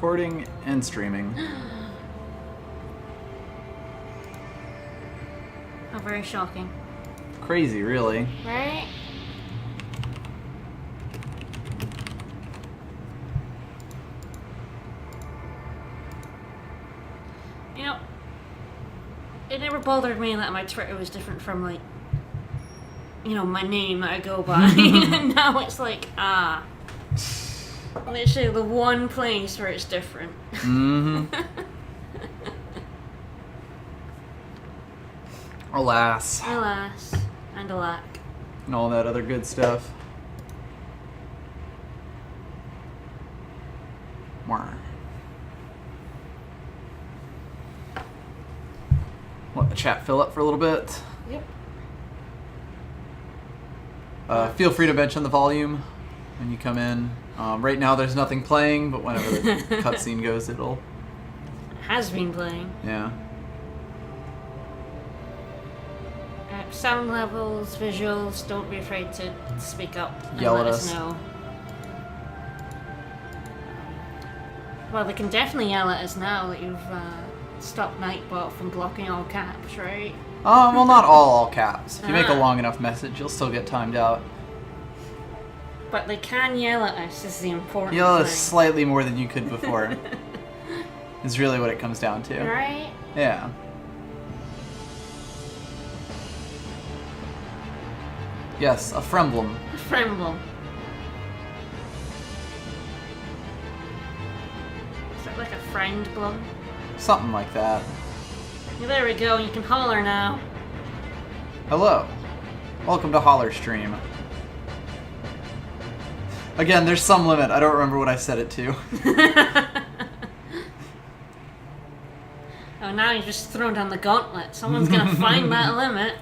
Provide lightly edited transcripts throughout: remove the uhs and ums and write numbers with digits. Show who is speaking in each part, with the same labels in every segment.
Speaker 1: recording and streaming.
Speaker 2: How very shocking.
Speaker 1: Crazy, really.
Speaker 2: Right? You know, it never bothered me that my Twitter was different from, like, you know, my name that I go by. And now it's like, literally the one place where it's different.
Speaker 1: Mm-hmm. Alas.
Speaker 2: Alas. And alack.
Speaker 1: And all that other good stuff. Mwah. Let the chat fill up for a little bit.
Speaker 2: Yep.
Speaker 1: Feel free to mention the volume when you come in. Right now there's nothing playing, but whenever the cutscene goes, it'll...
Speaker 2: Has been playing.
Speaker 1: Yeah.
Speaker 2: Sound levels, visuals, don't be afraid to speak up and
Speaker 1: Yell
Speaker 2: let
Speaker 1: at
Speaker 2: us
Speaker 1: us.
Speaker 2: know. Well, they can definitely yell at us now that you've stopped Nightbot from blocking all caps, right?
Speaker 1: Well, not all caps. If you make a
Speaker 2: Ah.
Speaker 1: long enough message, you'll still get timed out.
Speaker 2: But they can yell at us, is the important
Speaker 1: Yell at us
Speaker 2: thing.
Speaker 1: slightly more than you could before. Is really what it comes down to.
Speaker 2: Right?
Speaker 1: Yeah. Yes, a Emblem.
Speaker 2: Fremble. Is that like a friend blum?
Speaker 1: Something like that.
Speaker 2: Yeah, there we go, you can holler now.
Speaker 1: Hello. Welcome to Holler Stream. Again, there's some limit. I don't remember what I set it to.
Speaker 2: Oh, now you've just thrown down the gauntlet. Someone's gonna find that limit.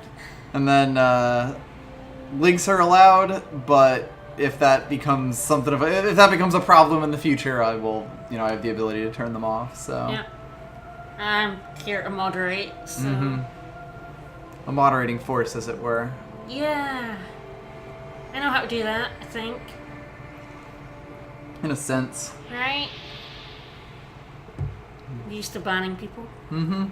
Speaker 1: And then, links are allowed, but if that becomes something of if that becomes a problem in the future, I will, I have the ability to turn them off, so.
Speaker 2: Yeah. I'm here to moderate, so...
Speaker 1: A moderating force, as it were.
Speaker 2: Yeah. I know how to do that, I think.
Speaker 1: In a sense.
Speaker 2: Right? I'm used to banning people.
Speaker 1: Mm-hmm.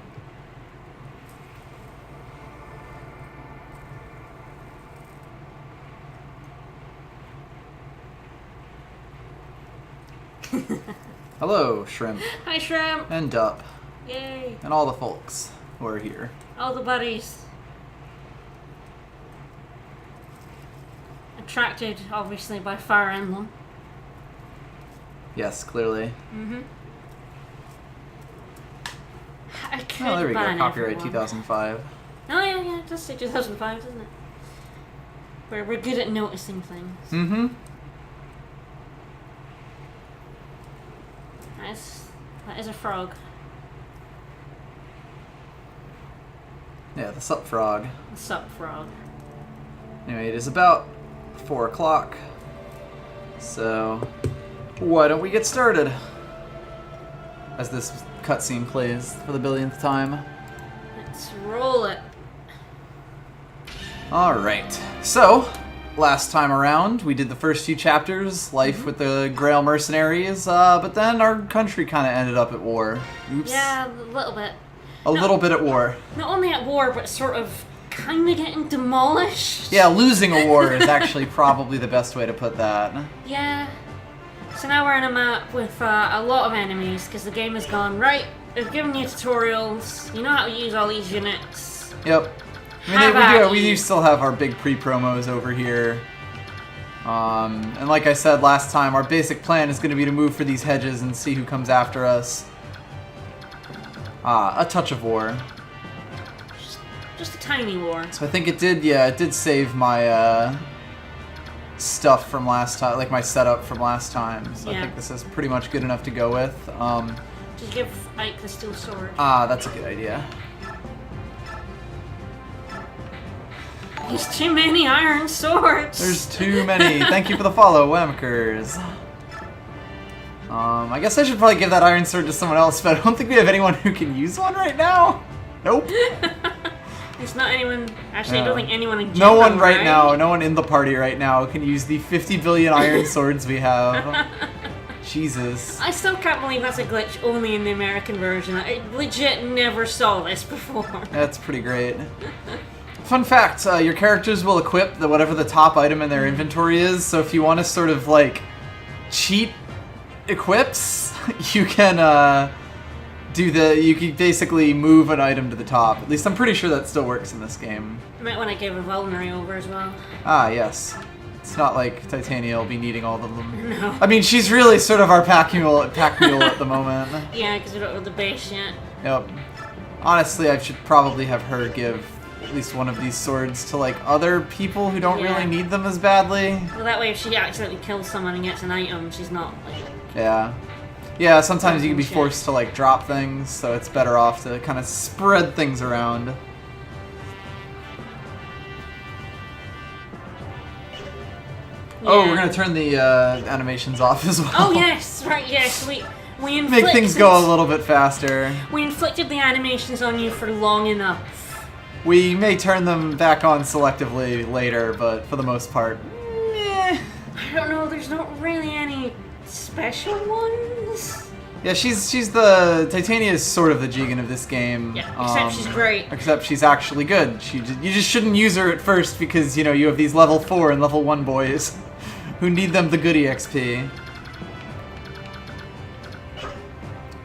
Speaker 1: Hello, Shrimp.
Speaker 2: Hi, Shrimp!
Speaker 1: And Dup.
Speaker 2: Yay!
Speaker 1: And all the folks who are here.
Speaker 2: All the buddies. Attracted, obviously, by Fire Emblem.
Speaker 1: Yes, clearly.
Speaker 2: Mm-hmm. I could
Speaker 1: Oh, there we go.
Speaker 2: ban
Speaker 1: Copyright
Speaker 2: everyone.
Speaker 1: 2005.
Speaker 2: Oh, yeah, it does say 2005, doesn't it? We're good at noticing things.
Speaker 1: Mm-hmm.
Speaker 2: That is a frog.
Speaker 1: Yeah, the Sup Frog.
Speaker 2: What's up, frog?
Speaker 1: Anyway, it is about 4 o'clock. So, why don't we get started? As this cutscene plays for the billionth time.
Speaker 2: Let's roll it.
Speaker 1: Alright, so, last time around, we did the first few chapters, life with the Grail mercenaries, but then our country kind of ended up at war. Oops.
Speaker 2: Yeah, a little bit.
Speaker 1: A little bit at war.
Speaker 2: Not only at war, but sort of kind of getting demolished.
Speaker 1: Yeah, losing a war is actually probably the best way to put that.
Speaker 2: Yeah. So now we're on a map with a lot of enemies, because the game has gone, right, they've given you tutorials, you know how to use all these units.
Speaker 1: Yep. We do still have our big pre-promos over here. And like I said last time, our basic plan is going to be to move for these hedges and see who comes after us. A touch of war.
Speaker 2: Just a tiny war.
Speaker 1: So I think it did save my stuff from last time, like my setup from last time. So I
Speaker 2: Yeah.
Speaker 1: think this is pretty much good enough to go with.
Speaker 2: Just give Ike the steel sword.
Speaker 1: That's a good idea.
Speaker 2: There's too many iron swords.
Speaker 1: There's too many. Thank you for the follow, Wemkers. I guess I should probably give that iron sword to someone else, but I don't think we have anyone who can use one right now. Nope.
Speaker 2: There's not anyone. Actually, I don't think anyone in
Speaker 1: No
Speaker 2: general,
Speaker 1: one right
Speaker 2: right
Speaker 1: now, no one in the party right now can use the 50 billion iron swords we have. Jesus.
Speaker 2: I still can't believe that's a glitch only in the American version. I legit never saw this before.
Speaker 1: That's pretty great. Fun fact, your characters will equip whatever the top item in their inventory is, so if you want to sort of, like, cheat equips, you can, you can basically move an item to the top. At least I'm pretty sure that still works in this game.
Speaker 2: You might want to give a vulnerary over as well.
Speaker 1: Ah, yes. It's not like Titania will be needing all of them.
Speaker 2: No.
Speaker 1: I mean, she's really sort of our pack mule at the moment.
Speaker 2: Yeah, because we don't have the base yet.
Speaker 1: Yep. Honestly, I should probably have her give at least one of these swords to, like, other people who don't really need them as badly.
Speaker 2: Well, that way if she accidentally kills someone and gets an item, she's not, like...
Speaker 1: Yeah. Yeah, sometimes you can be forced to, like, drop things, so it's better off to kind of spread things around. Yeah. Oh, we're gonna turn the animations off as well.
Speaker 2: Oh yes, right, yes. We inflicted,
Speaker 1: make things go a little bit faster.
Speaker 2: We inflicted the animations on you for long enough.
Speaker 1: We may turn them back on selectively later, but for the most part, meh.
Speaker 2: I don't know. There's not really any special ones.
Speaker 1: Yeah, she's the Titania is sort of the Jigen of this game.
Speaker 2: Yeah, except she's great.
Speaker 1: Except she's actually good. You just shouldn't use her at first because you know you have these level 4 and level 1 boys who need them the goody XP.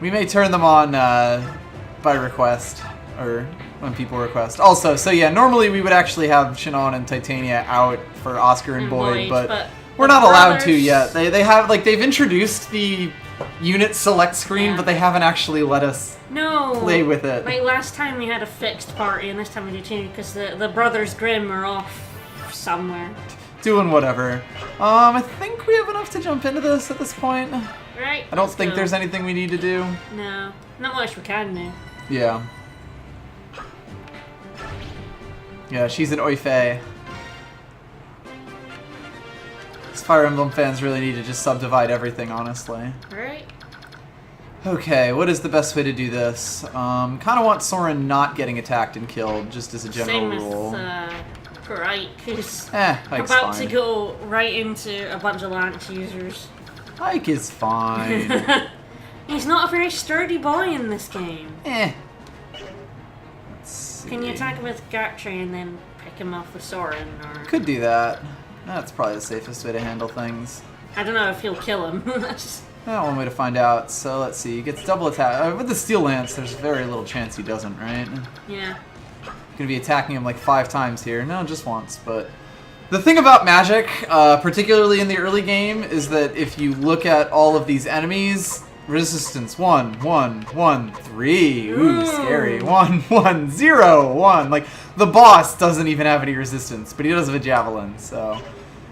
Speaker 1: We may turn them on by request or when people request. Also, so yeah, normally we would actually have Shinon and Titania out for Oscar and Boyd, but we're not allowed to yet. They have they've introduced the unit select screen, but they haven't actually let us play with it.
Speaker 2: Like last time we had a fixed party, and this time we do too, because the brothers Grimm are off somewhere.
Speaker 1: Doing whatever. I think we have enough to jump into this at this point.
Speaker 2: Right.
Speaker 1: I don't think there's anything we need to do.
Speaker 2: No, not much we can do.
Speaker 1: Yeah. Yeah, she's an Oifei. These Fire Emblem fans really need to just subdivide everything, honestly.
Speaker 2: Right.
Speaker 1: Okay, what is the best way to do this? Kind of want Soren not getting attacked and killed, just as a general rule.
Speaker 2: Same with poor Ike, who's
Speaker 1: Ike's
Speaker 2: about
Speaker 1: fine.
Speaker 2: to go right into a bunch of Lance users.
Speaker 1: Ike is fine.
Speaker 2: He's not a very sturdy boy in this game.
Speaker 1: Let's see.
Speaker 2: Can you attack him with Gartry and then pick him off with Soren, or...
Speaker 1: Could do that. That's probably the safest way to handle things.
Speaker 2: I don't know if he'll kill him. That's
Speaker 1: one way to find out. So let's see. He gets double attack. With the Steel Lance, there's very little chance he doesn't, right?
Speaker 2: Yeah.
Speaker 1: Gonna be attacking him like 5 times here. No, just once. But the thing about magic, particularly in the early game, is that if you look at all of these enemies, resistance 1, 1, 1, 3. Ooh, scary. 1, 1, 0, 1. Like the boss doesn't even have any resistance, but he does have a javelin, so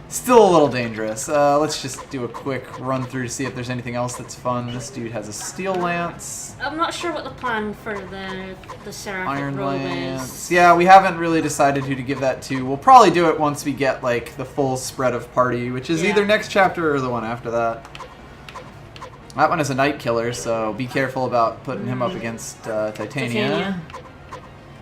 Speaker 1: still a little dangerous. Let's just do a quick run through to see if there's anything else that's fun. This dude has a steel lance.
Speaker 2: I'm not sure what the plan for the Seraphic
Speaker 1: Iron
Speaker 2: robe
Speaker 1: lance.
Speaker 2: is.
Speaker 1: Yeah, we haven't really decided who to give that to. We'll probably do it once we get like the full spread of party, which is either next chapter or the one after that. That one is a night killer, so be careful about putting him up against Titania.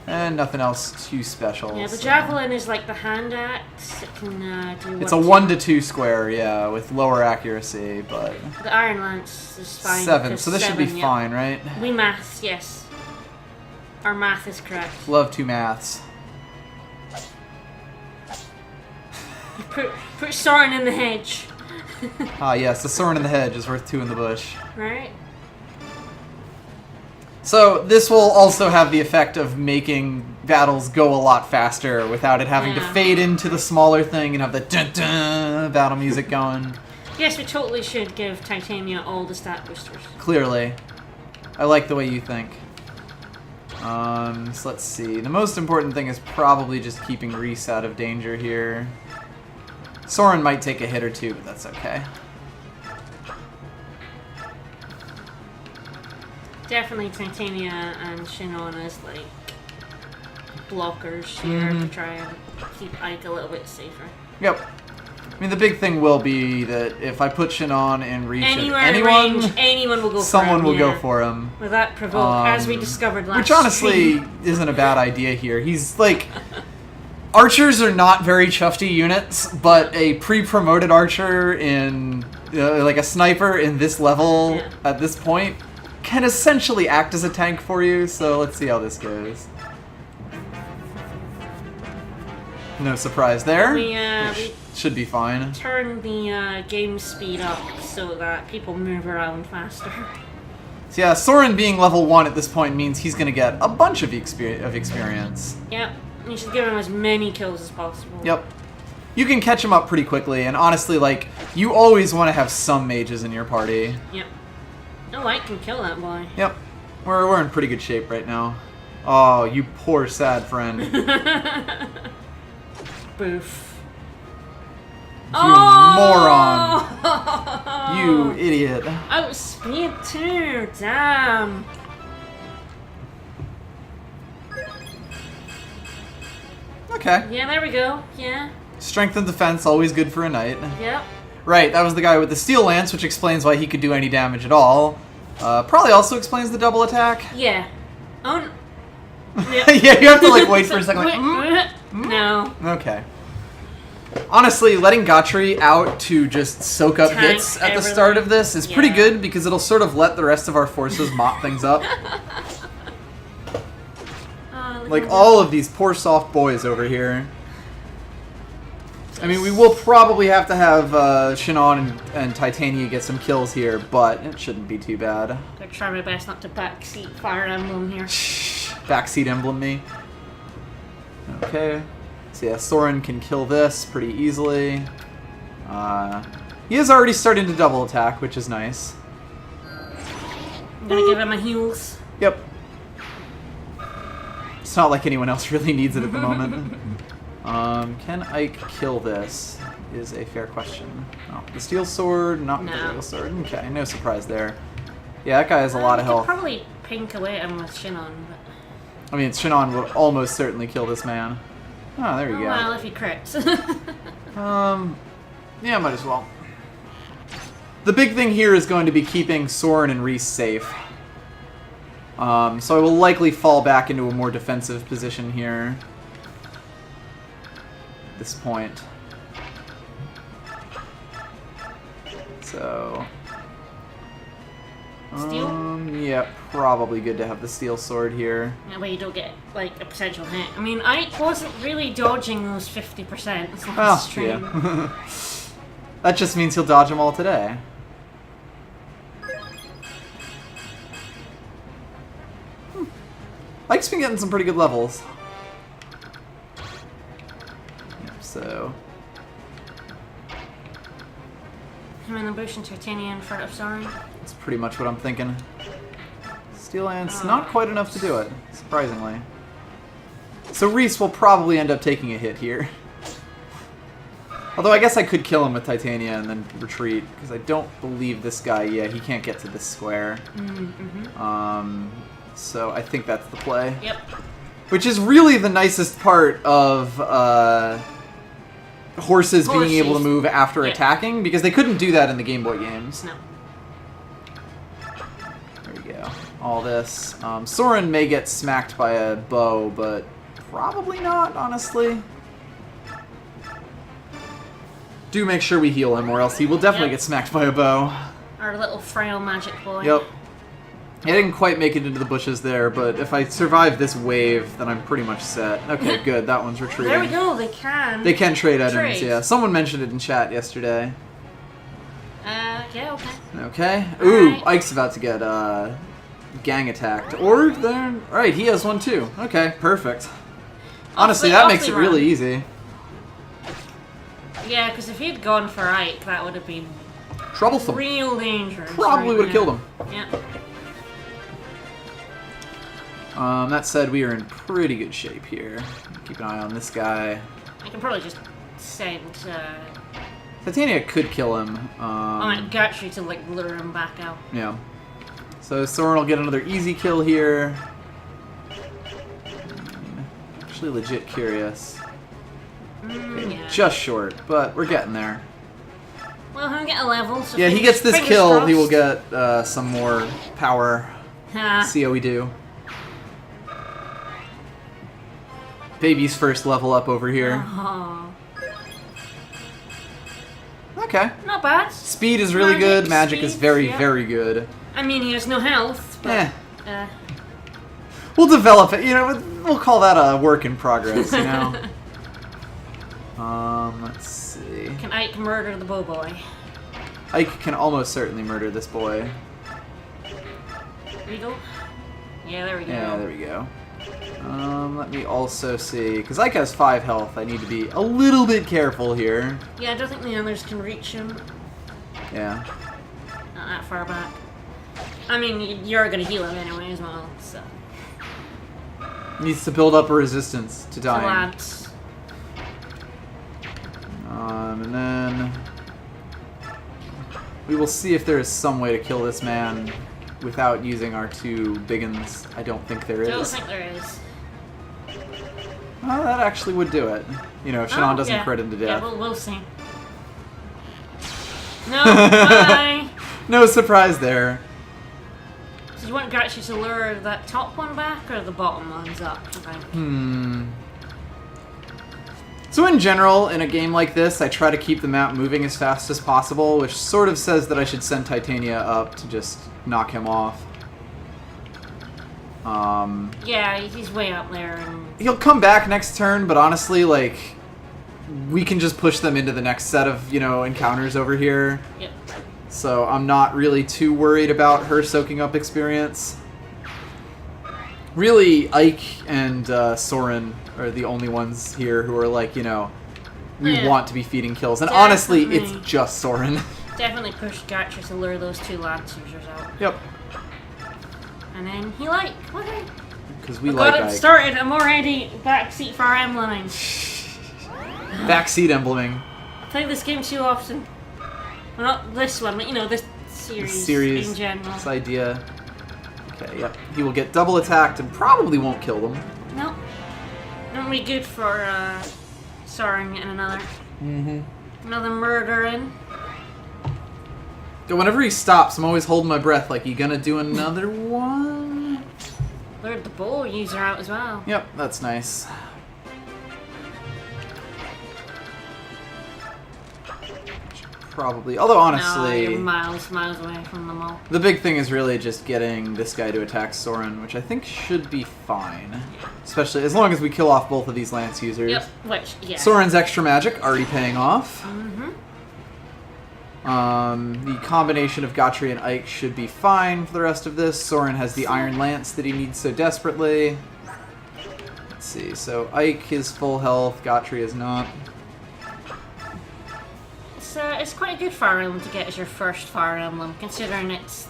Speaker 1: And nothing else too special.
Speaker 2: Yeah, the javelin is like the hand axe. It can do
Speaker 1: it's a 1 to 2 square, yeah, with lower accuracy, but...
Speaker 2: The iron lance is fine.
Speaker 1: 7, so this should be fine, right?
Speaker 2: We maths, yes. Our math is correct.
Speaker 1: Love 2 maths.
Speaker 2: Put Soren in the hedge.
Speaker 1: Ah, yes, the Soren in the hedge is worth 2 in the bush.
Speaker 2: Right.
Speaker 1: So this will also have the effect of making battles go a lot faster without it having to fade into the smaller thing and have the dun-dun battle music going.
Speaker 2: Yes, we totally should give Titania all the stat boosters.
Speaker 1: Clearly. I like the way you think. So let's see. The most important thing is probably just keeping Reese out of danger here. Soren might take a hit or 2, but that's okay.
Speaker 2: Definitely Titania and Shinon as like blockers here to try and keep Ike a little bit safer.
Speaker 1: Yep. I mean, the big thing will be that if I put Shinon in reach of
Speaker 2: anyone will go
Speaker 1: someone
Speaker 2: for him.
Speaker 1: will go for him.
Speaker 2: With that provoke, as we discovered last
Speaker 1: Which honestly
Speaker 2: stream.
Speaker 1: isn't a bad idea here. He's like... Archers are not very chufty units, but a pre-promoted archer in like a sniper in this level
Speaker 2: Yeah.
Speaker 1: at this point can essentially act as a tank for you, so let's see how this goes. No surprise there.
Speaker 2: We
Speaker 1: Should be fine.
Speaker 2: turn the game speed up so that people move around faster.
Speaker 1: So yeah, Soren being level 1 at this point means he's going to get a bunch of experience.
Speaker 2: Yep. You should give him as many kills as possible.
Speaker 1: Yep. You can catch him up pretty quickly, and honestly, like, you always want to have some mages in your party.
Speaker 2: Yep. Oh, I can kill that boy.
Speaker 1: Yep. We're in pretty good shape right now. Oh, you poor sad friend.
Speaker 2: Boof.
Speaker 1: You
Speaker 2: moron!
Speaker 1: You idiot.
Speaker 2: I was speed too, damn.
Speaker 1: Okay.
Speaker 2: Yeah, there we go. Yeah.
Speaker 1: Strength and defense, always good for a knight.
Speaker 2: Yep.
Speaker 1: Right, that was the guy with the steel lance, which explains why he could do any damage at all. Probably also explains the double attack.
Speaker 2: Yeah. Oh.
Speaker 1: Yeah, you have to like wait for a second. Like,
Speaker 2: No.
Speaker 1: Okay. Honestly, letting Gotri out to just soak up
Speaker 2: Tank
Speaker 1: hits at the
Speaker 2: everything.
Speaker 1: start of this is pretty
Speaker 2: Yeah.
Speaker 1: good because it'll sort of let the rest of our forces mop things up. Like all of these poor soft boys over here. I mean, we will probably have to have Shinon and Titania get some kills here, but it shouldn't be too bad.
Speaker 2: I'll try my best not to backseat Fire Emblem here.
Speaker 1: Backseat emblem me. Okay. So yeah, Soren can kill this pretty easily. He is already starting to double attack, which is nice.
Speaker 2: I'm gonna give him a heals.
Speaker 1: Yep. It's not like anyone else really needs it at the moment. Can Ike kill this? Is a fair question. Oh, the steel sword, not
Speaker 2: No.
Speaker 1: the steel sword. Okay, no surprise there. Yeah, that guy has a lot of
Speaker 2: You could
Speaker 1: health.
Speaker 2: probably pink away at him with Shinon, but...
Speaker 1: I mean, Shinon would almost certainly kill this man. Oh, there you go.
Speaker 2: Well, if he crits.
Speaker 1: Yeah, might as well. The big thing here is going to be keeping Soren and Reese safe. So I will likely fall back into a more defensive position here. At this point. So...
Speaker 2: Steel?
Speaker 1: Yeah, probably good to have the steel sword here.
Speaker 2: That way you don't get, like, a potential hit. I mean, I wasn't really dodging those 50%
Speaker 1: Well,
Speaker 2: last stream.
Speaker 1: yeah. That just means he'll dodge them all today. Ike's been getting some pretty good levels. Yep, so...
Speaker 2: Him in the bush and Titania in front of Soren.
Speaker 1: That's pretty much what I'm thinking. Steel Lance, not quite enough to do it, surprisingly. So Reese will probably end up taking a hit here. Although I guess I could kill him with Titania and then retreat, because I don't believe this guy, yeah, he can't get to this square. So I think that's the play.
Speaker 2: Yep.
Speaker 1: Which is really the nicest part of horses being able to move after attacking, because they couldn't do that in the Game Boy games.
Speaker 2: No.
Speaker 1: There we go. All this. Soren may get smacked by a bow, but probably not, honestly. Do make sure we heal him, or else he will definitely get smacked by a bow.
Speaker 2: Our little frail magic boy.
Speaker 1: Yep. I didn't quite make it into the bushes there, but if I survive this wave, then I'm pretty much set. Okay, good. That one's retreating.
Speaker 2: There we go. They can.
Speaker 1: They can trade items,
Speaker 2: Trade.
Speaker 1: yeah. Someone mentioned it in chat yesterday.
Speaker 2: Yeah, okay.
Speaker 1: Okay. Ooh,
Speaker 2: Alright.
Speaker 1: Ike's about to get gang attacked. Or then, right, he has one too. Okay, perfect. Honestly, that makes it really easy.
Speaker 2: Yeah, because if he'd gone for Ike, that would have been
Speaker 1: Troublesome.
Speaker 2: real dangerous.
Speaker 1: Probably would have killed him.
Speaker 2: Yeah.
Speaker 1: That said, we are in pretty good shape here. Keep an eye on this guy.
Speaker 2: I can probably just send
Speaker 1: Titania could kill him.
Speaker 2: Gertrude to like lure him back out.
Speaker 1: Yeah. So Soren will get another easy kill here. Actually legit curious. Okay,
Speaker 2: Yeah.
Speaker 1: just short, but we're getting there.
Speaker 2: Well, he'll get a level. So
Speaker 1: Yeah, he gets this
Speaker 2: fingers
Speaker 1: kill,
Speaker 2: crossed.
Speaker 1: he will get some more power.
Speaker 2: Ah.
Speaker 1: See how we do. Baby's first level up over here.
Speaker 2: Oh.
Speaker 1: That Okay.
Speaker 2: Not bad.
Speaker 1: Speed is really good. Magic is
Speaker 2: speed,
Speaker 1: very,
Speaker 2: yeah.
Speaker 1: very good.
Speaker 2: I mean, he has no health, but...
Speaker 1: We'll develop it. You know, we'll call that a work in progress, you know? Let's see.
Speaker 2: Can Ike murder the boy?
Speaker 1: Ike can almost certainly murder this boy.
Speaker 2: Regal? Yeah, there we go.
Speaker 1: Yeah, there we go. Let me also see, because Ike has 5 health, I need to be a little bit careful here.
Speaker 2: Yeah, I don't think the others can reach him.
Speaker 1: Yeah.
Speaker 2: Not that far back. I mean, you're gonna heal him anyway as well, so...
Speaker 1: Needs to build up a resistance to dying.
Speaker 2: Lads.
Speaker 1: And then... we will see if there is some way to kill this man without using our 2 big uns. I don't think there is.
Speaker 2: I don't think there is.
Speaker 1: Well, that actually would do it. You know, if Shannon doesn't crit him to death.
Speaker 2: Yeah, we'll see. No, bye!
Speaker 1: No surprise there.
Speaker 2: So you want actually to lure that top one back, or the bottom ones up, you think?
Speaker 1: So in general, in a game like this, I try to keep the map moving as fast as possible, which sort of says that I should send Titania up to just knock him off.
Speaker 2: Yeah, he's way up there, and...
Speaker 1: He'll come back next turn, but honestly, like, we can just push them into the next set of, you know, encounters over here.
Speaker 2: Yep.
Speaker 1: So I'm not really too worried about her soaking up experience. Really, Ike and Soren are the only ones here who are like, you know, we want to be feeding kills. And honestly, it's just Soren.
Speaker 2: Definitely push Gatcher to lure those 2 lance users out.
Speaker 1: Yep.
Speaker 2: And then he like, okay.
Speaker 1: Because we like
Speaker 2: got it
Speaker 1: Ike.
Speaker 2: started. I'm already backseat for our embleming.
Speaker 1: Backseat embleming.
Speaker 2: I play this game too often. Well, not this one, but you know, this series, in general.
Speaker 1: This idea. Okay, yep. He will get double attacked and probably won't kill them.
Speaker 2: Nope. Not be good for Soren getting another. Another murder in.
Speaker 1: Whenever he stops, I'm always holding my breath like, you gonna do another one?
Speaker 2: Lured the bow user out as well.
Speaker 1: Yep, that's nice. Probably, although honestly...
Speaker 2: No, you're miles away from them all.
Speaker 1: The big thing is really just getting this guy to attack Soren, which I think should be fine. Especially as long as we kill off both of these lance users.
Speaker 2: Yep, which, yeah.
Speaker 1: Soren's extra magic already paying off. The combination of Gotri and Ike should be fine for the rest of this. Soren has the Iron Lance that he needs so desperately. Let's see, so Ike is full health, Gotri is not.
Speaker 2: It's quite a good Fire Emblem to get as your first Fire Emblem, considering it's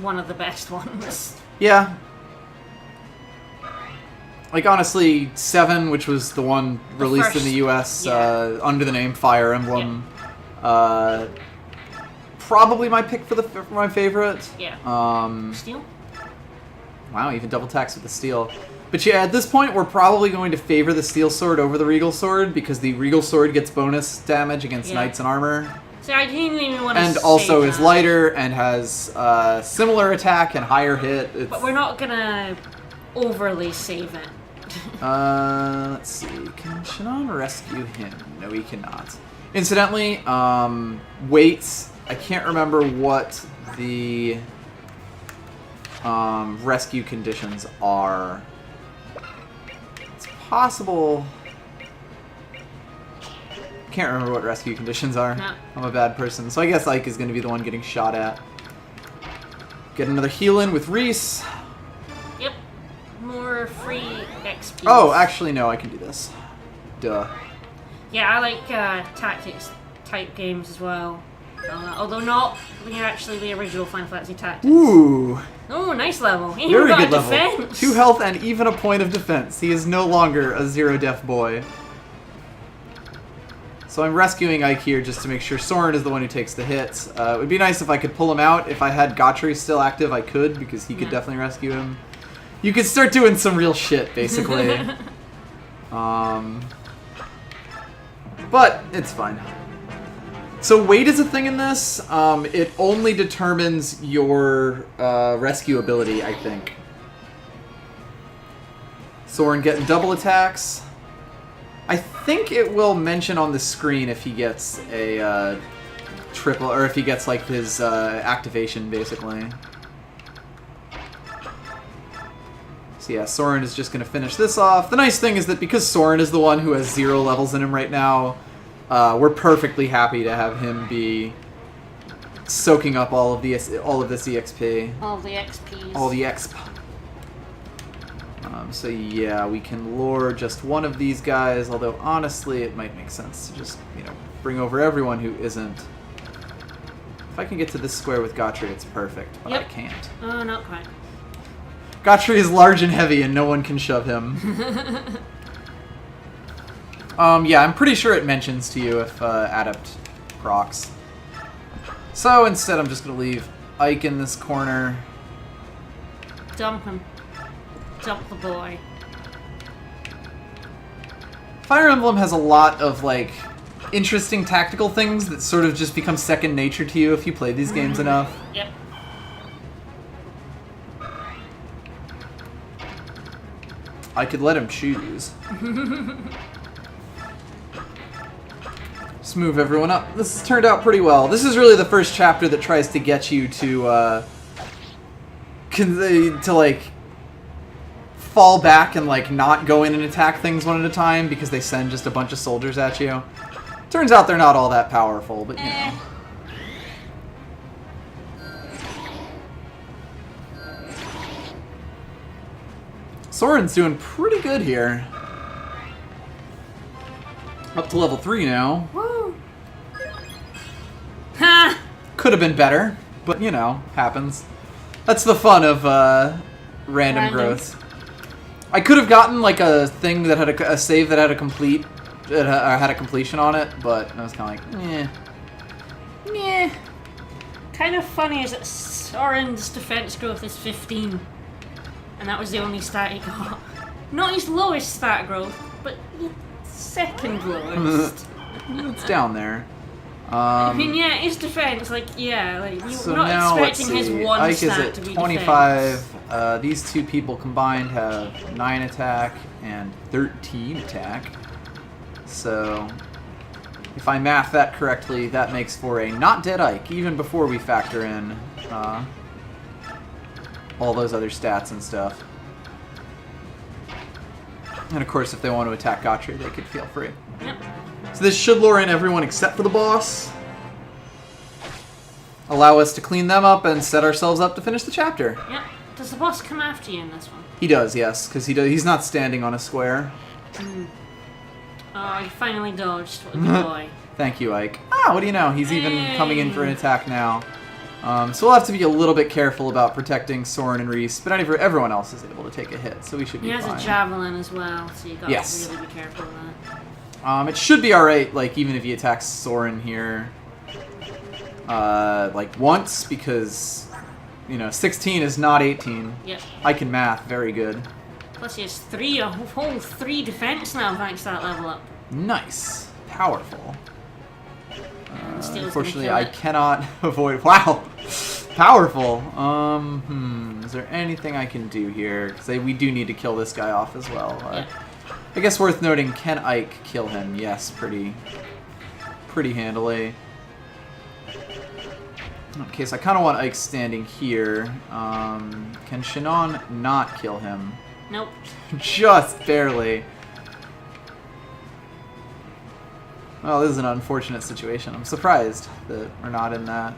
Speaker 2: one of the best ones.
Speaker 1: Yeah. Like, honestly, 7, which was the one released in the US under the name Fire Emblem, probably my pick for my favorite.
Speaker 2: Yeah. Steel?
Speaker 1: Wow, even double attacks with the steel. But yeah, at this point, we're probably going to favor the steel sword over the regal sword, because the regal sword gets bonus damage against knights and armor.
Speaker 2: So I didn't even want to
Speaker 1: and also is lighter and has similar attack and higher hit.
Speaker 2: But we're not gonna overly save it.
Speaker 1: Let's see. Can Shannon rescue him? No, he cannot. Incidentally, weights. I can't remember what the rescue conditions are. It's possible. Can't remember what rescue conditions are.
Speaker 2: No.
Speaker 1: I'm a bad person, so I guess Ike is going to be the one getting shot at. Get another heal in with Reese.
Speaker 2: Yep. More free XP.
Speaker 1: Oh, actually, no, I can do this. Duh.
Speaker 2: Yeah, I like tactics type games as well. Although not actually the original Final Fantasy Tactics.
Speaker 1: Ooh.
Speaker 2: Oh, nice level. He
Speaker 1: Very
Speaker 2: got
Speaker 1: good
Speaker 2: a
Speaker 1: level.
Speaker 2: defense.
Speaker 1: 2 health and even a point of defense. He is no longer a 0 death boy. So I'm rescuing Ike here just to make sure Soren is the one who takes the hits. It would be nice if I could pull him out. If I had Gotri still active, I could, because he could definitely rescue him. You could start doing some real shit, basically. But it's fine. So weight is a thing in this. It only determines your rescue ability, I think. Soren getting double attacks. I think it will mention on the screen if he gets a triple, or if he gets like his activation, basically. So yeah, Soren is just going to finish this off. The nice thing is that because Soren is the one who has 0 levels in him right now, we're perfectly happy to have him be soaking up all of this EXP.
Speaker 2: All the XPs.
Speaker 1: All the exp. So yeah, we can lure just one of these guys, although honestly it might make sense to just, you know, bring over everyone who isn't. If I can get to this square with Gotri, it's perfect, but I can't.
Speaker 2: Oh, not quite.
Speaker 1: Gotri is large and heavy and no one can shove him. Yeah, I'm pretty sure it mentions to you if Adept procs. So instead I'm just going to leave Ike in this corner.
Speaker 2: Dump him. Dump the boy.
Speaker 1: Fire Emblem has a lot of, like, interesting tactical things that sort of just become second nature to you if you play these games enough.
Speaker 2: Yep.
Speaker 1: I could let him choose. Just move everyone up. This has turned out pretty well. This is really the first chapter that tries to get you to like fall back and like not go in and attack things one at a time because they send just a bunch of soldiers at you. Turns out they're not all that powerful, but you know. Soren's doing pretty good here. Up to level 3 now.
Speaker 2: Woo! Ha!
Speaker 1: Could have been better, but you know, happens. That's the fun of random growth. I could have gotten like a thing that had a save that had a complete, had a completion on it, but I was kind of like, meh. Meh.
Speaker 2: Kind of funny is that Soren's defense growth is 15. And that was the only stat he got. Not his lowest stat growth, but his second lowest.
Speaker 1: It's down there.
Speaker 2: I mean, yeah, his defense, like, yeah, like, you're
Speaker 1: so
Speaker 2: not
Speaker 1: now,
Speaker 2: expecting his one
Speaker 1: Ike
Speaker 2: stat
Speaker 1: is at
Speaker 2: to be
Speaker 1: 25.
Speaker 2: defense.
Speaker 1: These two people combined have 9 attack and 13 attack. So, if I math that correctly, that makes for a not dead Ike, even before we factor in all those other stats and stuff. And of course, if they want to attack Gotri, they could feel free.
Speaker 2: Yep.
Speaker 1: So this should lure in everyone except for the boss. Allow us to clean them up and set ourselves up to finish the chapter.
Speaker 2: Yep. Does the boss come after you in this one?
Speaker 1: He does, yes, because he's not standing on a square.
Speaker 2: Oh, you finally dodged. What a good boy.
Speaker 1: Thank you, Ike. Ah, what do you know? He's even coming in for an attack now. So we'll have to be a little bit careful about protecting Soren and Reese, but everyone else is able to take a hit, so we should be fine.
Speaker 2: He has a javelin as well, so you gotta really be careful of that.
Speaker 1: It should be alright, like, even if he attacks Soren here, like, once, because, you know, 16 is not 18.
Speaker 2: Yep.
Speaker 1: I can math very good.
Speaker 2: Plus he has a whole 3 defense now thanks to that level up.
Speaker 1: Nice. Powerful. Unfortunately, I
Speaker 2: it.
Speaker 1: cannot avoid... Wow! Powerful! Is there anything I can do here? Because we do need to kill this guy off as well. I guess worth noting, can Ike kill him? Yes, pretty handily. Okay, so I kind of want Ike standing here. Can Shannon not kill him?
Speaker 2: Nope.
Speaker 1: Just barely. Well, this is an unfortunate situation. I'm surprised that we're not in that.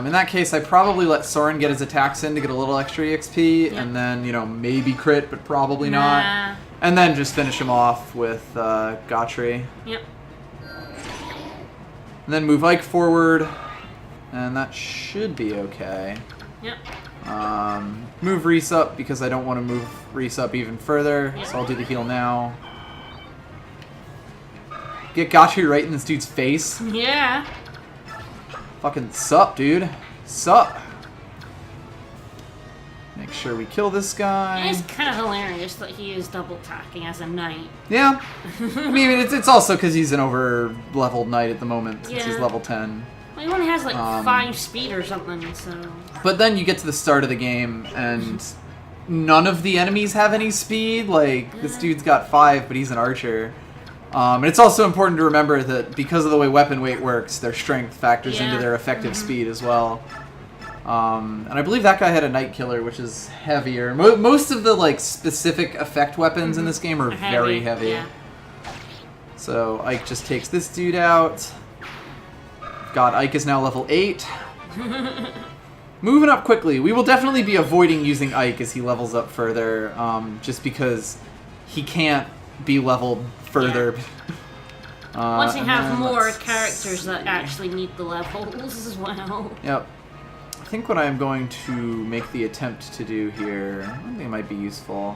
Speaker 1: In that case, I probably let Soren get his attacks in to get a little extra EXP, and then, you know, maybe crit, but probably not. And then just finish him off with Gotri.
Speaker 2: Yep.
Speaker 1: And then move Ike forward, and that should be okay.
Speaker 2: Yep.
Speaker 1: Move Reese up, because I don't want to move Reese up even further, so I'll do the heal now. Get Gotri right in this dude's face.
Speaker 2: Yeah.
Speaker 1: Fucking sup, dude. Sup. Make sure we kill this guy.
Speaker 2: It's kind of hilarious that he is double attacking as a knight.
Speaker 1: Yeah. I mean, it's also because he's an over-leveled knight at the moment, since he's level 10.
Speaker 2: Well, he only has like 5 speed or something, so...
Speaker 1: But then you get to the start of the game, and none of the enemies have any speed. Like, this dude's got 5, but he's an archer. And it's also important to remember that because of the way weapon weight works, their strength factors into their effective speed as well. And I believe that guy had a Night Killer, which is heavier. Most of the like specific effect weapons in this game are very heavy.
Speaker 2: Yeah.
Speaker 1: So Ike just takes this dude out. God, Ike is now level 8. Moving up quickly. We will definitely be avoiding using Ike as he levels up further, just because he can't be leveled further.
Speaker 2: Once you have more characters that actually need the levels as well.
Speaker 1: Yep. I think what I'm going to make the attempt to do here, I think it might be useful.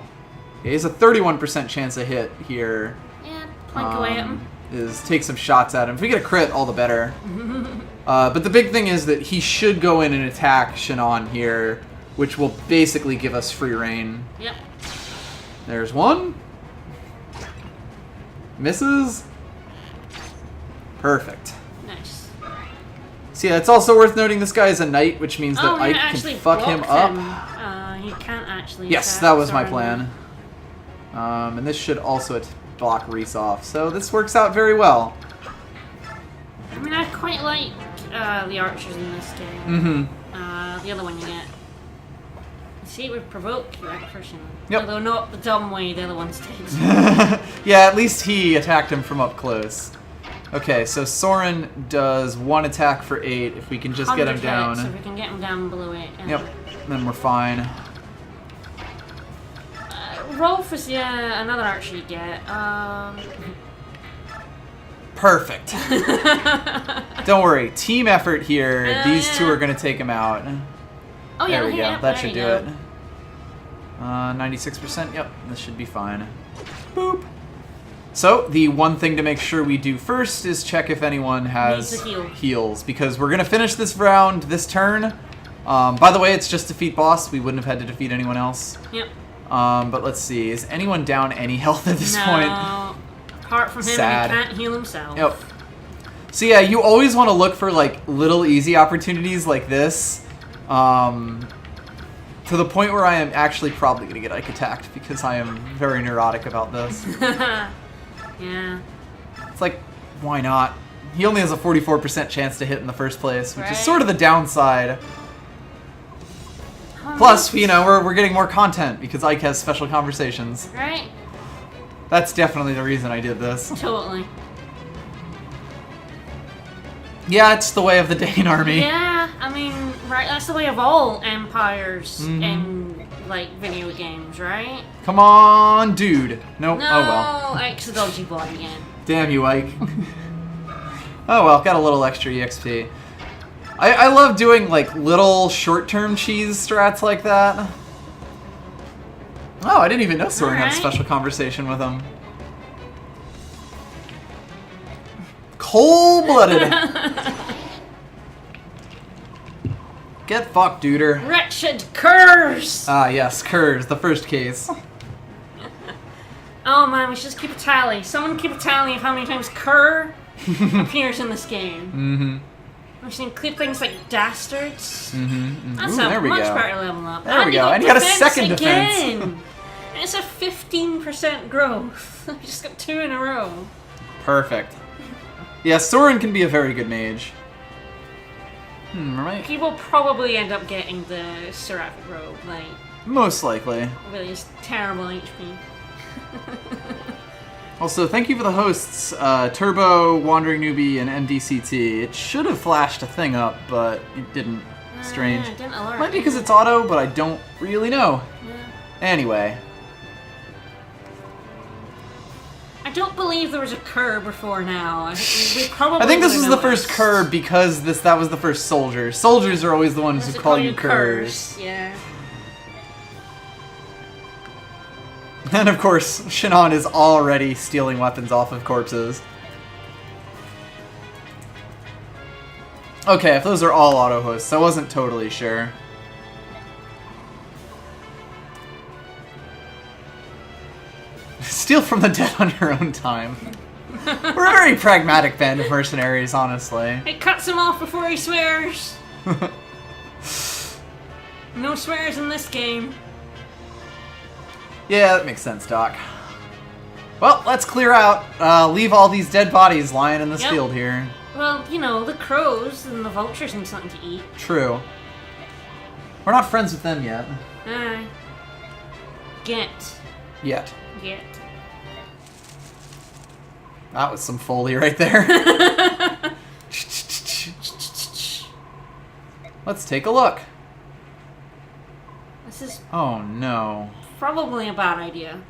Speaker 1: He has a 31% chance of hit here.
Speaker 2: Yeah, plink away at him.
Speaker 1: Is take some shots at him. If we get a crit, all the better. But the big thing is that he should go in and attack Shannon here, which will basically give us free reign.
Speaker 2: Yep.
Speaker 1: There's one. Misses. Perfect.
Speaker 2: Nice.
Speaker 1: So yeah, it's also worth noting this guy is a knight, which means that Ike can fuck him up.
Speaker 2: He can't actually.
Speaker 1: Yes, that was my plan. And this should also block Reese off, so this works out very well.
Speaker 2: I mean, I quite like the archers in this game. The other one you get. See, it would provoke you at first, you know.
Speaker 1: Yep.
Speaker 2: Although not the dumb way the other ones did.
Speaker 1: Yeah, at least he attacked him from up close. Okay, so Soren does one attack for 8. If we can just get him down.
Speaker 2: So if we can get him down below 8.
Speaker 1: Yep, then we're fine.
Speaker 2: Rolf is, another archer you get.
Speaker 1: Perfect. Don't worry, team effort here. These two are going to take him out.
Speaker 2: Oh, yeah,
Speaker 1: there we go.
Speaker 2: Yeah,
Speaker 1: that should do it. 96%. Yep, this should be fine. Boop. So, the one thing to make sure we do first is check if anyone has heals, because we're going to finish this round, this turn. By the way, it's just defeat boss. We wouldn't have had to defeat anyone else.
Speaker 2: Yep.
Speaker 1: But let's see. Is anyone down any health at this point?
Speaker 2: Apart from him,
Speaker 1: Sad.
Speaker 2: He can't heal himself.
Speaker 1: Yep. So yeah, you always want to look for like little easy opportunities like this. To the point where I am actually probably going to get Ike attacked because I am very neurotic about this.
Speaker 2: Yeah.
Speaker 1: It's like, why not? He only has a 44% chance to hit in the first place, which is
Speaker 2: Right.
Speaker 1: sort of the downside. Plus, you know, we're getting more content because Ike has special conversations.
Speaker 2: Right?
Speaker 1: That's definitely the reason I did this.
Speaker 2: Totally.
Speaker 1: Yeah, it's the way of the Dane army.
Speaker 2: Yeah, I mean, right, that's the way of all empires in, like, video games, right?
Speaker 1: Come on, dude. Nope.
Speaker 2: No,
Speaker 1: Oh well.
Speaker 2: Ike's a dodgy boy again.
Speaker 1: Damn you, Ike. Oh well, got a little extra EXP. I love doing like little short-term cheese strats like that. Oh, I didn't even know Soren had a special conversation with him. Cold-blooded. Get fucked, duder.
Speaker 2: Wretched curse!
Speaker 1: Ah, yes, Kurz, the first case.
Speaker 2: Oh man, we should just keep a tally. Someone keep a tally of how many times Kerr appears in this game. We should include things like dastards. That's
Speaker 1: Ooh, there
Speaker 2: a
Speaker 1: we
Speaker 2: much
Speaker 1: go.
Speaker 2: better level up.
Speaker 1: There we go, and you got a second defense.
Speaker 2: Again. And it's a 15% growth. We just got 2 in a row.
Speaker 1: Perfect. Yeah, Soren can be a very good mage. Right.
Speaker 2: He will probably end up getting the Seraphic Robe, like,
Speaker 1: Most likely.
Speaker 2: really just terrible HP.
Speaker 1: Also, thank you for the hosts, Turbo, Wandering Newbie, and MDCT. It should have flashed a thing up, but it didn't. Strange.
Speaker 2: It didn't alert
Speaker 1: Might be
Speaker 2: me.
Speaker 1: because it's auto, but I don't really know.
Speaker 2: Yeah.
Speaker 1: Anyway.
Speaker 2: I don't believe there was a Kerr before now. We probably
Speaker 1: I think this was
Speaker 2: would've
Speaker 1: the first
Speaker 2: noticed.
Speaker 1: Kerr because that was the first soldier. Soldiers are always the ones who
Speaker 2: They
Speaker 1: call you Kerrs.
Speaker 2: Yeah.
Speaker 1: And of course, Shannon is already stealing weapons off of corpses. Okay, if those are all auto hosts, I wasn't totally sure. Steal from the dead on your own time. We're a very pragmatic band of mercenaries, honestly.
Speaker 2: It cuts him off before he swears. No swears in this game.
Speaker 1: Yeah, that makes sense, Doc. Well, let's clear out. Leave all these dead bodies lying in this
Speaker 2: Yep.
Speaker 1: field here.
Speaker 2: Well, you know, the crows and the vultures need something to eat.
Speaker 1: True. We're not friends with them yet.
Speaker 2: Get.
Speaker 1: Yet.
Speaker 2: Get.
Speaker 1: That was some Foley right there. Let's take a look.
Speaker 2: This is
Speaker 1: Oh no.
Speaker 2: probably a bad idea.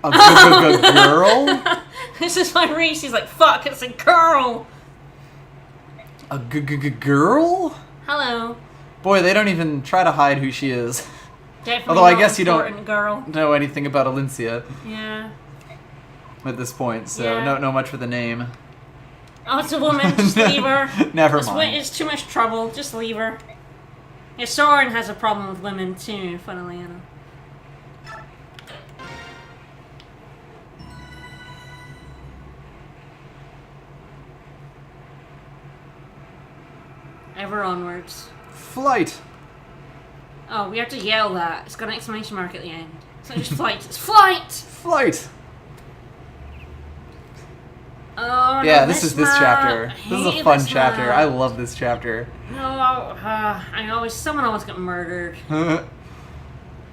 Speaker 1: A good girl?
Speaker 2: This is why Reese is like, fuck, it's a girl!
Speaker 1: A girl?
Speaker 2: Hello.
Speaker 1: Boy, they don't even try to hide who she is.
Speaker 2: Definitely
Speaker 1: Although I
Speaker 2: not
Speaker 1: guess you don't-
Speaker 2: important girl.
Speaker 1: Know anything about Alincia
Speaker 2: Yeah.
Speaker 1: at this point, so
Speaker 2: Yeah.
Speaker 1: no much for the name.
Speaker 2: Oh, it's a woman. Just leave her.
Speaker 1: Never
Speaker 2: It's
Speaker 1: mind.
Speaker 2: It's too much trouble. Just leave her. Yeah, Soren has a problem with women too, funnily enough. Ever onwards.
Speaker 1: Flight.
Speaker 2: Oh, we have to yell that. It's got an exclamation mark at the end. It's not just flight. It's flight!
Speaker 1: Flight.
Speaker 2: Oh,
Speaker 1: Yeah,
Speaker 2: no,
Speaker 1: this is this
Speaker 2: map.
Speaker 1: chapter.
Speaker 2: I
Speaker 1: This is a
Speaker 2: hate
Speaker 1: fun
Speaker 2: this
Speaker 1: chapter.
Speaker 2: map.
Speaker 1: I love this chapter.
Speaker 2: No, someone always got murdered.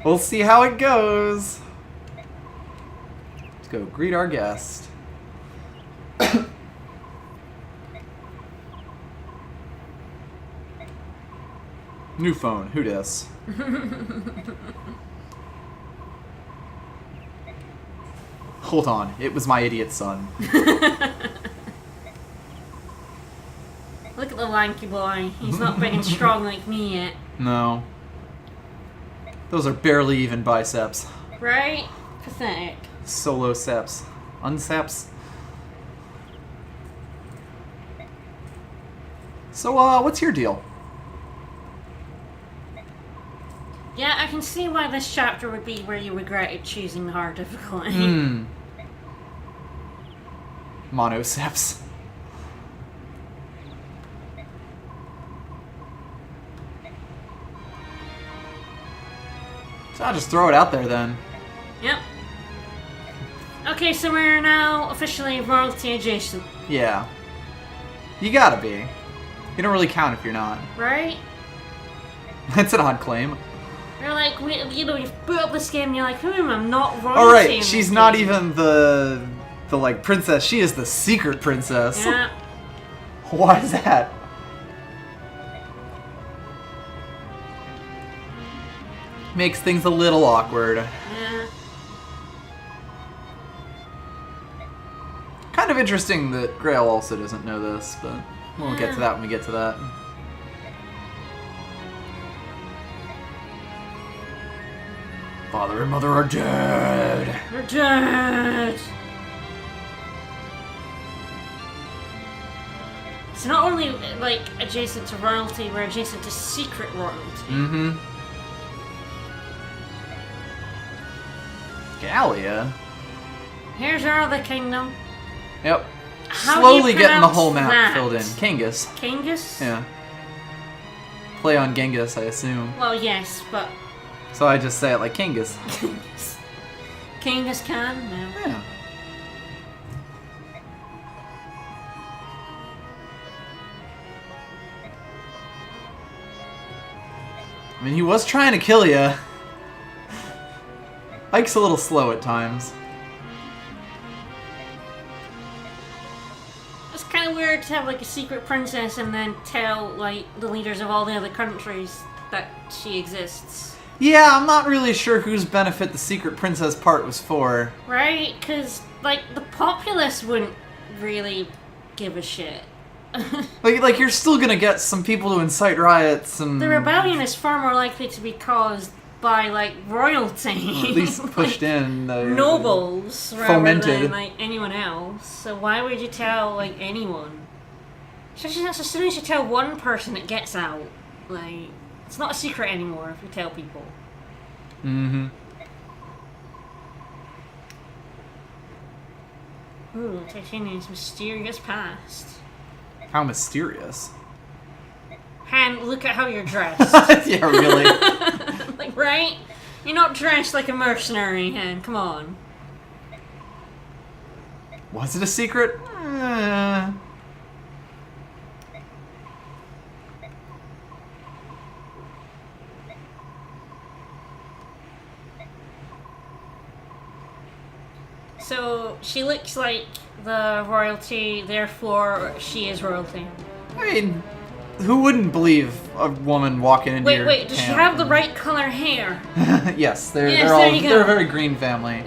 Speaker 1: We'll see how it goes. Let's go greet our guest. New phone. Who dis? Hold on. It was my idiot son.
Speaker 2: Look at the lanky boy. He's not big and strong like me yet.
Speaker 1: No. Those are barely even biceps.
Speaker 2: Right? Pathetic.
Speaker 1: Solo seps. Unseps. So, what's your deal?
Speaker 2: Yeah, I can see why this chapter would be where you regretted choosing the hard difficulty.
Speaker 1: Monoceps. So I'll just throw it out there then.
Speaker 2: Yep. Okay, so we're now officially royalty adjacent,
Speaker 1: Yeah. You gotta be. You don't really count if you're not.
Speaker 2: right?
Speaker 1: That's an odd claim.
Speaker 2: You're like, you've built up this game and you're like, I'm not royalty.
Speaker 1: Alright,
Speaker 2: in
Speaker 1: she's
Speaker 2: this
Speaker 1: not
Speaker 2: game.
Speaker 1: even the like princess, she is the secret princess.
Speaker 2: Yeah.
Speaker 1: Why is that? Makes things a little awkward.
Speaker 2: Yeah.
Speaker 1: Kind of interesting that Grail also doesn't know this, but we'll get to that when we get to that. Father and mother are dead.
Speaker 2: We're dead. So not only like adjacent to royalty, we're adjacent to secret royalty.
Speaker 1: Mm-hmm. Gallia?
Speaker 2: Here's our other kingdom.
Speaker 1: Yep.
Speaker 2: How do
Speaker 1: Slowly
Speaker 2: you
Speaker 1: getting the
Speaker 2: pronounce
Speaker 1: whole map
Speaker 2: that?
Speaker 1: filled in. Kangas.
Speaker 2: Kangas?
Speaker 1: Yeah. Play on Genghis, I assume.
Speaker 2: Well, yes, but
Speaker 1: So I just say it like Kangas.
Speaker 2: Kangas Khan? No.
Speaker 1: Yeah. I mean, he was trying to kill you. Ike's a little slow at times.
Speaker 2: It's kind of weird to have like a secret princess and then tell like the leaders of all the other countries that she exists.
Speaker 1: Yeah, I'm not really sure whose benefit the secret princess part was for.
Speaker 2: Right? Because like the populace wouldn't really give a shit.
Speaker 1: Like you're still gonna get some people to incite riots and
Speaker 2: The rebellion is far more likely to be caused by like royalty,
Speaker 1: at least pushed in.
Speaker 2: nobles, rather
Speaker 1: fomented.
Speaker 2: than like anyone else. So why would you tell like anyone? Especially as soon as you tell one person, it gets out. Like it's not a secret anymore if you tell people.
Speaker 1: Mm-hmm.
Speaker 2: Ooh, Titania's mysterious past.
Speaker 1: How mysterious.
Speaker 2: Han, look at how you're dressed.
Speaker 1: Yeah, really.
Speaker 2: Like, right? You're not dressed like a mercenary, Han. Come on.
Speaker 1: Was it a secret?
Speaker 2: So she looks like the royalty, therefore she is royalty.
Speaker 1: I mean, who wouldn't believe a woman walking into your
Speaker 2: Wait, does she
Speaker 1: camp?
Speaker 2: have the right color hair?
Speaker 1: Yes,
Speaker 2: Yes, there you go.
Speaker 1: they're a very green family.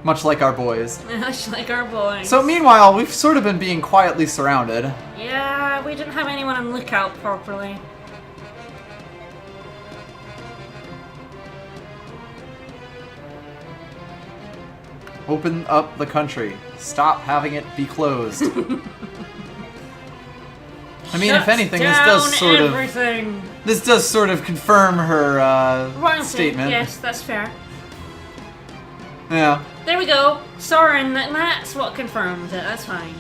Speaker 1: Much like our boys.
Speaker 2: Much like our boys.
Speaker 1: So meanwhile, we've sort of been being quietly surrounded.
Speaker 2: Yeah, we didn't have anyone on lookout properly.
Speaker 1: Open up the country. Stop having it be closed. I mean, if anything, this does sort of confirm her statement.
Speaker 2: Yes, that's fair.
Speaker 1: Yeah.
Speaker 2: There we go. Soren, that's what confirmed it. That's fine.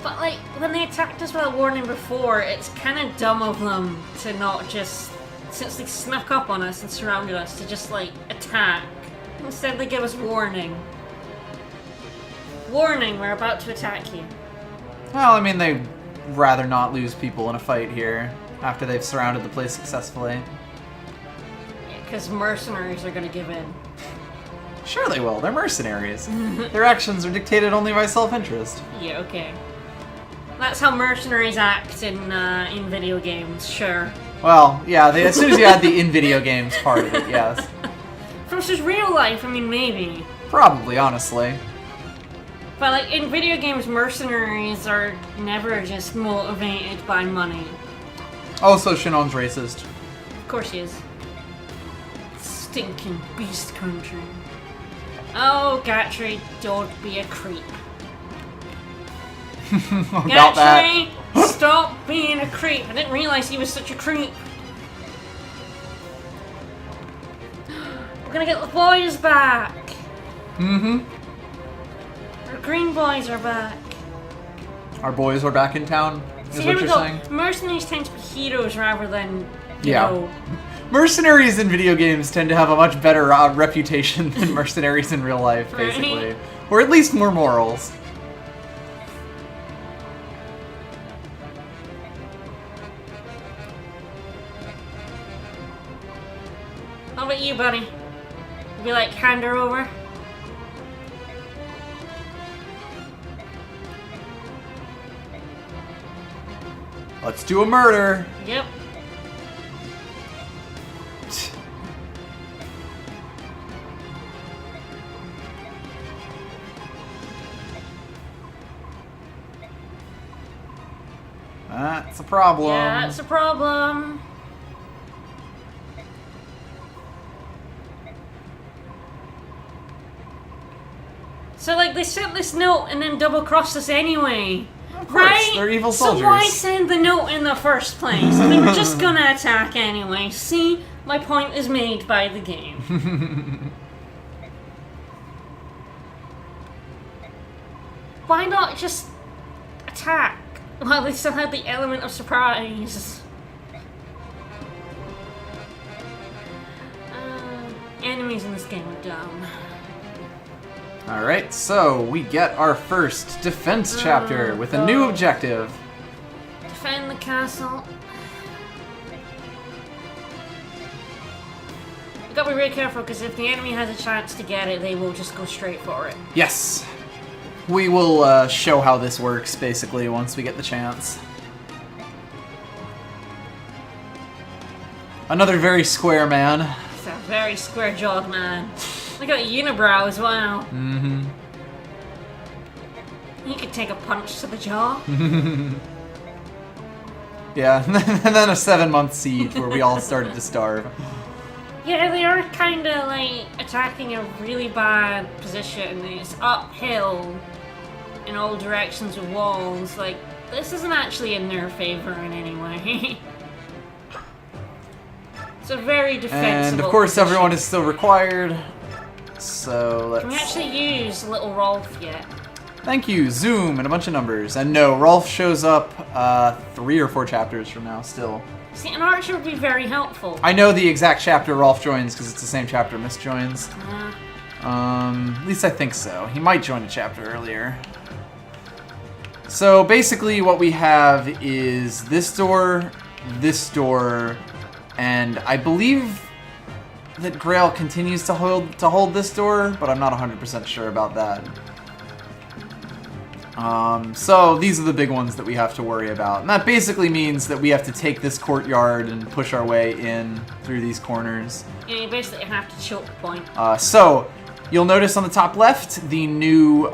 Speaker 2: But, like, when they attacked us without warning before, it's kind of dumb of them to not just, since they snuck up on us and surrounded us, to just, like, attack. Instead, they give us warning. Warning, we're about to attack you.
Speaker 1: Well, I mean, they'd rather not lose people in a fight here after they've surrounded the place successfully.
Speaker 2: Because mercenaries are going to give in.
Speaker 1: Sure they will. They're mercenaries. Their actions are dictated only by self-interest.
Speaker 2: Yeah, okay. That's how mercenaries act in video games, sure.
Speaker 1: Well, yeah, as soon as you add the in-video games part of it, yes.
Speaker 2: Versus real life, I mean, maybe.
Speaker 1: Probably, honestly.
Speaker 2: But, like, in video games, mercenaries are never just motivated by money.
Speaker 1: Also, Shinon's racist.
Speaker 2: Of course he is. Stinking beast country. Oh, Gatry, don't be a creep.
Speaker 1: About that.
Speaker 2: Gatry, stop being a creep. I didn't realize he was such a creep. We're gonna get the boys back.
Speaker 1: Mm-hmm.
Speaker 2: Our green boys are back.
Speaker 1: Our boys are back in town, is
Speaker 2: See,
Speaker 1: what
Speaker 2: here
Speaker 1: you're
Speaker 2: we go.
Speaker 1: saying?
Speaker 2: Mercenaries tend to be heroes rather than, you know...
Speaker 1: Mercenaries in video games tend to have a much better reputation than mercenaries in real life, basically.
Speaker 2: Right?
Speaker 1: Or at least more morals.
Speaker 2: How about you, buddy? Be like, hand her over?
Speaker 1: Let's do a murder!
Speaker 2: Yep.
Speaker 1: That's a problem.
Speaker 2: Yeah, that's a problem. So, like, they sent this note and then double-crossed us anyway.
Speaker 1: Of course,
Speaker 2: right?
Speaker 1: they're evil soldiers.
Speaker 2: So why send the note in the first place? They were just gonna attack anyway. See? My point is made by the game. Why not just attack? Well, they still had the element of surprise. Enemies in this game are dumb.
Speaker 1: Alright, so we get our first defense chapter with a new objective.
Speaker 2: Defend the castle. You gotta be really careful because if the enemy has a chance to get it, they will just go straight for it.
Speaker 1: Yes. We will show how this works, basically, once we get the chance. Another very square man.
Speaker 2: It's a very square-jawed man. Look at unibrow as well.
Speaker 1: Mm-hmm.
Speaker 2: He could take a punch to the jaw.
Speaker 1: Yeah, and then a 7-month siege where we all started to starve.
Speaker 2: Yeah, they are kind of like attacking a really bad position. It's uphill in all directions with walls. Like, this isn't actually in their favor in any way. It's a very defensible
Speaker 1: And of course,
Speaker 2: position.
Speaker 1: everyone is still required. So let's.
Speaker 2: Can we actually use little Rolf yet?
Speaker 1: Thank you, Zoom, and a bunch of numbers. And no, Rolf shows up 3 or 4 chapters from now still.
Speaker 2: See, an archer would be very helpful.
Speaker 1: I know the exact chapter Rolf joins because it's the same chapter Miss joins. At least I think so. He might join a chapter earlier. So basically what we have is this door, and I believe that Grail continues to hold this door, but I'm not 100% sure about that. So these are the big ones that we have to worry about. And that basically means that we have to take this courtyard and push our way in through these corners.
Speaker 2: Yeah, you basically have to choke point.
Speaker 1: So you'll notice on the top left, the new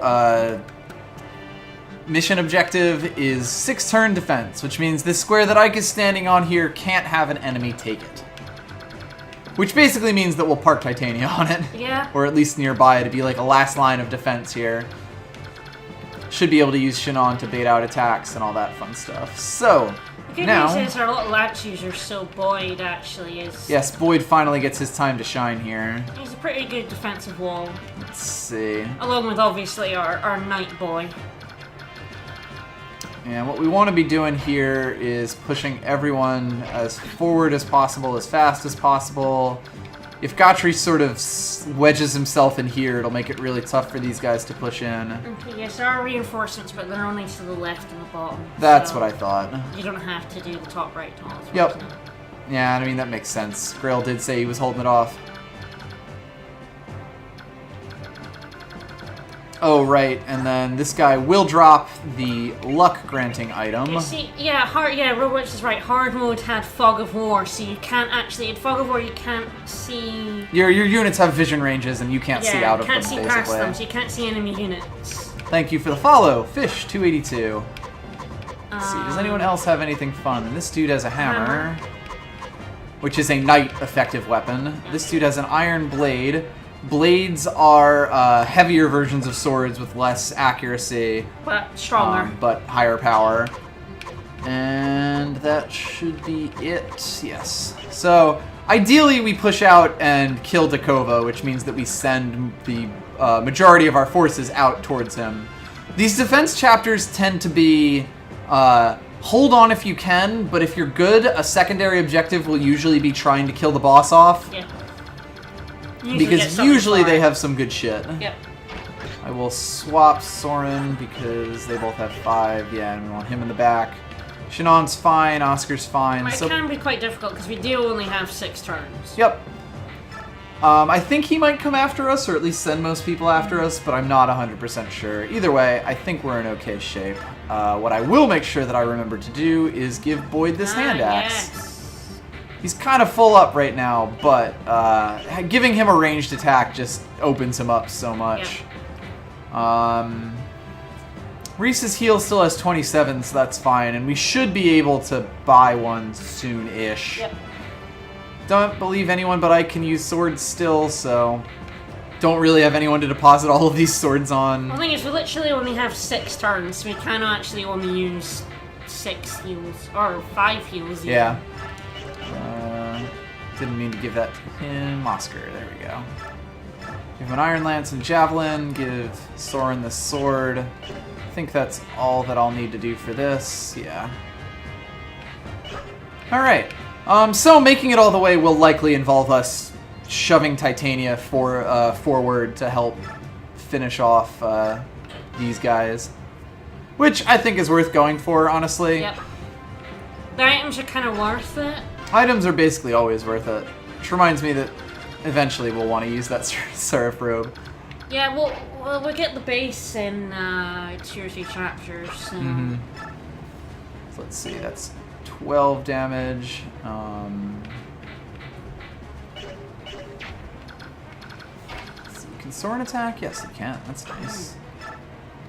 Speaker 1: mission objective is 6-turn defense, which means this square that Ike is standing on here can't have an enemy take it. Which basically means that we'll park Titania on it.
Speaker 2: Yeah.
Speaker 1: Or at least nearby to be like a last line of defense here. Should be able to use Shinon to bait out attacks and all that fun stuff. So,
Speaker 2: the good
Speaker 1: now...
Speaker 2: news is our little axe user, so Boyd actually is...
Speaker 1: Yes, Boyd finally gets his time to shine here.
Speaker 2: He's a pretty good defensive wall.
Speaker 1: Let's see.
Speaker 2: Along with, obviously, our knight boy.
Speaker 1: And what we want to be doing here is pushing everyone as forward as possible, as fast as possible. If Gotri sort of wedges himself in here, it'll make it really tough for these guys to push in.
Speaker 2: Okay, yes, there are reinforcements, but they're only to the left and the bottom.
Speaker 1: That's
Speaker 2: so
Speaker 1: what I thought.
Speaker 2: You don't have to do the top right tunnels.
Speaker 1: Yep. Yeah, I mean, that makes sense. Grail did say he was holding it off. Oh, right, and then this guy will drop the luck-granting item.
Speaker 2: You see, Robotch is right. Hard mode had Fog of War, so you can't actually... In Fog of War, you can't see...
Speaker 1: Your units have vision ranges, and you can't see out of them, basically.
Speaker 2: Yeah, can't see past them, so you can't see enemy units.
Speaker 1: Thank you for the follow, Fish282. Let's see, does anyone else have anything fun? This dude has a hammer, which is a knight effective weapon. This dude has an iron blade. Blades are heavier versions of swords with less accuracy.
Speaker 2: But stronger.
Speaker 1: But higher power. And that should be it. Yes. So, ideally we push out and kill Dakova, which means that we send the majority of our forces out towards him. These defense chapters tend to be hold on if you can, but if you're good, a secondary objective will usually be trying to kill the boss off.
Speaker 2: Yeah.
Speaker 1: Because usually they have some good shit.
Speaker 2: Yep.
Speaker 1: I will swap Soren because they both have 5. Yeah, and we want him in the back. Shinon's fine, Oscar's fine.
Speaker 2: It can be quite difficult because we do only have 6 turns.
Speaker 1: Yep. I think he might come after us, or at least send most people after us, but I'm not 100% sure. Either way, I think we're in okay shape. What I will make sure that I remember to do is give Boyd this hand axe.
Speaker 2: Yes.
Speaker 1: He's kind of full up right now, but giving him a ranged attack just opens him up so much. Yep. Reese's heal still has 27, so that's fine, and we should be able to buy one soon-ish.
Speaker 2: Yep.
Speaker 1: Don't believe anyone but I can use swords still, so don't really have anyone to deposit all of these swords on.
Speaker 2: The thing is, we literally only have 6 turns, so we can actually only use 6 heals, or 5 heals even.
Speaker 1: Yeah. Didn't mean to give that to him. Oscar, there we go. Give him an Iron Lance and Javelin, give Soren the sword. I think that's all that I'll need to do for this, yeah. Alright, so making it all the way will likely involve us shoving Titania forward to help finish off these guys. Which I think is worth going for, honestly.
Speaker 2: Yep. The items are kind of worth it.
Speaker 1: Items are basically always worth it. Which reminds me that eventually we'll want to use that Seraph Robe.
Speaker 2: Yeah, we'll get the base in 2 or 3 chapters. So.
Speaker 1: So let's see, that's 12 damage. Let's see, can Soren attack? Yes, he can. That's nice.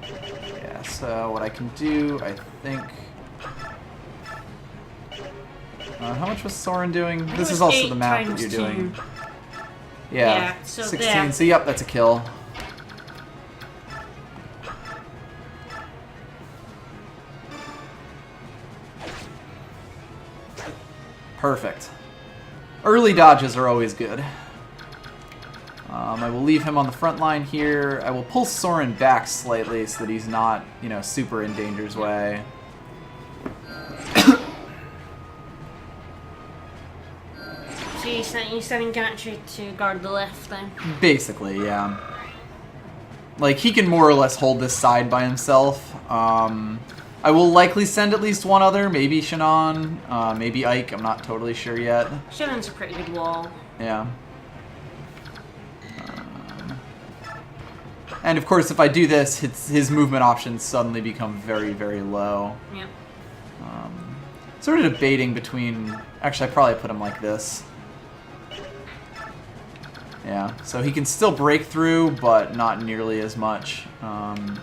Speaker 1: Yeah, so what I can do, I think... how much was Soren doing? This is also the map that you're doing. Yeah,
Speaker 2: so
Speaker 1: 16.
Speaker 2: there.
Speaker 1: So yep, that's a kill. Perfect. Early dodges are always good. I will leave him on the front line here. I will pull Soren back slightly so that he's not, you know, super in danger's way.
Speaker 2: So you're sending Gatry to guard the left then?
Speaker 1: Basically, yeah. Like, he can more or less hold this side by himself. I will likely send at least one other, maybe Shannon, maybe Ike, I'm not totally sure yet.
Speaker 2: Shannon's a pretty good wall.
Speaker 1: Yeah. And of course, if I do this, his movement options suddenly become very, very low.
Speaker 2: Yep.
Speaker 1: Sort of debating between... Actually, I probably put him like this. Yeah, so he can still break through, but not nearly as much. And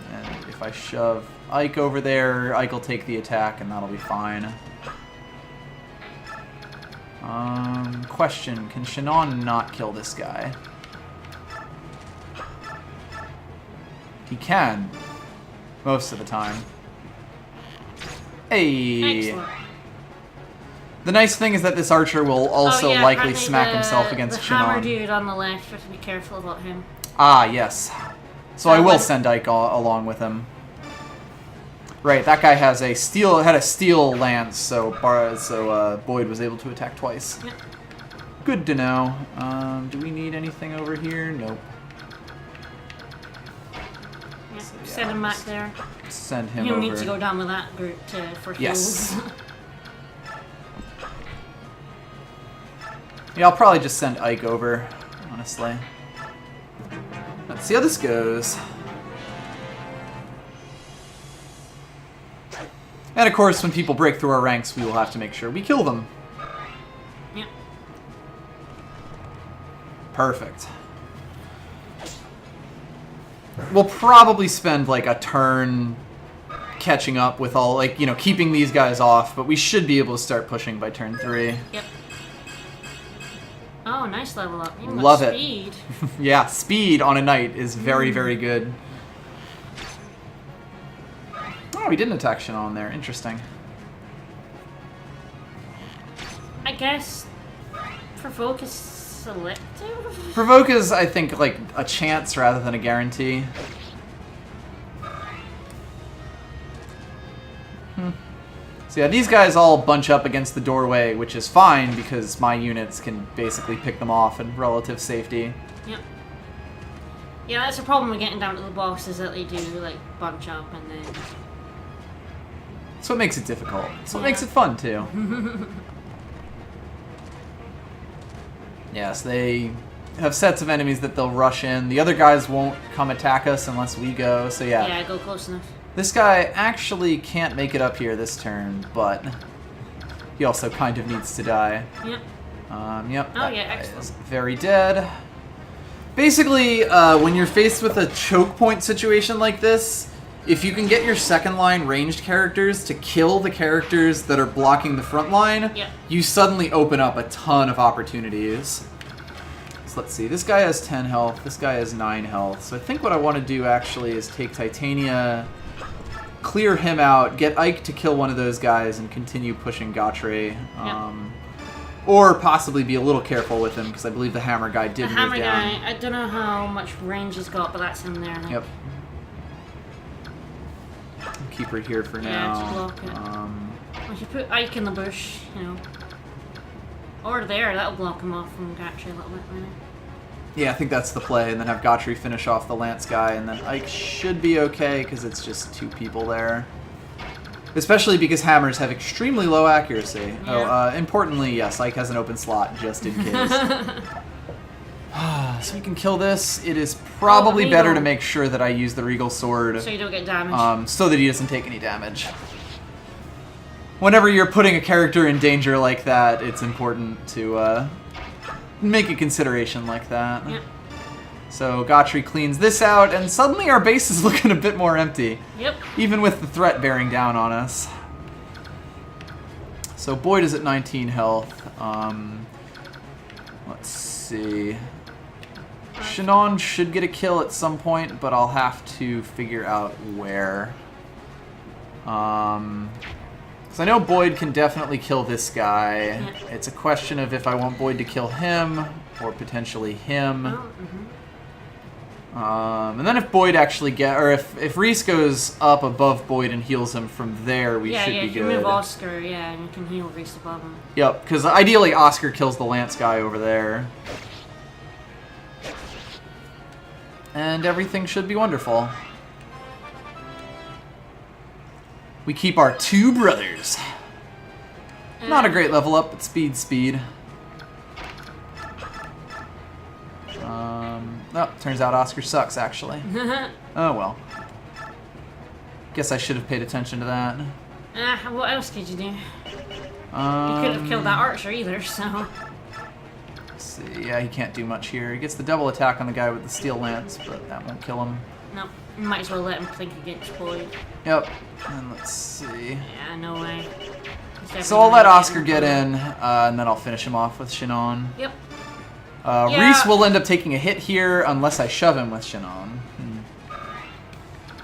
Speaker 1: if I shove Ike over there, Ike will take the attack, and that'll be fine. Question, can Shannon not kill this guy? He can. Most of the time. Hey!
Speaker 2: Excellent.
Speaker 1: The nice thing is that this archer will also likely
Speaker 2: apparently
Speaker 1: smack himself against
Speaker 2: the hammer
Speaker 1: Shannon.
Speaker 2: dude on the left, we have to be careful about him.
Speaker 1: Ah, yes. So I will send Ike along with him. Right, that guy has a had a steel lance, so Boyd was able to attack twice.
Speaker 2: Yep.
Speaker 1: Good to know. Do we need anything over here? Nope.
Speaker 2: Yep.
Speaker 1: So, yeah,
Speaker 2: Send him back there.
Speaker 1: Send him
Speaker 2: He'll
Speaker 1: over.
Speaker 2: need to go down with that group for heals.
Speaker 1: Yes. Yeah, I'll probably just send Ike over, honestly. Let's see how this goes. And of course, when people break through our ranks, we will have to make sure we kill them.
Speaker 2: Yep.
Speaker 1: Perfect. We'll probably spend like a turn catching up with all, like, you know, keeping these guys off, but we should be able to start pushing by turn 3.
Speaker 2: Yep. Oh, nice level up. Even
Speaker 1: Love
Speaker 2: with
Speaker 1: it.
Speaker 2: speed.
Speaker 1: Yeah, speed on a knight is very, very good. Oh, we didn't attack Shannon there. Interesting.
Speaker 2: I guess provoke is selective?
Speaker 1: Provoke is, I think, like a chance rather than a guarantee. So yeah, these guys all bunch up against the doorway, which is fine because my units can basically pick them off in relative safety.
Speaker 2: Yep. Yeah, that's the problem with getting down to the boss is that they do, like, bunch up and then...
Speaker 1: That's what makes it difficult. That's what makes it fun, too. Yes, they have sets of enemies that they'll rush in. The other guys won't come attack us unless we go, so yeah.
Speaker 2: Yeah, go close enough.
Speaker 1: This guy actually can't make it up here this turn, but he also kind of needs to die.
Speaker 2: Yep.
Speaker 1: Yep.
Speaker 2: Oh, yeah, excellent.
Speaker 1: Is very dead. Basically, when you're faced with a choke point situation like this, if you can get your second line ranged characters to kill the characters that are blocking the front line,
Speaker 2: Yep.
Speaker 1: you suddenly open up a ton of opportunities. So let's see, this guy has 10 health, this guy has 9 health, so I think what I want to do actually is take Titania, clear him out, get Ike to kill one of those guys, and continue pushing Gautre. Or possibly be a little careful with him, because I believe the hammer guy did move down.
Speaker 2: The hammer guy, I don't know how much range he's got, but that's him there now.
Speaker 1: Yep. Keep her here for
Speaker 2: Yeah,
Speaker 1: now.
Speaker 2: to block it. We should put Ike in the bush, you know. Or there, that'll block him off from Gatry a little bit, maybe.
Speaker 1: Yeah, I think that's the play, and then have Gautre finish off the Lance guy, and then Ike should be okay, because it's just 2 people there. Especially because hammers have extremely low accuracy.
Speaker 2: Yeah.
Speaker 1: Oh, importantly, yes, Ike has an open slot, just in case. So we can kill this. It is probably better to make sure that I use the Regal Sword.
Speaker 2: So you don't get damage.
Speaker 1: So that he doesn't take any damage. Whenever you're putting a character in danger like that, it's important to make a consideration like that.
Speaker 2: Yep.
Speaker 1: So Gautre cleans this out, and suddenly our base is looking a bit more empty.
Speaker 2: Yep.
Speaker 1: Even with the threat bearing down on us. So Boyd is at 19 health. Let's see. Shannon should get a kill at some point, but I'll have to figure out where. Because I know Boyd can definitely kill this guy.
Speaker 2: Yeah.
Speaker 1: It's a question of if I want Boyd to kill him, or potentially him.
Speaker 2: Oh,
Speaker 1: And then if Boyd actually if Reese goes up above Boyd and heals him from there, we should be
Speaker 2: you
Speaker 1: good.
Speaker 2: move Oscar, and you can heal Reese above him.
Speaker 1: Yep, because ideally Oscar kills the Lance guy over there. And everything should be wonderful. We keep our two brothers. Not a great level up, but speed. Oh, turns out Oscar sucks, actually. Oh, well. Guess I should have paid attention to that.
Speaker 2: What else could you do? You couldn't have killed that archer either, so...
Speaker 1: Let's see. Yeah, he can't do much here. He gets the double attack on the guy with the steel lance, but that won't kill him.
Speaker 2: No, you might as well let him think against Boyd.
Speaker 1: Yep. And let's see.
Speaker 2: Yeah, no way.
Speaker 1: So I'll let Oscar get in, and then I'll finish him off with Shannon.
Speaker 2: Yep.
Speaker 1: Reese will end up taking a hit here unless I shove him with Shannon.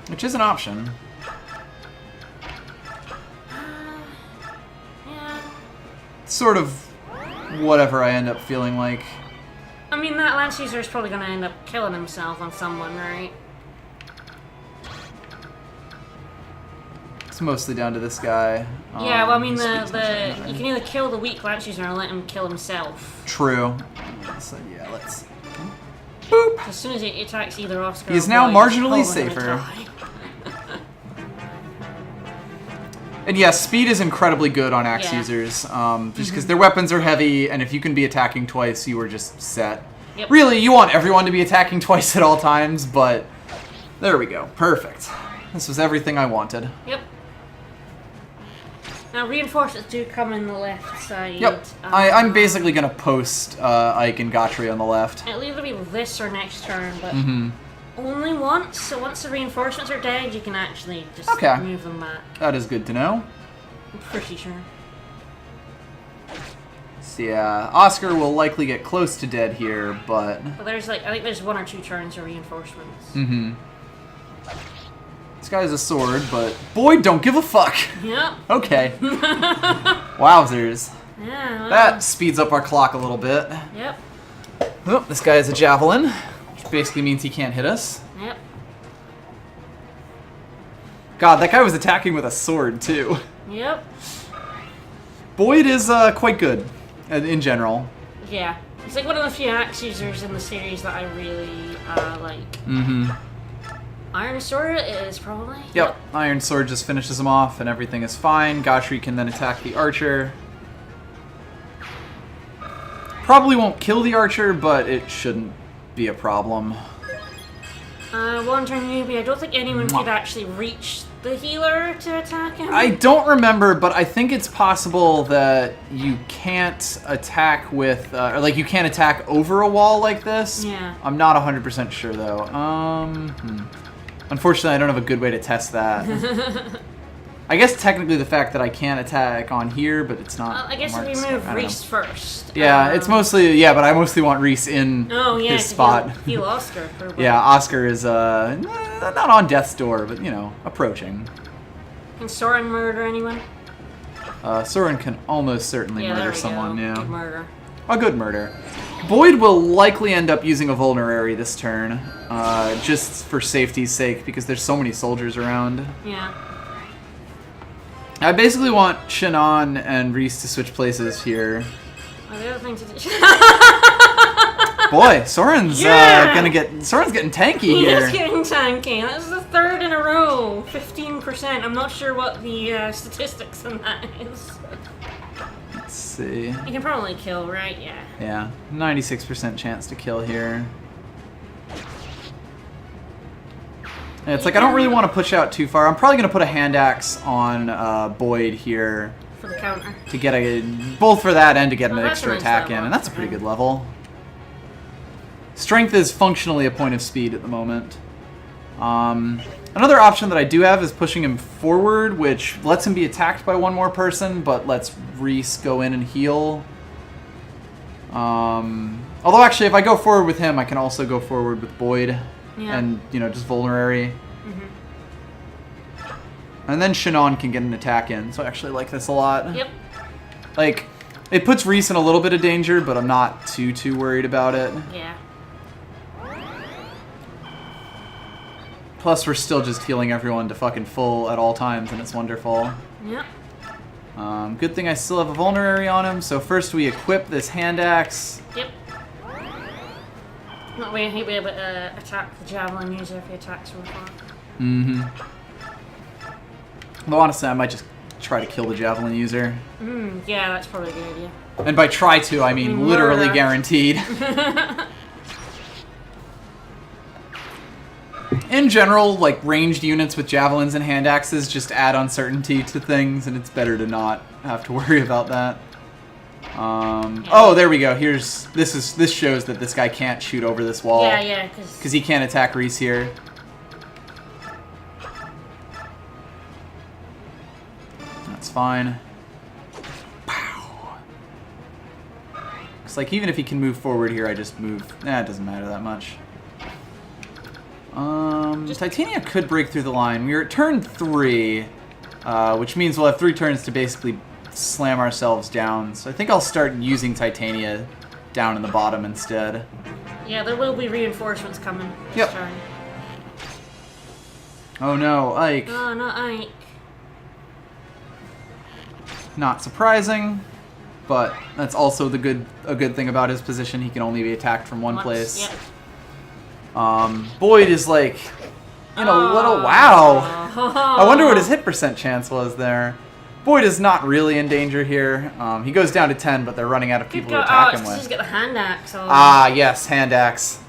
Speaker 1: Which is an option.
Speaker 2: Yeah.
Speaker 1: Sort of whatever I end up feeling like.
Speaker 2: I mean, that Lance user is probably going to end up killing himself on someone, right?
Speaker 1: It's mostly down to this guy.
Speaker 2: Yeah, well, I mean, you can either kill the weak Lance user or let him kill himself.
Speaker 1: True. So, yeah, let's... Boop!
Speaker 2: As soon as he attacks either Oscar
Speaker 1: He's
Speaker 2: or
Speaker 1: now
Speaker 2: Boyd,
Speaker 1: marginally
Speaker 2: he's probably
Speaker 1: safer.
Speaker 2: gonna die.
Speaker 1: And yeah, speed is incredibly good on axe users, just because their weapons are heavy, and if you can be attacking twice, you are just set.
Speaker 2: Yep.
Speaker 1: Really, you want everyone to be attacking twice at all times, but there we go. Perfect. This was everything I wanted.
Speaker 2: Yep. Now, reinforcements do come in the left side.
Speaker 1: Yep. I'm basically going to post Ike and Gotri on the left.
Speaker 2: It'll either be this or next turn, but only once. So once the reinforcements are dead, you can actually just move them back.
Speaker 1: That is good to know.
Speaker 2: I'm pretty sure.
Speaker 1: So yeah, Oscar will likely get close to dead here, but...
Speaker 2: But there's I think there's 1 or 2 turns of reinforcements.
Speaker 1: This guy has a sword, but Boyd don't give a fuck.
Speaker 2: Yep.
Speaker 1: Okay. Wowzers.
Speaker 2: Yeah, well.
Speaker 1: That speeds up our clock a little bit.
Speaker 2: Yep.
Speaker 1: Oh, this guy has a javelin, which basically means he can't hit us.
Speaker 2: Yep.
Speaker 1: God, that guy was attacking with a sword, too.
Speaker 2: Yep.
Speaker 1: Boyd is quite good, in general.
Speaker 2: Yeah. He's like one of the few axe users in the series that I really like. Iron Sword is probably.
Speaker 1: Yep. Iron Sword just finishes him off and everything is fine. Gotri can then attack the archer. Probably won't kill the archer, but it shouldn't be a problem.
Speaker 2: One turn newbie. I don't think anyone could actually reach the healer to attack him.
Speaker 1: I don't remember, but I think it's possible that you can't attack with, or like you can't attack over a wall like this.
Speaker 2: Yeah.
Speaker 1: I'm not 100% sure though. Unfortunately, I don't have a good way to test that. I guess technically the fact that I can't attack on here, but it's not.
Speaker 2: I guess if we move Reese first.
Speaker 1: Yeah, it's mostly, but I mostly want Reese in his spot.
Speaker 2: Heal Oscar.
Speaker 1: Yeah, Oscar is not on death's door, but, you know, approaching.
Speaker 2: Can Soren murder anyone?
Speaker 1: Soren can almost certainly murder someone,
Speaker 2: yeah. Good murder.
Speaker 1: A good murder. Boyd will likely end up using a vulnerary this turn, just for safety's sake, because there's so many soldiers around.
Speaker 2: Yeah.
Speaker 1: I basically want Shannon and Reese to switch places here.
Speaker 2: Well, the other thing to do.
Speaker 1: Boy, Soren's Soren's getting tanky here.
Speaker 2: He is getting tanky. That's the 3rd in a row. 15%. I'm not sure what the statistics on that is.
Speaker 1: Let's see.
Speaker 2: You can probably kill, right? Yeah.
Speaker 1: Yeah, 96% chance to kill here. And it's like I don't really want to push out too far. I'm probably going to put a hand axe on Boyd here.
Speaker 2: For the counter.
Speaker 1: To get both for that and to get an
Speaker 2: That's
Speaker 1: extra
Speaker 2: a nice
Speaker 1: attack in,
Speaker 2: level.
Speaker 1: and that's a pretty good level. Strength is functionally a point of speed at the moment. Another option that I do have is pushing him forward, which lets him be attacked by one more person, but lets Reese go in and heal. Although actually, if I go forward with him, I can also go forward with Boyd.
Speaker 2: Yeah.
Speaker 1: And, you know, just vulnerary. And then Shannon can get an attack in, so I actually like this a lot.
Speaker 2: Yep.
Speaker 1: Like, it puts Reese in a little bit of danger, but I'm not too worried about it.
Speaker 2: Yeah.
Speaker 1: Plus, we're still just healing everyone to fucking full at all times, and it's wonderful.
Speaker 2: Yep.
Speaker 1: Good thing I still have a vulnerary on him. So first we equip this hand axe.
Speaker 2: Yep. That way he'll be able to attack the javelin user if he attacks from afar.
Speaker 1: Mm-hmm. Though honestly, I might just try to kill the javelin user.
Speaker 2: Yeah, that's probably a good idea.
Speaker 1: And by try to, I mean literally
Speaker 2: Murder.
Speaker 1: guaranteed. In general, like, ranged units with javelins and hand axes just add uncertainty to things, and it's better to not have to worry about that. Oh, there we go. This shows that this guy can't shoot over this wall.
Speaker 2: Yeah,
Speaker 1: Because he can't attack Reese here. That's fine. Pow. Looks like even if he can move forward here, I just move. It doesn't matter that much. Titania could break through the line. We are at turn 3, which means we'll have 3 turns to basically slam ourselves down. So I think I'll start using Titania down in the bottom instead.
Speaker 2: Yeah, there will be reinforcements coming.
Speaker 1: Yep.
Speaker 2: Turn.
Speaker 1: Oh no, Ike.
Speaker 2: Oh, not Ike.
Speaker 1: Not surprising, but that's also a good thing about his position. He can only be attacked from one place.
Speaker 2: Yep.
Speaker 1: Boyd is like in a little wow. I wonder what his hit percent chance was there. Boyd is not really in danger here. He goes down to 10, but they're running out of people to attack him with.
Speaker 2: Just get the hand axe.
Speaker 1: Ah, yes, hand axe.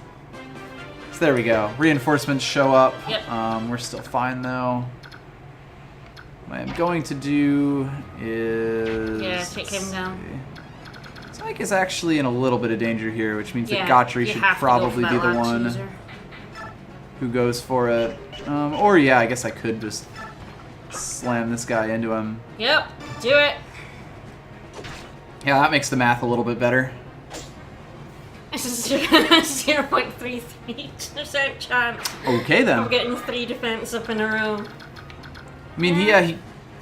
Speaker 1: So there we go. Reinforcements show up.
Speaker 2: Yep.
Speaker 1: We're still fine though. What I'm going to do is
Speaker 2: take him down.
Speaker 1: So Ike is actually in a little bit of danger here, which means that
Speaker 2: Yeah,
Speaker 1: Gotri
Speaker 2: you
Speaker 1: should
Speaker 2: have to go
Speaker 1: probably
Speaker 2: for
Speaker 1: be
Speaker 2: that
Speaker 1: the
Speaker 2: lance
Speaker 1: one
Speaker 2: user.
Speaker 1: who goes for it. Or yeah, I guess I could just slam this guy into him.
Speaker 2: Yep, do it.
Speaker 1: Yeah, that makes the math a little bit better.
Speaker 2: This is 0.33% chance
Speaker 1: Okay then.
Speaker 2: of getting 3 defense up in a row.
Speaker 1: I mean, he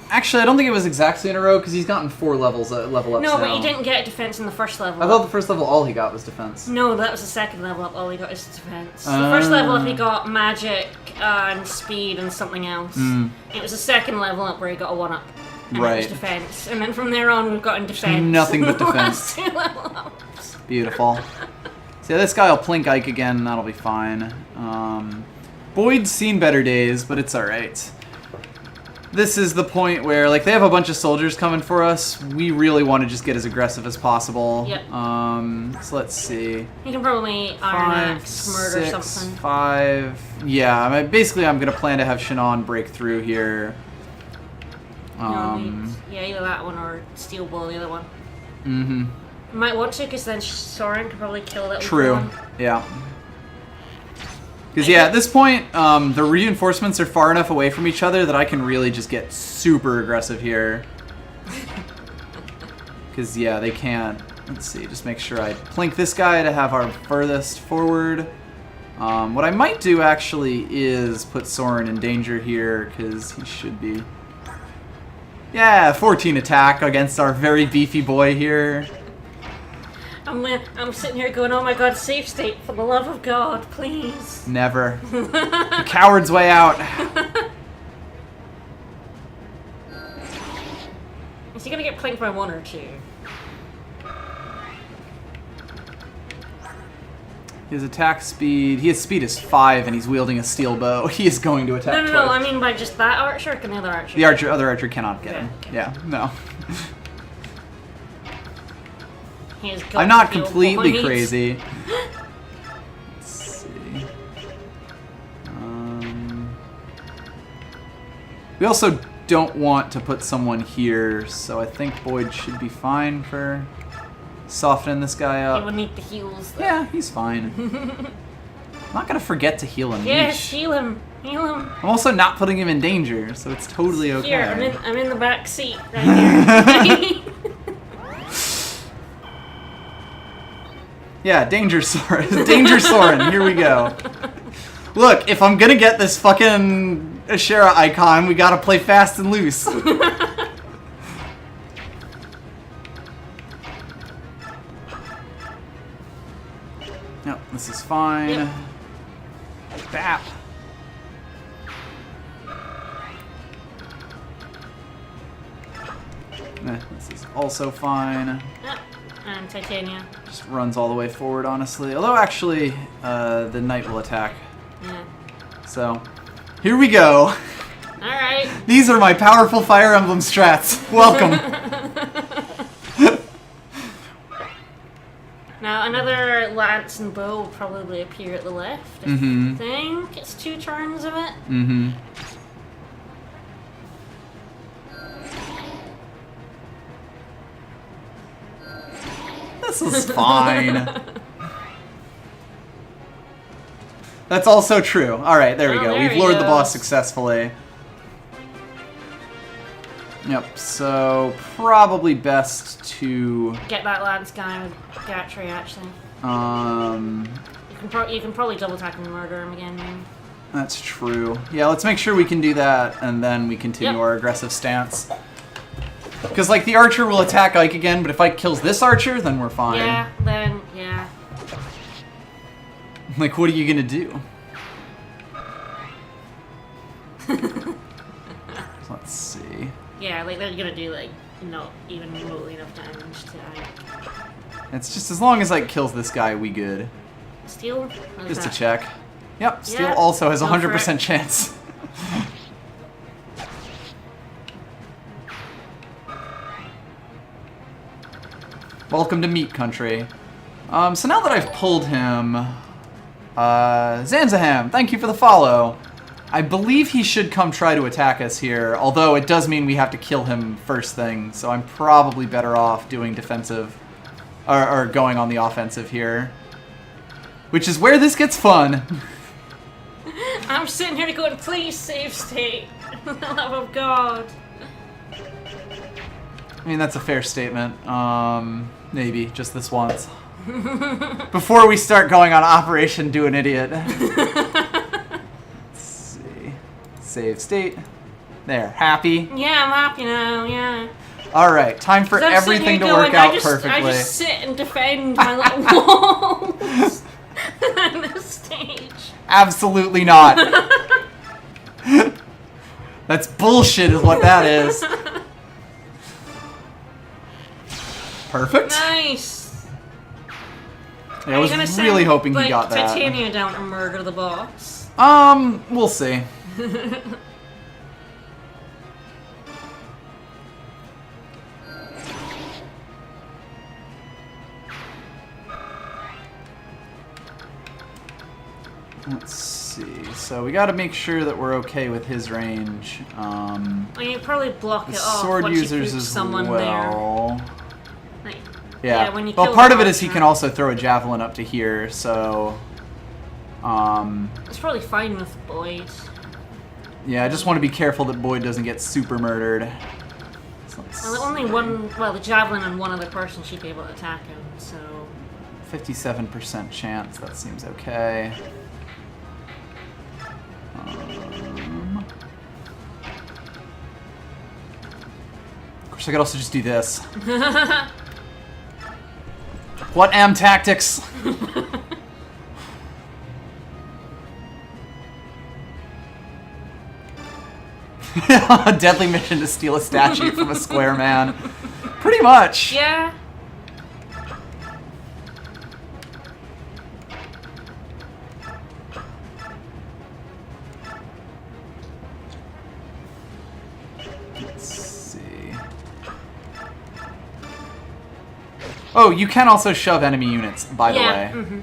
Speaker 1: actually, I don't think it was exactly in a row because he's gotten 4 level ups
Speaker 2: No,
Speaker 1: now.
Speaker 2: but he didn't get defense in the first level.
Speaker 1: I thought the first level all he got was defense.
Speaker 2: No, that was the second level up. All he got is defense. The first level up he got magic and speed and something else. It was the second level up where he got a 1-up. And it
Speaker 1: Right.
Speaker 2: was defense. And then from there on we've gotten defense.
Speaker 1: Nothing but
Speaker 2: The
Speaker 1: defense.
Speaker 2: last 2 level ups.
Speaker 1: Beautiful. So yeah, this guy will plink Ike again, that'll be fine. Boyd's seen better days, but it's alright. This is the point where, like, they have a bunch of soldiers coming for us. We really want to just get as aggressive as possible.
Speaker 2: Yep.
Speaker 1: So let's see.
Speaker 2: You can probably Iron Axe murder
Speaker 1: 6,
Speaker 2: something.
Speaker 1: 5. Yeah, I mean, basically I'm going to plan to have Shannon break through here.
Speaker 2: Yeah, either that one or Steel Ball, the other one.
Speaker 1: Mm-hmm.
Speaker 2: You might want to, because then Soren could probably kill that
Speaker 1: True.
Speaker 2: one.
Speaker 1: Yeah. Because, yeah, at this point, the reinforcements are far enough away from each other that I can really just get super aggressive here. Because, yeah, they can't. Let's see, just make sure I plink this guy to have our furthest forward. What I might do, actually, is put Soren in danger here, because he should be... Yeah, 14 attack against our very beefy boy here.
Speaker 2: I'm sitting here going, oh my god, save state, for the love of God, please.
Speaker 1: Never. The coward's way out.
Speaker 2: Is he gonna get plinked by 1 or 2?
Speaker 1: His attack speed... His speed is 5 and he's wielding a steel bow. He is going to attack
Speaker 2: No,
Speaker 1: twice.
Speaker 2: I mean by just that archer, or can the other archer?
Speaker 1: The other archer cannot get him.
Speaker 2: Okay.
Speaker 1: Yeah, no.
Speaker 2: He has got
Speaker 1: I'm not
Speaker 2: to feel
Speaker 1: completely
Speaker 2: points.
Speaker 1: crazy. Let's see. We also don't want to put someone here, so I think Boyd should be fine for softening this guy
Speaker 2: He
Speaker 1: up.
Speaker 2: would need the heals, though.
Speaker 1: Yeah, he's fine. I'm not gonna forget to heal him.
Speaker 2: Yes,
Speaker 1: Yeesh.
Speaker 2: heal him. Heal him.
Speaker 1: I'm also not putting him in danger, so it's totally okay.
Speaker 2: Here, I'm in the back seat, right here.
Speaker 1: Yeah, Danger Soren. Danger Soren, here we go. Look, if I'm gonna get this fucking Ashera icon, we gotta play fast and loose. No, this is fine.
Speaker 2: Yep.
Speaker 1: Bap. This is also fine.
Speaker 2: Yep. And Titania.
Speaker 1: Just runs all the way forward, honestly. Although, actually, the knight will attack.
Speaker 2: Yeah.
Speaker 1: So, here we go.
Speaker 2: Alright.
Speaker 1: These are my powerful Fire Emblem strats. Welcome.
Speaker 2: Now, another lance and bow will probably appear at the left. I think it's 2 turns of it.
Speaker 1: This is fine. That's also true. Alright, there we go.
Speaker 2: There
Speaker 1: We've lured the boss
Speaker 2: goes.
Speaker 1: successfully. Yep, so probably best to...
Speaker 2: Get that lance guy with Gatry, actually. You can probably double attack and murder him again, maybe.
Speaker 1: That's true. Yeah, let's make sure we can do that, and then we continue our aggressive stance. Because, like, the archer will attack Ike again, but if Ike kills this archer, then we're fine.
Speaker 2: Yeah, then, yeah.
Speaker 1: Like, what are you gonna do? Let's see.
Speaker 2: Yeah, like, they're gonna do, like, not even remotely enough damage to Ike.
Speaker 1: It's just as long as Ike kills this guy, we good.
Speaker 2: Steal?
Speaker 1: Just to check. Yep, Steel
Speaker 2: Yeah,
Speaker 1: also has a
Speaker 2: go for
Speaker 1: 100%
Speaker 2: it.
Speaker 1: chance. Welcome to Meat Country. So now that I've pulled him, Zanzaham, thank you for the follow. I believe he should come try to attack us here, although it does mean we have to kill him first thing, so I'm probably better off doing defensive, or going on the offensive here. Which is where this gets fun.
Speaker 2: I'm sitting here going, please save state. For the love of God.
Speaker 1: I mean, that's a fair statement. Maybe, just this once. Before we start going on Operation Do an Idiot. Let's see. Save state. There, happy.
Speaker 2: Yeah, I'm happy now, yeah.
Speaker 1: Alright, time for
Speaker 2: 'Cause I'm sitting
Speaker 1: everything to
Speaker 2: here
Speaker 1: work
Speaker 2: going,
Speaker 1: out
Speaker 2: I
Speaker 1: perfectly.
Speaker 2: just sit and defend my little walls on the stage.
Speaker 1: Absolutely not. That's bullshit is what that is. Perfect.
Speaker 2: Nice.
Speaker 1: Yeah, I was really hoping he got that.
Speaker 2: Titania down to murder the boss.
Speaker 1: We'll see. Let's see. So we got to make sure that we're okay with his range.
Speaker 2: Well, you probably block
Speaker 1: The
Speaker 2: it off
Speaker 1: sword
Speaker 2: once
Speaker 1: users
Speaker 2: you put
Speaker 1: as
Speaker 2: someone
Speaker 1: well.
Speaker 2: there. Like,
Speaker 1: Yeah.
Speaker 2: when you
Speaker 1: Well,
Speaker 2: kill
Speaker 1: part
Speaker 2: the
Speaker 1: of it is he
Speaker 2: archer.
Speaker 1: can also throw a javelin up to here, so...
Speaker 2: It's probably fine with Boyd.
Speaker 1: yeah, I just want to be careful that Boyd doesn't get super murdered. So let's
Speaker 2: Well, only one, well, the javelin and one other person should be able to attack him, so...
Speaker 1: 57% chance, that seems okay. Of course, I could also just do this. What am tactics? A deadly mission to steal a statue from a square man. Pretty much.
Speaker 2: Yeah.
Speaker 1: Let's see. Oh, you can also shove enemy units, by the way.
Speaker 2: Mm-hmm.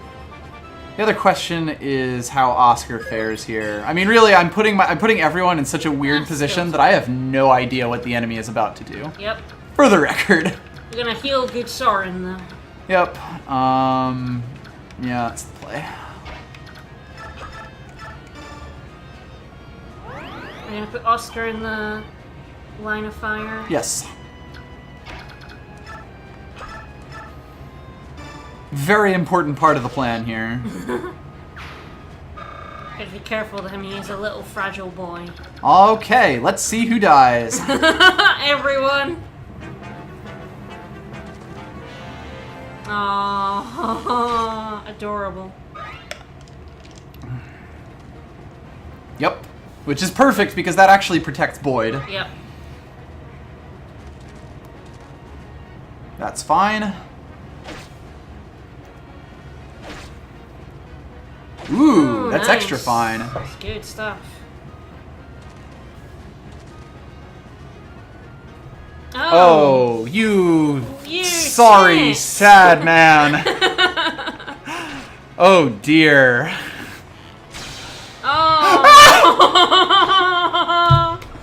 Speaker 1: The other question is how Oscar fares here. I mean, really, I'm putting everyone in such a weird position that I have no idea what the enemy is about to do.
Speaker 2: Yep.
Speaker 1: For the record.
Speaker 2: We're gonna heal good Soren, though.
Speaker 1: Yep. Yeah, that's the play.
Speaker 2: We're gonna put Oscar in the line of fire.
Speaker 1: Yes. Very important part of the plan here.
Speaker 2: Gotta be careful with him, he's a little fragile boy.
Speaker 1: Okay, let's see who dies.
Speaker 2: Everyone! Aww, adorable.
Speaker 1: Yep. Which is perfect because that actually protects Boyd.
Speaker 2: Yep.
Speaker 1: That's fine. Ooh,
Speaker 2: Oh,
Speaker 1: that's
Speaker 2: nice.
Speaker 1: extra fine.
Speaker 2: That's good stuff.
Speaker 1: Oh, you sorry,
Speaker 2: sis.
Speaker 1: sad man. Oh dear.
Speaker 2: Oh.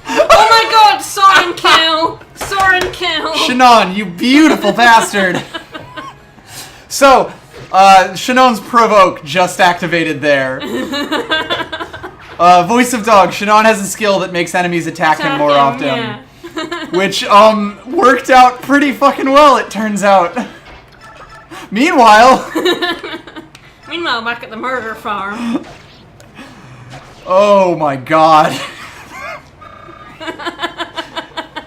Speaker 2: Oh my god, Soren kill! Soren kill!
Speaker 1: Shannon, you beautiful bastard. So, Shannon's provoke just activated there. Voice of dog. Shannon has a skill that makes enemies attack him more often.
Speaker 2: Yeah.
Speaker 1: Which, worked out pretty fucking well, it turns out. Meanwhile...
Speaker 2: Meanwhile, back at the murder farm.
Speaker 1: Oh my god.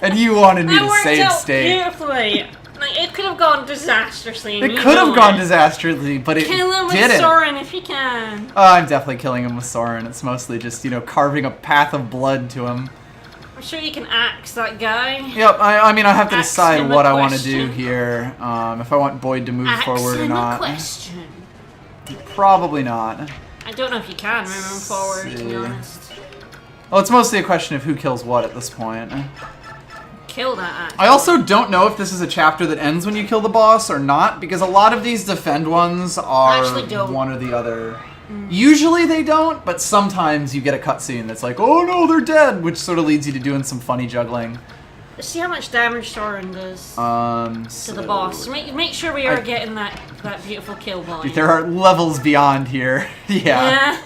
Speaker 1: And you wanted me to save
Speaker 2: out
Speaker 1: state.
Speaker 2: Beautifully. Like, it could have gone disastrously.
Speaker 1: It could have gone disastrously, but it
Speaker 2: Kill him with
Speaker 1: didn't.
Speaker 2: Soren if you can.
Speaker 1: I'm definitely killing him with Soren. It's mostly just, you know, carving a path of blood to him.
Speaker 2: I'm sure you can axe that guy.
Speaker 1: Yep, I mean, I have to
Speaker 2: Axe
Speaker 1: decide
Speaker 2: him a
Speaker 1: what I want to do
Speaker 2: question.
Speaker 1: here. If I want Boyd to move
Speaker 2: Axe
Speaker 1: forward or
Speaker 2: him a
Speaker 1: not.
Speaker 2: question.
Speaker 1: Probably not.
Speaker 2: I don't know if you can move him forward, to be
Speaker 1: See.
Speaker 2: honest.
Speaker 1: Well, it's mostly a question of who kills what at this point.
Speaker 2: Kill that axe.
Speaker 1: I also don't know if this is a chapter that ends when you kill the boss or not, because a lot of these defend ones are
Speaker 2: Actually don't.
Speaker 1: one or the other. Usually they don't, but sometimes you get a cutscene that's like, oh no, they're dead, which sort of leads you to doing some funny juggling.
Speaker 2: Let's see how much damage Soren does
Speaker 1: To
Speaker 2: to the boss. Make sure we are getting that beautiful kill volume.
Speaker 1: There are levels beyond here. Yeah.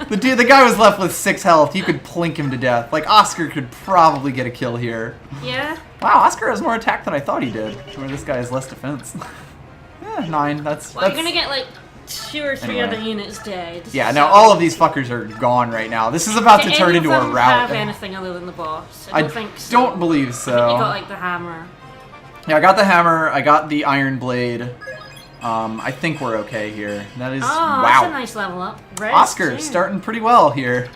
Speaker 1: The guy was left with 6 health. You could plink him to death. Like, Oscar could probably get a kill here.
Speaker 2: Yeah.
Speaker 1: Wow, Oscar has more attack than I thought he did. Where this guy has less defense. Yeah, 9. That's.
Speaker 2: Well, you're gonna get like 2 or 3
Speaker 1: Anyway.
Speaker 2: other units dead.
Speaker 1: Yeah,
Speaker 2: so-
Speaker 1: no, all of these fuckers are gone right now. This is about to
Speaker 2: Do
Speaker 1: turn
Speaker 2: any
Speaker 1: into
Speaker 2: of
Speaker 1: a
Speaker 2: them
Speaker 1: rout.
Speaker 2: have anything other than the boss?
Speaker 1: I
Speaker 2: don't think so.
Speaker 1: don't believe
Speaker 2: I
Speaker 1: so.
Speaker 2: think you got like the hammer.
Speaker 1: Yeah, I got the hammer. I got the iron blade. I think we're okay here. That is
Speaker 2: Oh,
Speaker 1: wow.
Speaker 2: that's a nice level up. Res
Speaker 1: Oscar
Speaker 2: too.
Speaker 1: starting pretty well here.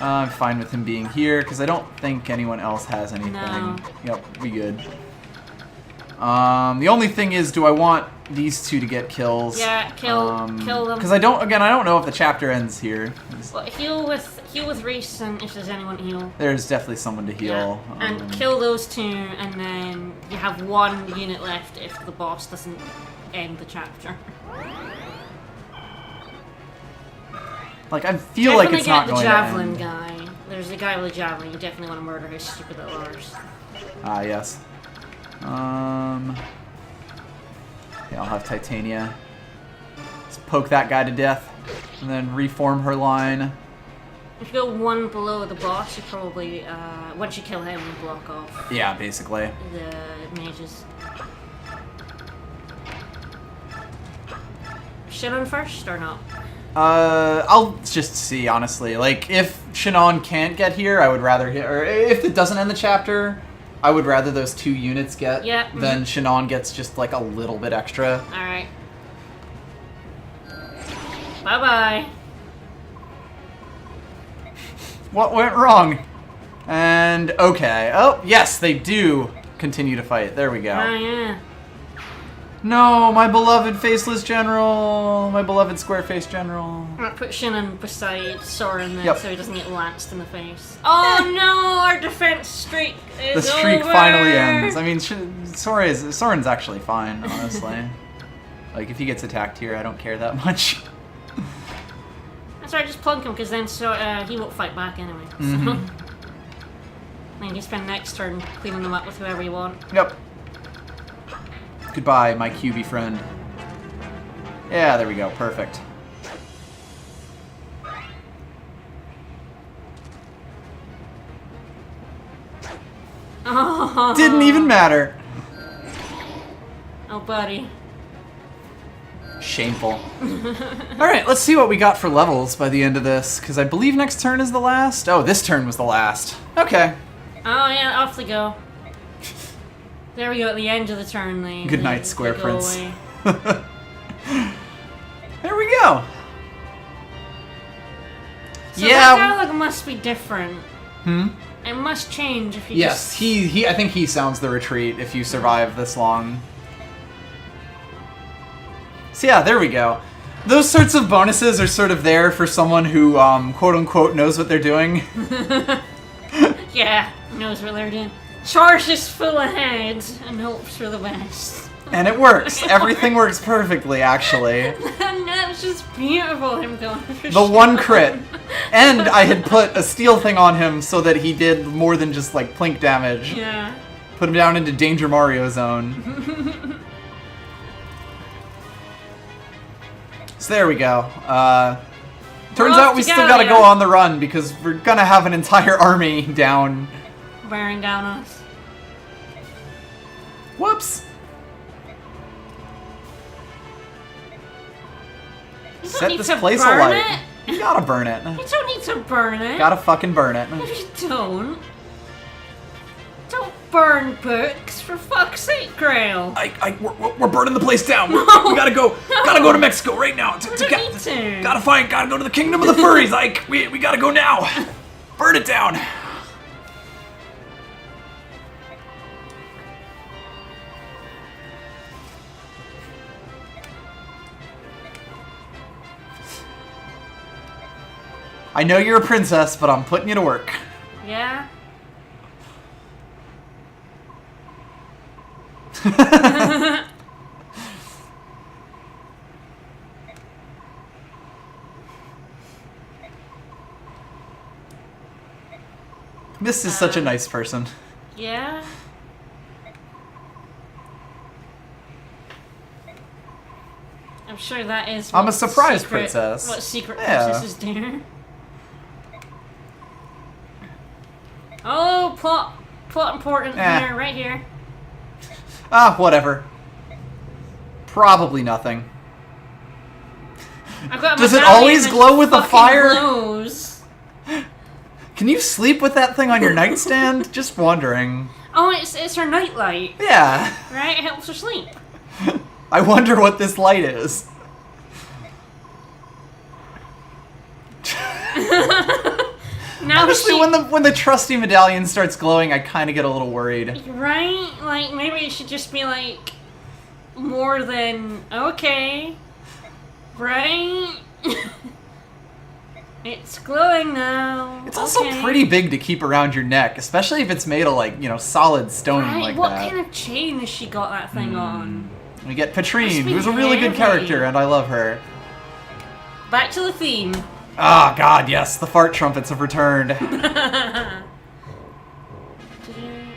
Speaker 1: I'm fine with him being here because I don't think anyone else has anything.
Speaker 2: No.
Speaker 1: Yep, we good. The only thing is, do I want these two to get kills?
Speaker 2: Yeah, kill them.
Speaker 1: Because I don't know if the chapter ends here.
Speaker 2: Well, heal with Reese, and if there's anyone to heal.
Speaker 1: There's definitely someone to heal.
Speaker 2: Yeah. And kill those 2, and then you have 1 unit left if the boss doesn't end the chapter.
Speaker 1: Like, I feel like
Speaker 2: Definitely
Speaker 1: it's not
Speaker 2: get
Speaker 1: going
Speaker 2: the javelin
Speaker 1: to end.
Speaker 2: guy. There's a guy with a javelin. You definitely want to murder his stupid little arse.
Speaker 1: Ah, yes. Yeah, I'll have Titania. Let's poke that guy to death, and then reform her line.
Speaker 2: If you go 1 below the boss, you probably, once you kill him, you block off
Speaker 1: Yeah, basically.
Speaker 2: the mages. Shannon first or not?
Speaker 1: I'll just see, honestly. Like, if Shannon can't get here, I would rather hit, or if it doesn't end the chapter, I would rather those 2 units get than Shannon gets just like a little bit extra.
Speaker 2: Alright. Bye-bye.
Speaker 1: What went wrong? And, okay. Oh, yes, they do continue to fight. There we go.
Speaker 2: Oh, yeah.
Speaker 1: No, my beloved faceless general. My beloved square-faced general.
Speaker 2: I'm gonna put Shannon beside Soren then
Speaker 1: Yep.
Speaker 2: so he doesn't get lanced in the face. Oh no, our defense streak is
Speaker 1: The streak
Speaker 2: over.
Speaker 1: finally ends. I mean, Soren's actually fine, honestly. Like, if he gets attacked here, I don't care that much.
Speaker 2: That's right, just plunk him because then he won't fight back anyway. So.
Speaker 1: Mhm.
Speaker 2: Then you spend next turn cleaning them up with whoever you want.
Speaker 1: Yep. Goodbye, my QB friend. Yeah, there we go. Perfect.
Speaker 2: Oh.
Speaker 1: Didn't even matter.
Speaker 2: Oh, buddy.
Speaker 1: Shameful. Alright, let's see what we got for levels by the end of this, because I believe next turn is the last. Oh, this turn was the last. Okay.
Speaker 2: Oh, yeah, off they go. There we go, at the end of the turn,
Speaker 1: Good night, Square
Speaker 2: they go
Speaker 1: Prince.
Speaker 2: away.
Speaker 1: There we go.
Speaker 2: So
Speaker 1: Yeah.
Speaker 2: that dialogue must be different.
Speaker 1: Hmm?
Speaker 2: It must change if you
Speaker 1: Yes,
Speaker 2: just...
Speaker 1: he. I think he sounds the retreat if you survive this long. So yeah, there we go. Those sorts of bonuses are sort of there for someone who, quote-unquote, knows what they're doing.
Speaker 2: Yeah, knows what they're doing. Charges full ahead and hopes for the best.
Speaker 1: And it works. Everything works perfectly, actually.
Speaker 2: And that's just beautiful, him going for
Speaker 1: The one crit. And I had put a steel thing on him so that he did more than just, like, plink damage.
Speaker 2: Yeah.
Speaker 1: Put him down into Danger Mario zone. So there we go. Turns out we still gotta go on the run because we're gonna have an entire army down.
Speaker 2: Bearing down us.
Speaker 1: Whoops.
Speaker 2: You don't
Speaker 1: Set
Speaker 2: need
Speaker 1: this
Speaker 2: to
Speaker 1: place
Speaker 2: burn
Speaker 1: alight.
Speaker 2: it.
Speaker 1: You gotta burn it.
Speaker 2: You don't need to burn it.
Speaker 1: Gotta fucking burn it.
Speaker 2: No, you don't. Don't burn books, for fuck's sake, Grail.
Speaker 1: We're burning the place down. We gotta go.
Speaker 2: No.
Speaker 1: Gotta go to Mexico right now. Gotta go to the kingdom of the furries. We gotta go now. Burn it down. I know you're a princess, but I'm putting you to work.
Speaker 2: Yeah?
Speaker 1: This is such a nice person.
Speaker 2: Yeah? I'm sure that is
Speaker 1: I'm a
Speaker 2: what
Speaker 1: surprise
Speaker 2: secret,
Speaker 1: princess.
Speaker 2: What secret
Speaker 1: Yeah.
Speaker 2: princesses do. Oh, plot important here, right here.
Speaker 1: Ah, whatever. Probably nothing.
Speaker 2: I've got
Speaker 1: Does it
Speaker 2: medallion
Speaker 1: always
Speaker 2: that
Speaker 1: glow with the
Speaker 2: fucking
Speaker 1: fire?
Speaker 2: glows.
Speaker 1: Can you sleep with that thing on your nightstand? Just wondering.
Speaker 2: Oh, it's her nightlight,
Speaker 1: Yeah.
Speaker 2: right? It helps her sleep.
Speaker 1: I wonder what this light is.
Speaker 2: Now
Speaker 1: Honestly, when the trusty medallion starts glowing, I kind of get a little worried.
Speaker 2: Right? Like, maybe it should just be, like, more than, okay. Right? It's glowing now.
Speaker 1: It's also
Speaker 2: okay.
Speaker 1: pretty big to keep around your neck, especially if it's made of, like, solid stone
Speaker 2: Right,
Speaker 1: like
Speaker 2: what
Speaker 1: that.
Speaker 2: kind of chain has she got that thing on?
Speaker 1: We get
Speaker 2: Must
Speaker 1: Patrine,
Speaker 2: be
Speaker 1: who's a really good
Speaker 2: heavy.
Speaker 1: character, and I love her.
Speaker 2: Back to the theme.
Speaker 1: Ah, God, yes, the fart trumpets have returned.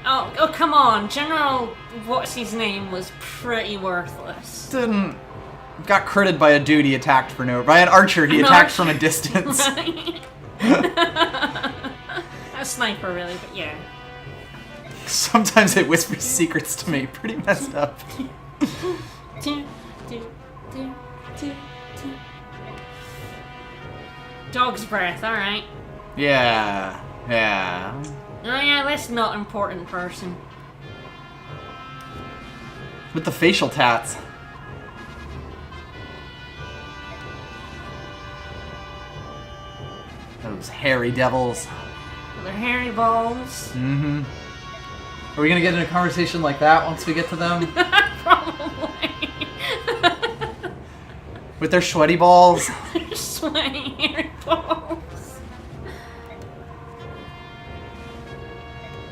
Speaker 2: Oh, come on. General what's his name was pretty worthless.
Speaker 1: Got critted by a dude he attacked for no... By an archer he attacked from a distance.
Speaker 2: A sniper, really, but yeah.
Speaker 1: Sometimes it whispers secrets to me. Pretty messed up.
Speaker 2: Dog's breath, alright.
Speaker 1: Yeah.
Speaker 2: Oh yeah, that's not important person.
Speaker 1: With the facial tats. Those hairy devils.
Speaker 2: They're hairy balls.
Speaker 1: Mm-hmm. Are we gonna get in a conversation like that once we get to them?
Speaker 2: Probably.
Speaker 1: With their sweaty balls?
Speaker 2: They're sweaty hairy balls.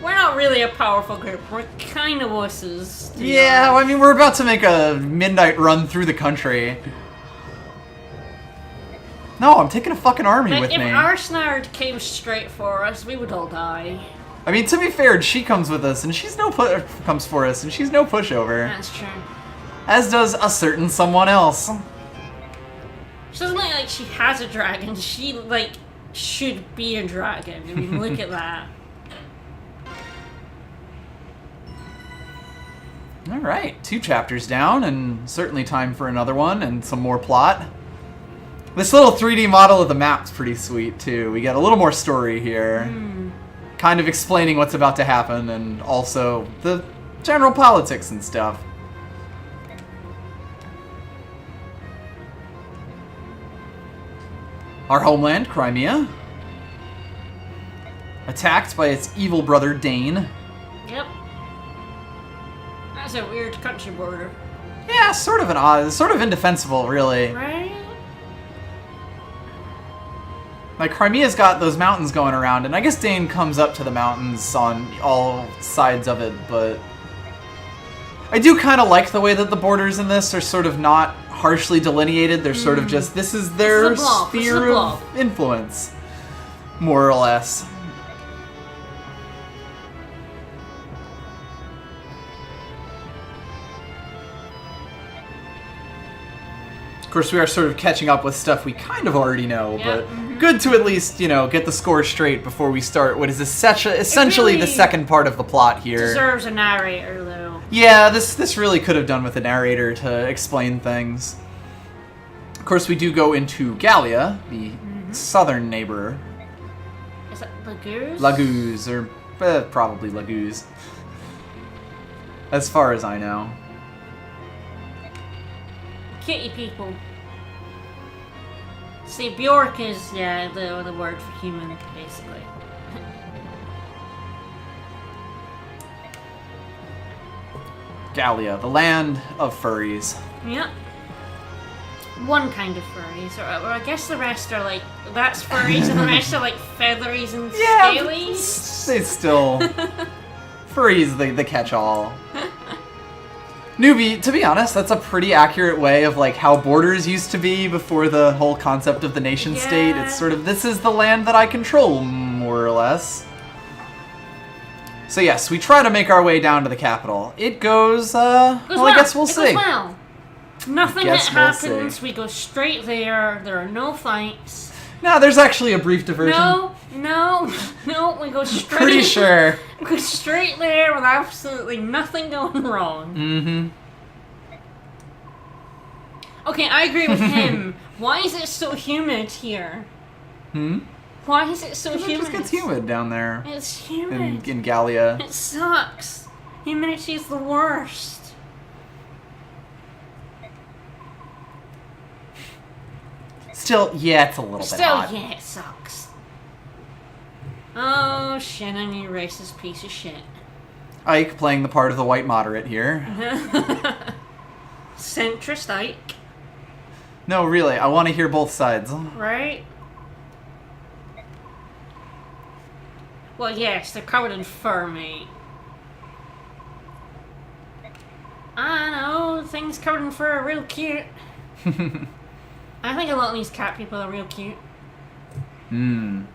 Speaker 2: We're not really a powerful group. We're kind of wusses.
Speaker 1: Yeah, I mean, we're about to make a midnight run through the country. No, I'm taking a fucking army
Speaker 2: Like,
Speaker 1: with
Speaker 2: if
Speaker 1: me.
Speaker 2: Arsnard came straight for us, we would all die.
Speaker 1: I mean, to be fair, she comes with us, and she's no comes for us, and she's no pushover.
Speaker 2: That's true.
Speaker 1: As does a certain someone else.
Speaker 2: She doesn't look like she has a dragon. She, like, should be a dragon. I mean, look at that.
Speaker 1: Alright, 2 chapters down, and certainly time for another one, and some more plot. This little 3D model of the map's pretty sweet, too. We get a little more story here. Kind of explaining what's about to happen, and also the general politics and stuff. Our homeland, Crimea. attacked by its evil brother Dane.
Speaker 2: Yep. That's a weird country border.
Speaker 1: Yeah, sort of an odd, sort of indefensible, really.
Speaker 2: Right?
Speaker 1: Like, Crimea's got those mountains going around, and I guess Dane comes up to the mountains on all sides of it, but I do kind of like the way that the borders in this are sort of not harshly delineated. They're sort of just, this is their sphere of influence, more or less. Of course, we are sort of catching up with stuff we kind of already know, but good to at least, you know, get the score straight before we start what is essentially the second part of the plot here.
Speaker 2: Deserves a narrator, though.
Speaker 1: Yeah, this really could have done with a narrator to explain things. Of course, we do go into Gallia, the southern neighbor.
Speaker 2: Is that Laguz?
Speaker 1: Laguz, or probably Laguz. As far as I know.
Speaker 2: Kitty people. See, Bjork is, yeah, the word for human, basically.
Speaker 1: Gallia, the land of furries.
Speaker 2: Yep. One kind of furries, or I guess the rest are like, that's furries, and the rest are like featheries and scalies.
Speaker 1: They still... furries, the catch-all. Newbie, to be honest, that's a pretty accurate way of like how borders used to be before the whole concept of the nation state. It's sort of, this is the land that I control, more or less. So yes, we try to make our way down to the capital. It goes, well, I guess we'll see.
Speaker 2: Well. Nothing that happens, we go straight there, there are no fights.
Speaker 1: No, there's actually a brief diversion.
Speaker 2: No, we go straight...
Speaker 1: Pretty sure.
Speaker 2: We go straight there with absolutely nothing going wrong.
Speaker 1: Mm-hmm.
Speaker 2: Okay, I agree with him. Why is it so humid here? Why is it so humid?
Speaker 1: It just gets humid down there.
Speaker 2: It's humid.
Speaker 1: In Gallia.
Speaker 2: It sucks. Humidity is the worst.
Speaker 1: Still, yeah, it's a little bit hot.
Speaker 2: Yeah, it sucks. Oh, Shannon, you racist piece of shit.
Speaker 1: Ike playing the part of the white moderate here.
Speaker 2: Centrist Ike.
Speaker 1: No, really, I want to hear both sides.
Speaker 2: Right? Well, yes, they're covered in fur, mate. I know, things covered in fur are real cute. I think a lot of these cat people are real cute.
Speaker 1: Well,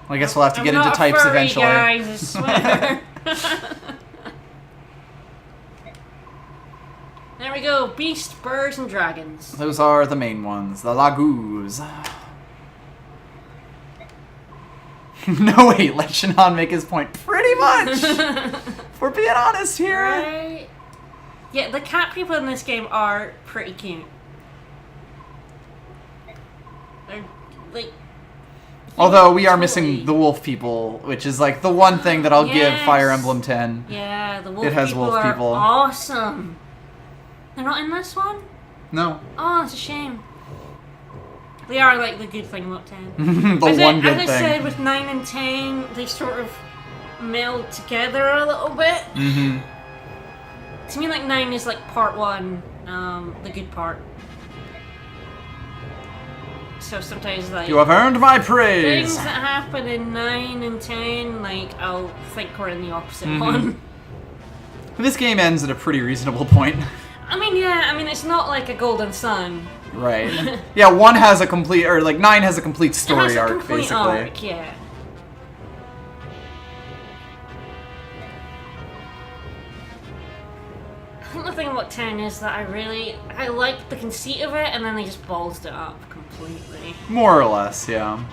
Speaker 1: I guess we'll have to get into types
Speaker 2: furry,
Speaker 1: eventually.
Speaker 2: Guys, I swear. There we go. Beast, birds, and dragons.
Speaker 1: Those are the main ones. The Laguz. No, wait. Let Shannon make his point. Pretty much. If we're being honest here.
Speaker 2: Right? Yeah, the cat people in this game are pretty cute. They're, like...
Speaker 1: Although we are missing the wolf people, which is like the one thing that I'll give Fire Emblem 10.
Speaker 2: Yeah, the wolf
Speaker 1: it has
Speaker 2: people
Speaker 1: wolf
Speaker 2: are
Speaker 1: people.
Speaker 2: Awesome. They're not in this one?
Speaker 1: No.
Speaker 2: Oh, it's a shame. They are like the good thing about 10.
Speaker 1: The one good
Speaker 2: thing. As I said, with 9 and 10, they sort of meld together a little bit. To me, like 9 is like part 1, the good part. So sometimes, like,
Speaker 1: you have earned my praise.
Speaker 2: Things that happen in 9 and 10, like, I'll think we're in the opposite one.
Speaker 1: This game ends at a pretty reasonable point.
Speaker 2: I mean, yeah, I mean, it's not like a Golden Sun.
Speaker 1: Right. Yeah, 1 has a complete, or like 9 has a complete story arc,
Speaker 2: complete
Speaker 1: basically.
Speaker 2: Arc, yeah. I think the thing about 10 is that I like the conceit of it, and then they just ballsed it up completely.
Speaker 1: More or less, yeah.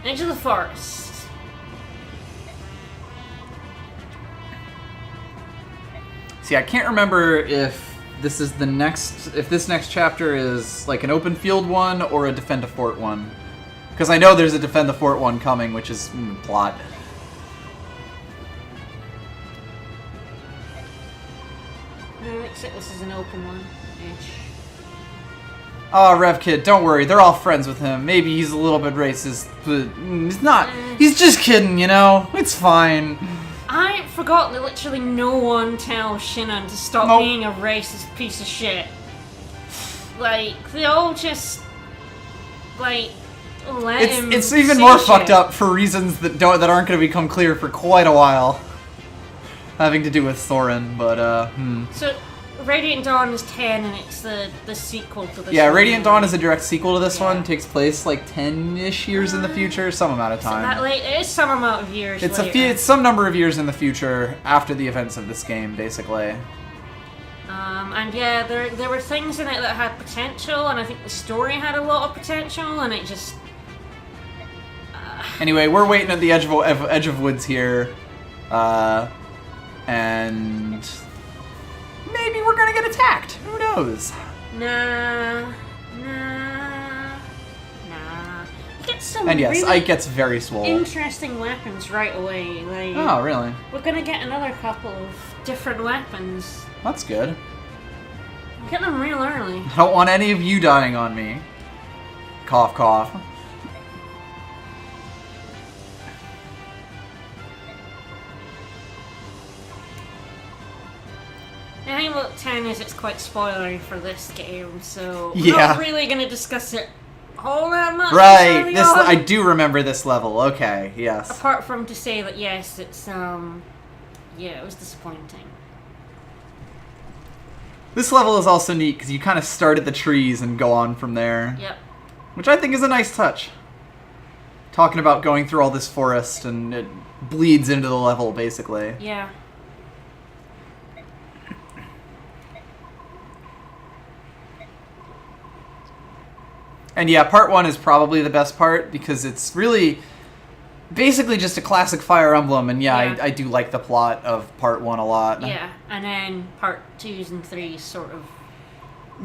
Speaker 2: Edge of the Forest.
Speaker 1: See, I can't remember if this is the next, if this next chapter is like an open field one or a defend a fort one. Because I know there's a defend the fort one coming, which is plot.
Speaker 2: No, except this is an open one. Ish.
Speaker 1: Oh, Rev Kid, don't worry. They're all friends with him. Maybe he's a little bit racist, but he's not. He's just kidding, you know? It's fine.
Speaker 2: I forgot that literally no one tells Shinnon to stop being a racist piece of shit. Like, they all just, like, let him
Speaker 1: It's even
Speaker 2: say
Speaker 1: more
Speaker 2: shit.
Speaker 1: fucked up for reasons that aren't going to become clear for quite a while. Having to do with Thorin, but,
Speaker 2: So, Radiant Dawn is 10 and it's the sequel to this
Speaker 1: Yeah,
Speaker 2: one.
Speaker 1: Radiant Dawn is a direct sequel to this
Speaker 2: Yeah.
Speaker 1: one. Takes place like 10-ish years in the future, some amount of time.
Speaker 2: That late, it is some amount of years
Speaker 1: It's
Speaker 2: later.
Speaker 1: it's some number of years in the future after the events of this game, basically.
Speaker 2: And yeah, there were things in it that had potential, and I think the story had a lot of potential, and it just...
Speaker 1: Anyway, we're waiting at the edge of woods here, and maybe we're gonna get attacked. Who knows?
Speaker 2: Nah. You get some
Speaker 1: And yes,
Speaker 2: really
Speaker 1: Ike gets very swole.
Speaker 2: interesting weapons right away. Like,
Speaker 1: Oh, really?
Speaker 2: we're gonna get another couple of different weapons.
Speaker 1: That's good.
Speaker 2: Get them real early.
Speaker 1: I don't want any of you dying on me. Cough, cough.
Speaker 2: The thing about 10 is it's quite spoilery for this game, so we're
Speaker 1: Yeah.
Speaker 2: not really gonna discuss it all that much.
Speaker 1: Right.
Speaker 2: early
Speaker 1: This
Speaker 2: on.
Speaker 1: I do remember this level. Okay. Yes.
Speaker 2: Apart from to say that yes, it's yeah, it was disappointing.
Speaker 1: This level is also neat because you kind of start at the trees and go on from there.
Speaker 2: Yep.
Speaker 1: Which I think is a nice touch. Talking about going through all this forest and it bleeds into the level, basically.
Speaker 2: Yeah.
Speaker 1: And yeah, part 1 is probably the best part because it's really basically just a classic Fire Emblem, and yeah. I do like the plot of part 1 a lot.
Speaker 2: Yeah, and then part 2s and 3s sort of...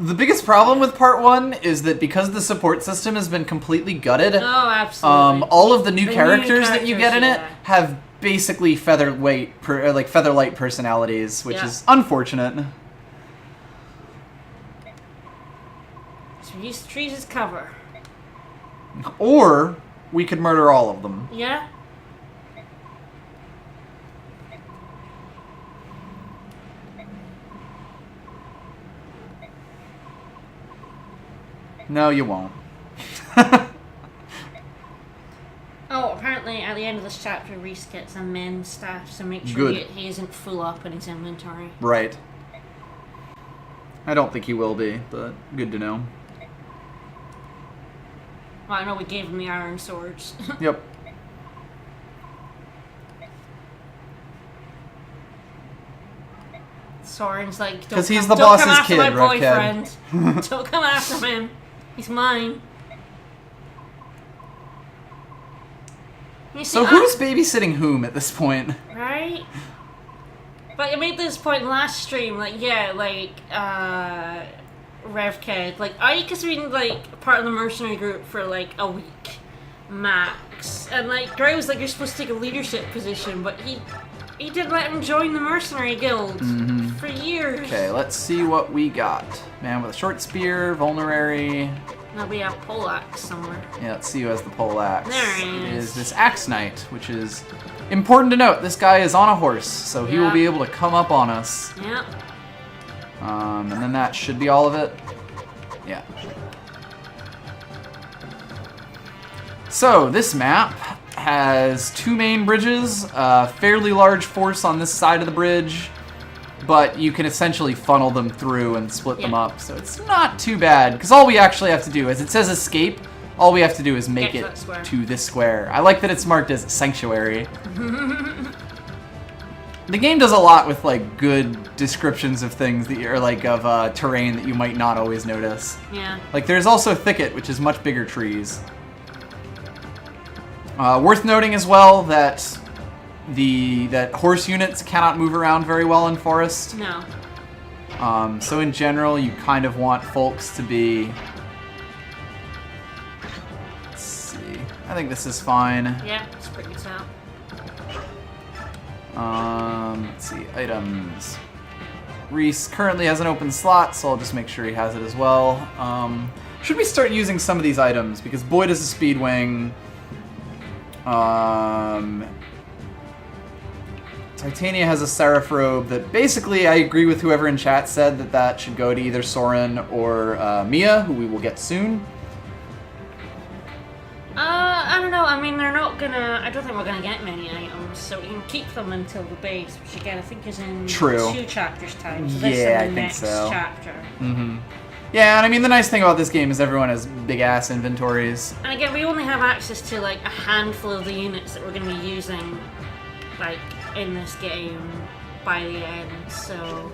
Speaker 1: The biggest problem with part 1 is that because the support system has been completely gutted,
Speaker 2: Oh, absolutely.
Speaker 1: all of the new
Speaker 2: The new
Speaker 1: characters that you get in it
Speaker 2: characters,
Speaker 1: have basically featherlight personalities, which
Speaker 2: Yeah.
Speaker 1: is unfortunate.
Speaker 2: So we use the trees as cover.
Speaker 1: Or we could murder all of them.
Speaker 2: Yeah?
Speaker 1: No, you won't.
Speaker 2: Oh, apparently at the end of this chapter, Reese gets a men's staff, so make sure
Speaker 1: Good.
Speaker 2: he isn't full up in his inventory.
Speaker 1: Right. I don't think he will be, but good to know.
Speaker 2: Well, I know we gave him the iron swords.
Speaker 1: Yep.
Speaker 2: Soren's like, don't
Speaker 1: 'Cause he's
Speaker 2: come,
Speaker 1: the
Speaker 2: don't
Speaker 1: boss's
Speaker 2: come after
Speaker 1: kid,
Speaker 2: my
Speaker 1: Rev Kid.
Speaker 2: boyfriend. Don't come after him. He's mine. You see,
Speaker 1: So who's babysitting whom at this point?
Speaker 2: right? But I made this point last stream, like, yeah, like, Rev Kid. Like, Ike has been, like, part of the mercenary group for, like, a week, max. And, like, Gray was like, you're supposed to take a leadership position, but he didn't let him join the mercenary guild for years.
Speaker 1: Okay, let's see what we got. Man with a short spear, vulnerary.
Speaker 2: There'll be a poleaxe somewhere.
Speaker 1: Yeah, let's see who has the pole axe.
Speaker 2: There he
Speaker 1: It
Speaker 2: is.
Speaker 1: is this axe knight, which is important to note. This guy is on a horse, so he will
Speaker 2: Yeah.
Speaker 1: be able to come up on us.
Speaker 2: Yep.
Speaker 1: And then that should be all of it. Yeah. So, this map has 2 main bridges, a fairly large force on this side of the bridge, but you can essentially funnel them through and split them
Speaker 2: Yeah.
Speaker 1: up, so it's not too bad, because all we actually have to do, as it says escape, all we have to do is make
Speaker 2: Get to
Speaker 1: it
Speaker 2: that square.
Speaker 1: to this square. I like that it's marked as sanctuary. The game does a lot with like good descriptions of things that you're like of terrain that you might not always notice.
Speaker 2: Yeah.
Speaker 1: Like there's also thicket, which is much bigger trees. Worth noting as well that that horse units cannot move around very well in forest.
Speaker 2: No.
Speaker 1: So in general, you kind of want folks to be. Let's see. I think this is fine.
Speaker 2: Yeah, it's pretty tough.
Speaker 1: Let's see, items. Reese currently has an open slot, so I'll just make sure he has it as well. Should we start using some of these items? Because Boyd is a speed wing. Titania has a Seraph robe that basically I agree with whoever in chat said that should go to either Soren or Mia, who we will get soon.
Speaker 2: I don't know. I mean, they're not gonna. I don't think we're gonna get many items, so we can keep them until the base, which again I think is in 2 chapters time. So this is
Speaker 1: Yeah,
Speaker 2: the
Speaker 1: I think
Speaker 2: next
Speaker 1: so.
Speaker 2: chapter.
Speaker 1: Yeah, and I mean the nice thing about this game is everyone has big ass inventories.
Speaker 2: And again, we only have access to like a handful of the units that we're gonna be using, like in this game by the end. So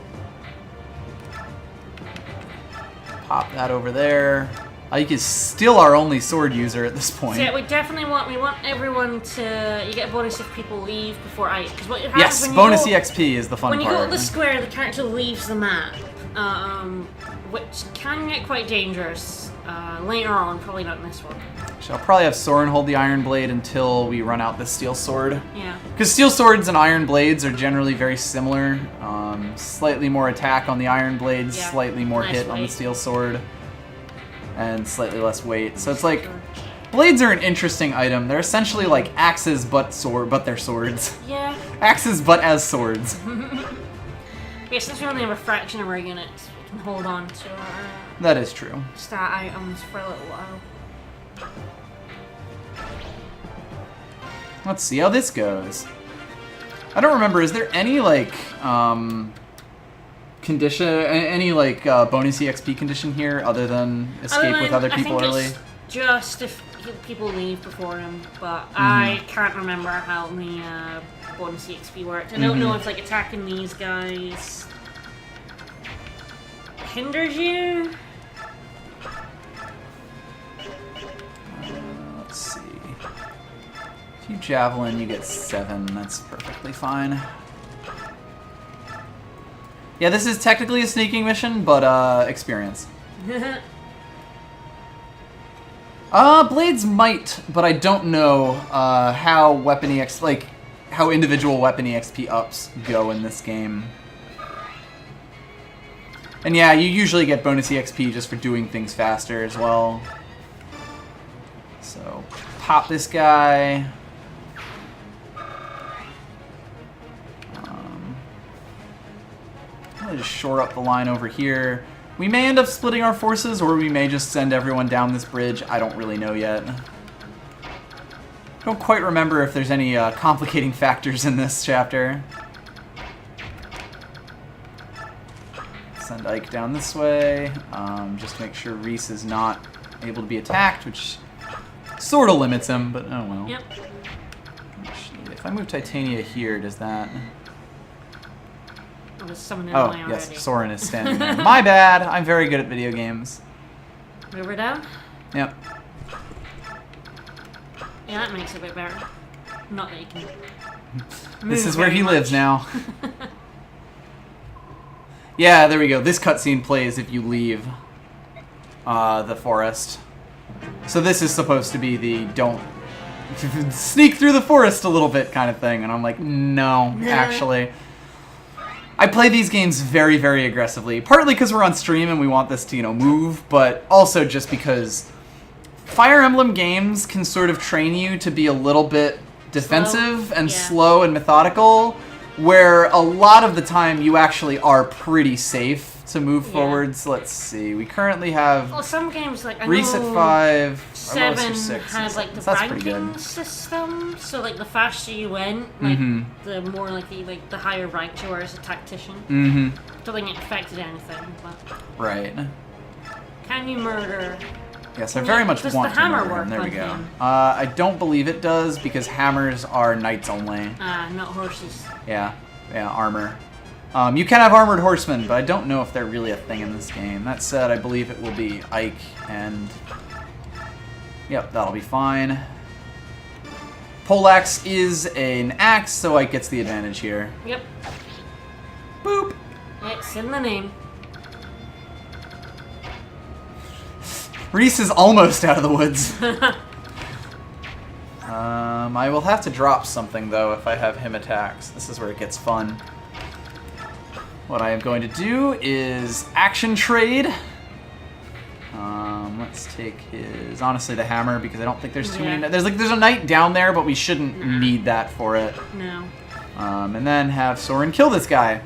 Speaker 1: Pop that over there. Ike is still our only sword user at this point.
Speaker 2: So yeah, we definitely want everyone to. You get a bonus if people leave before Ike. Because what happens
Speaker 1: Yes,
Speaker 2: when you
Speaker 1: bonus
Speaker 2: go,
Speaker 1: EXP is the fun
Speaker 2: when
Speaker 1: part.
Speaker 2: you go to the square, the character leaves the map, which can get quite dangerous later on. Probably not in this one.
Speaker 1: So I'll probably have Soren hold the Iron Blade until we run out the Steel Sword.
Speaker 2: Yeah.
Speaker 1: Because Steel Swords and Iron Blades are generally very similar. Slightly more attack on the Iron Blades,
Speaker 2: Yeah,
Speaker 1: slightly more
Speaker 2: less
Speaker 1: hit on the
Speaker 2: weight.
Speaker 1: Steel Sword, and slightly less weight. So it's like, blades are an interesting item. They're essentially like axes but they're swords.
Speaker 2: Yeah.
Speaker 1: Axes but as swords.
Speaker 2: Yeah, since we only have a fraction of our units, we can hold on to our
Speaker 1: That is true.
Speaker 2: stat items for a little while.
Speaker 1: Let's see how this goes. I don't remember, is there any like condition, any like bonus EXP condition here other than escape with other people
Speaker 2: I think
Speaker 1: early?
Speaker 2: It's just if people leave before him, but I can't remember how the bonus EXP worked. I don't know if like attacking these guys hinders you.
Speaker 1: Let's see. If you javelin, you get 7. That's perfectly fine. Yeah, this is technically a sneaking mission, but experience. Blades might, but I don't know how weapon EXP, like how individual weapon EXP ups go in this game. And yeah, you usually get bonus EXP just for doing things faster as well. So, pop this guy. I'm gonna just shore up the line over here. We may end up splitting our forces, or we may just send everyone down this bridge. I don't really know yet. Don't quite remember if there's any complicating factors in this chapter. Send Ike down this way. Just make sure Reese is not able to be attacked, which sort of limits him, but oh well.
Speaker 2: Yep.
Speaker 1: If I move Titania here, does that...
Speaker 2: There's someone in
Speaker 1: Oh,
Speaker 2: the way already.
Speaker 1: yes, Soren is standing there. My bad, I'm very good at video games.
Speaker 2: Move her down?
Speaker 1: Yep.
Speaker 2: Yeah, that makes it a bit better. Not that you can.
Speaker 1: This
Speaker 2: move
Speaker 1: is where
Speaker 2: very
Speaker 1: he lives
Speaker 2: much.
Speaker 1: now. Yeah, there we go. This cutscene plays if you leave the forest. So this is supposed to be the don't sneak through the forest a little bit kind of thing. And I'm like, no, actually. I play these games very, very aggressively. Partly because we're on stream and we want this to, move, but also just because Fire Emblem games can sort of train you to be a little bit defensive and slow and methodical, where a lot of the time you actually are pretty safe to move forwards. Let's see. We currently have
Speaker 2: Well, some games like I
Speaker 1: Reese
Speaker 2: know
Speaker 1: at 5.
Speaker 2: 7
Speaker 1: 6.
Speaker 2: has like the
Speaker 1: That's pretty
Speaker 2: ranking
Speaker 1: good.
Speaker 2: system. So like the faster you went, like the more like the higher ranked you are as a tactician. Don't think it affected anything, but
Speaker 1: Right.
Speaker 2: can you murder?
Speaker 1: Yes, I very much
Speaker 2: Does
Speaker 1: want
Speaker 2: the
Speaker 1: to
Speaker 2: hammer
Speaker 1: murder him.
Speaker 2: work
Speaker 1: There we
Speaker 2: on
Speaker 1: go.
Speaker 2: him?
Speaker 1: I don't believe it does because hammers are knights only.
Speaker 2: Not horses.
Speaker 1: Yeah, armor. You can have armored horsemen, but I don't know if they're really a thing in this game. That said, I believe it will be Ike and... Yep, that'll be fine. Poleaxe is an axe, so Ike gets the advantage here.
Speaker 2: Yep.
Speaker 1: Boop!
Speaker 2: It's in the name.
Speaker 1: Reese is almost out of the woods. I will have to drop something, though, if I have him attacks. This is where it gets fun. What I am going to do is action trade. Let's take his, honestly, the hammer, because I don't think there's too many. There's a knight down there, but we shouldn't need that for it.
Speaker 2: No.
Speaker 1: And then have Soren kill this guy.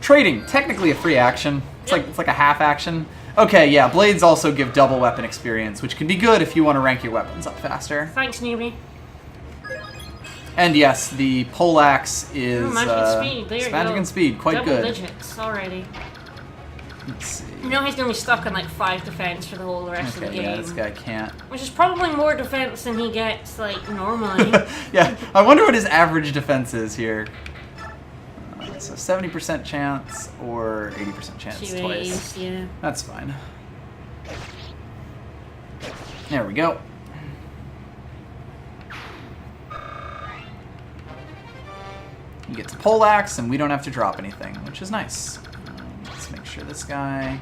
Speaker 1: Trading, technically a free action. It's like a half action. Okay, yeah, blades also give double weapon experience, which can be good if you want to rank your weapons up faster.
Speaker 2: Thanks, newbie.
Speaker 1: And yes, the poleaxe is
Speaker 2: magic speed. There you
Speaker 1: magic
Speaker 2: go.
Speaker 1: and speed, quite
Speaker 2: Double
Speaker 1: good.
Speaker 2: digits already.
Speaker 1: Let's see.
Speaker 2: You know he's gonna be stuck on like 5 defense for the whole rest of the game.
Speaker 1: Yeah, this guy can't.
Speaker 2: Which is probably more defense than he gets like normally.
Speaker 1: Yeah, I wonder what his average defense is here. So 70% chance or 80% chance twice.
Speaker 2: Yeah.
Speaker 1: That's fine. There we go. He gets a poleaxe, and we don't have to drop anything, which is nice. Let's make sure this guy.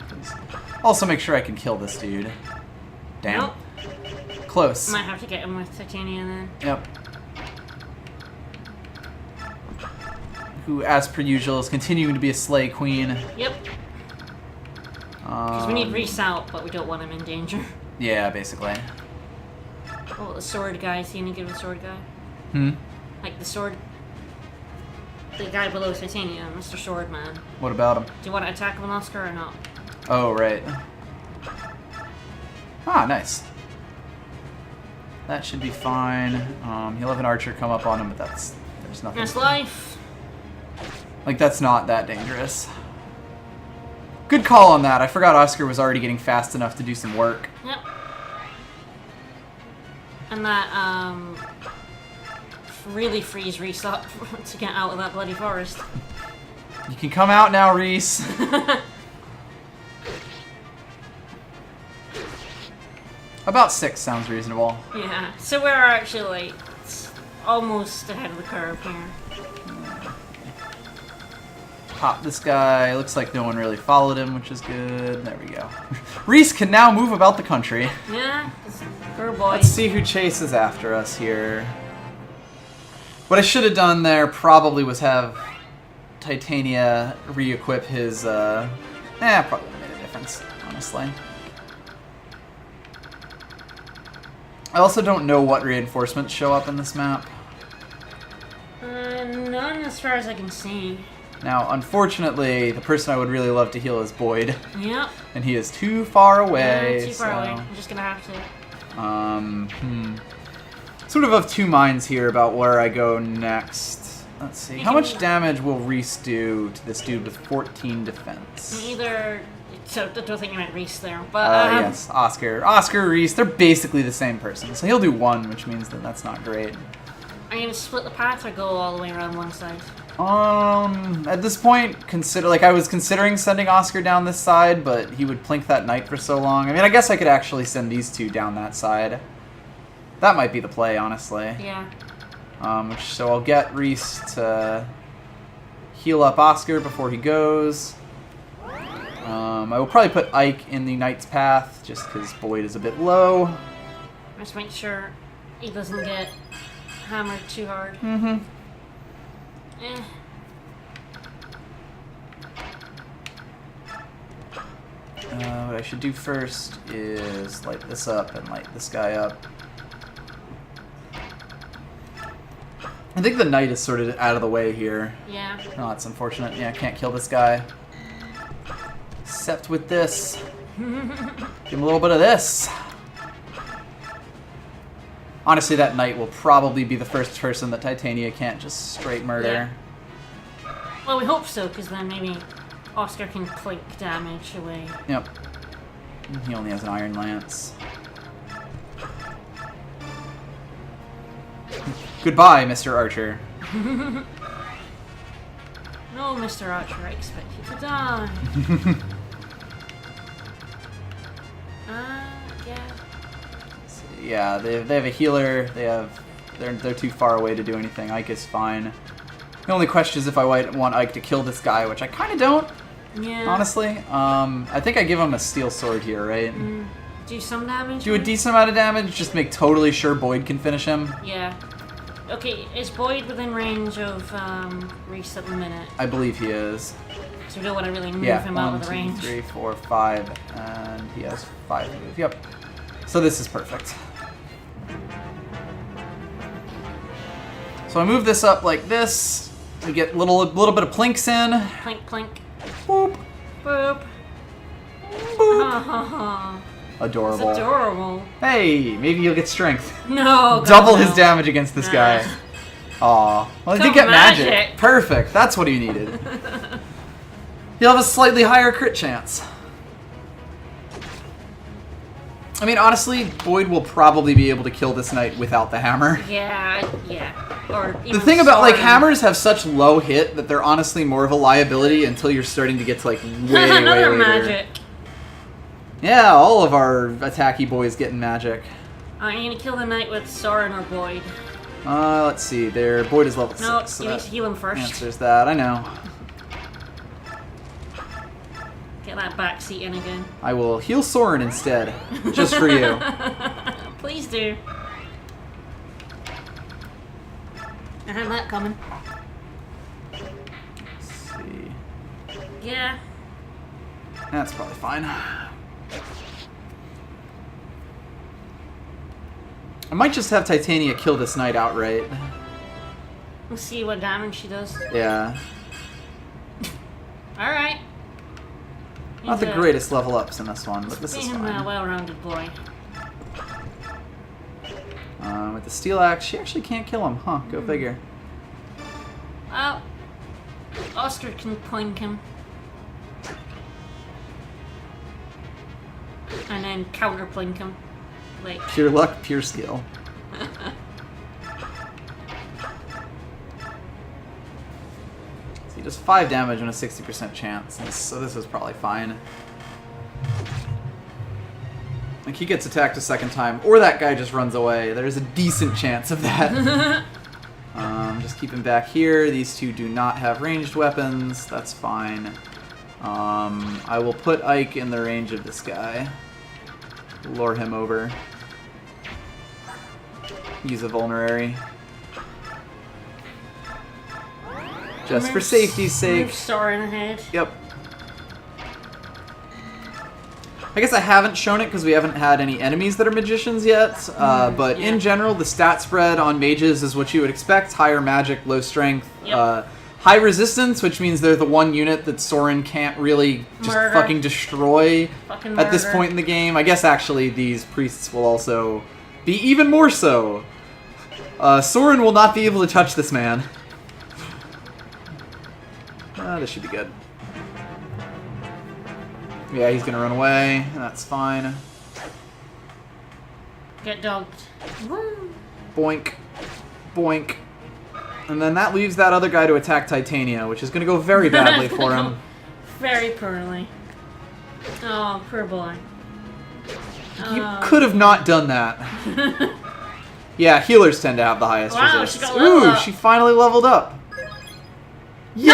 Speaker 1: Also, make sure I can kill this dude. Damn.
Speaker 2: Nope.
Speaker 1: Close.
Speaker 2: Might have to get him with titanium then.
Speaker 1: Yep. Who, as per usual, is continuing to be a slay queen.
Speaker 2: Yep. Because we need Reese out, but we don't want him in danger.
Speaker 1: Yeah, basically.
Speaker 2: Oh, the sword guy. Is he any good with sword guy?
Speaker 1: Hmm?
Speaker 2: Like the sword... The guy below titanium, Mr. Swordman.
Speaker 1: What about him?
Speaker 2: Do you want to attack him with Oscar or not?
Speaker 1: Oh, right. Ah, nice. That should be fine. He'll have an archer come up on him, but there's nothing.
Speaker 2: That's life.
Speaker 1: Like, that's not that dangerous. Good call on that. I forgot Oscar was already getting fast enough to do some work.
Speaker 2: Yep. And that, really frees Reese up to get out of that bloody forest.
Speaker 1: You can come out now, Reese. About 6 sounds reasonable.
Speaker 2: Yeah, so we're actually, like, almost ahead of the curve here.
Speaker 1: Pop this guy. Looks like no one really followed him, which is good. There we go. Reese can now move about the country.
Speaker 2: Yeah, good boy.
Speaker 1: Let's see who chases after us here. What I should have done there probably was have Titania re-equip his, probably made a difference, honestly. I also don't know what reinforcements show up in this map.
Speaker 2: None as far as I can see.
Speaker 1: Now, unfortunately, the person I would really love to heal is Boyd.
Speaker 2: Yep.
Speaker 1: And he is too far away.
Speaker 2: Yeah, too far away. I'm just gonna have to.
Speaker 1: Sort of two minds here about where I go next. Let's see. How much damage will Reese do to this dude with 14 defense?
Speaker 2: Either. So, I don't think you meant Reese there, but.
Speaker 1: Yes, Oscar. Oscar, Reese, they're basically the same person. So he'll do 1, which means that that's not great.
Speaker 2: Are you gonna split the path or go all the way around one side?
Speaker 1: At this point, I was considering sending Oscar down this side, but he would plink that knight for so long. I mean, I guess I could actually send these two down that side. That might be the play, honestly.
Speaker 2: Yeah.
Speaker 1: So I'll get Reese to heal up Oscar before he goes. I will probably put Ike in the knight's path, just because Boyd is a bit low.
Speaker 2: Just make sure he doesn't get hammered too hard.
Speaker 1: Mm-hmm.
Speaker 2: Eh.
Speaker 1: What I should do first is light this up and light this guy up. I think the knight is sort of out of the way here.
Speaker 2: Yeah.
Speaker 1: Oh, that's unfortunate. Yeah, I can't kill this guy. Except with this. Give him a little bit of this. Honestly, that knight will probably be the first person that Titania can't just straight murder.
Speaker 2: Yeah. Well, we hope so, because then maybe Oscar can clink damage away.
Speaker 1: Yep. He only has an iron lance. Goodbye, Mr. Archer.
Speaker 2: No, Mr. Archer, I expect you to die.
Speaker 1: Yeah, they have a healer. They're too far away to do anything. Ike is fine. The only question is if I want Ike to kill this guy, which I kind of don't.
Speaker 2: Yeah.
Speaker 1: Honestly, I think I give him a steel sword here, right?
Speaker 2: Do some damage.
Speaker 1: Do a decent amount of damage. Just make totally sure Boyd can finish him.
Speaker 2: Yeah. Okay, is Boyd within range of Reese at the minute?
Speaker 1: I believe he is.
Speaker 2: So we don't want to really move
Speaker 1: Yeah,
Speaker 2: him out
Speaker 1: 1,
Speaker 2: of the
Speaker 1: 2,
Speaker 2: range.
Speaker 1: 3, 4, 5, and he has 5 to move. Yep. So this is perfect. So I move this up like this. We get a little bit of plinks in.
Speaker 2: Plink, plink.
Speaker 1: Boop.
Speaker 2: Boop.
Speaker 1: Boop. Adorable.
Speaker 2: It's adorable.
Speaker 1: Hey, maybe you'll get strength.
Speaker 2: No.
Speaker 1: Double
Speaker 2: God,
Speaker 1: his
Speaker 2: no.
Speaker 1: damage against this guy. Aw. Well, he did
Speaker 2: Come
Speaker 1: get magic.
Speaker 2: magic.
Speaker 1: Perfect. That's what he needed. He'll have a slightly higher crit chance. I mean, honestly, Boyd will probably be able to kill this knight without the hammer.
Speaker 2: Yeah. Or even
Speaker 1: The thing about, like,
Speaker 2: Soren.
Speaker 1: hammers have such low hit that they're honestly more of a liability until you're starting to get to, like, way
Speaker 2: Another
Speaker 1: later.
Speaker 2: magic.
Speaker 1: Yeah, all of our attacky boys getting magic.
Speaker 2: I'm gonna kill the knight with Soren or Boyd.
Speaker 1: Let's see. Boyd is level
Speaker 2: No,
Speaker 1: 6. So
Speaker 2: you need
Speaker 1: that
Speaker 2: to heal him first.
Speaker 1: answers that. I know.
Speaker 2: Get that back seat in again.
Speaker 1: I will heal Soren instead, just for you.
Speaker 2: Please do. I had that coming.
Speaker 1: Let's see.
Speaker 2: Yeah.
Speaker 1: That's probably fine. I might just have Titania kill this knight outright.
Speaker 2: We'll see what damage she does.
Speaker 1: Yeah.
Speaker 2: Alright.
Speaker 1: Not the greatest level ups in this one, but this is
Speaker 2: Being a
Speaker 1: fine.
Speaker 2: well-rounded boy.
Speaker 1: With the steel axe, she actually can't kill him. Huh, go figure.
Speaker 2: Well, Oscar can plink him. And then counter plink him. Like,
Speaker 1: Pure luck, pure skill. So he does 5 damage on a 60% chance, so this is probably fine. Like, he gets attacked a second time, or that guy just runs away. There's a decent chance of that. Just keep him back here. These two do not have ranged weapons. That's fine. I will put Ike in the range of this guy. Lure him over. Use a vulnerary. Just for safety's sake.
Speaker 2: move Soren ahead.
Speaker 1: Yep. I guess I haven't shown it because we haven't had any enemies that are magicians yet, but
Speaker 2: yeah.
Speaker 1: in general, the stat spread on mages is what you would expect. Higher magic, low strength,
Speaker 2: Yep.
Speaker 1: high resistance, which means they're the one unit that Soren can't really just
Speaker 2: Murder.
Speaker 1: fucking destroy
Speaker 2: Fucking
Speaker 1: at this
Speaker 2: murder.
Speaker 1: point in the game. I guess actually these priests will also be even more so. Soren will not be able to touch this man. This should be good. Yeah, he's gonna run away. That's fine.
Speaker 2: Get dogged. Woo.
Speaker 1: Boink. Boink. And then that leaves that other guy to attack Titania, which is gonna go very badly for him.
Speaker 2: Very poorly. Oh, poor boy.
Speaker 1: You could have not done that. Yeah, healers tend to have the highest
Speaker 2: Wow,
Speaker 1: resist.
Speaker 2: she got leveled
Speaker 1: Ooh,
Speaker 2: up.
Speaker 1: she finally leveled up. Yay!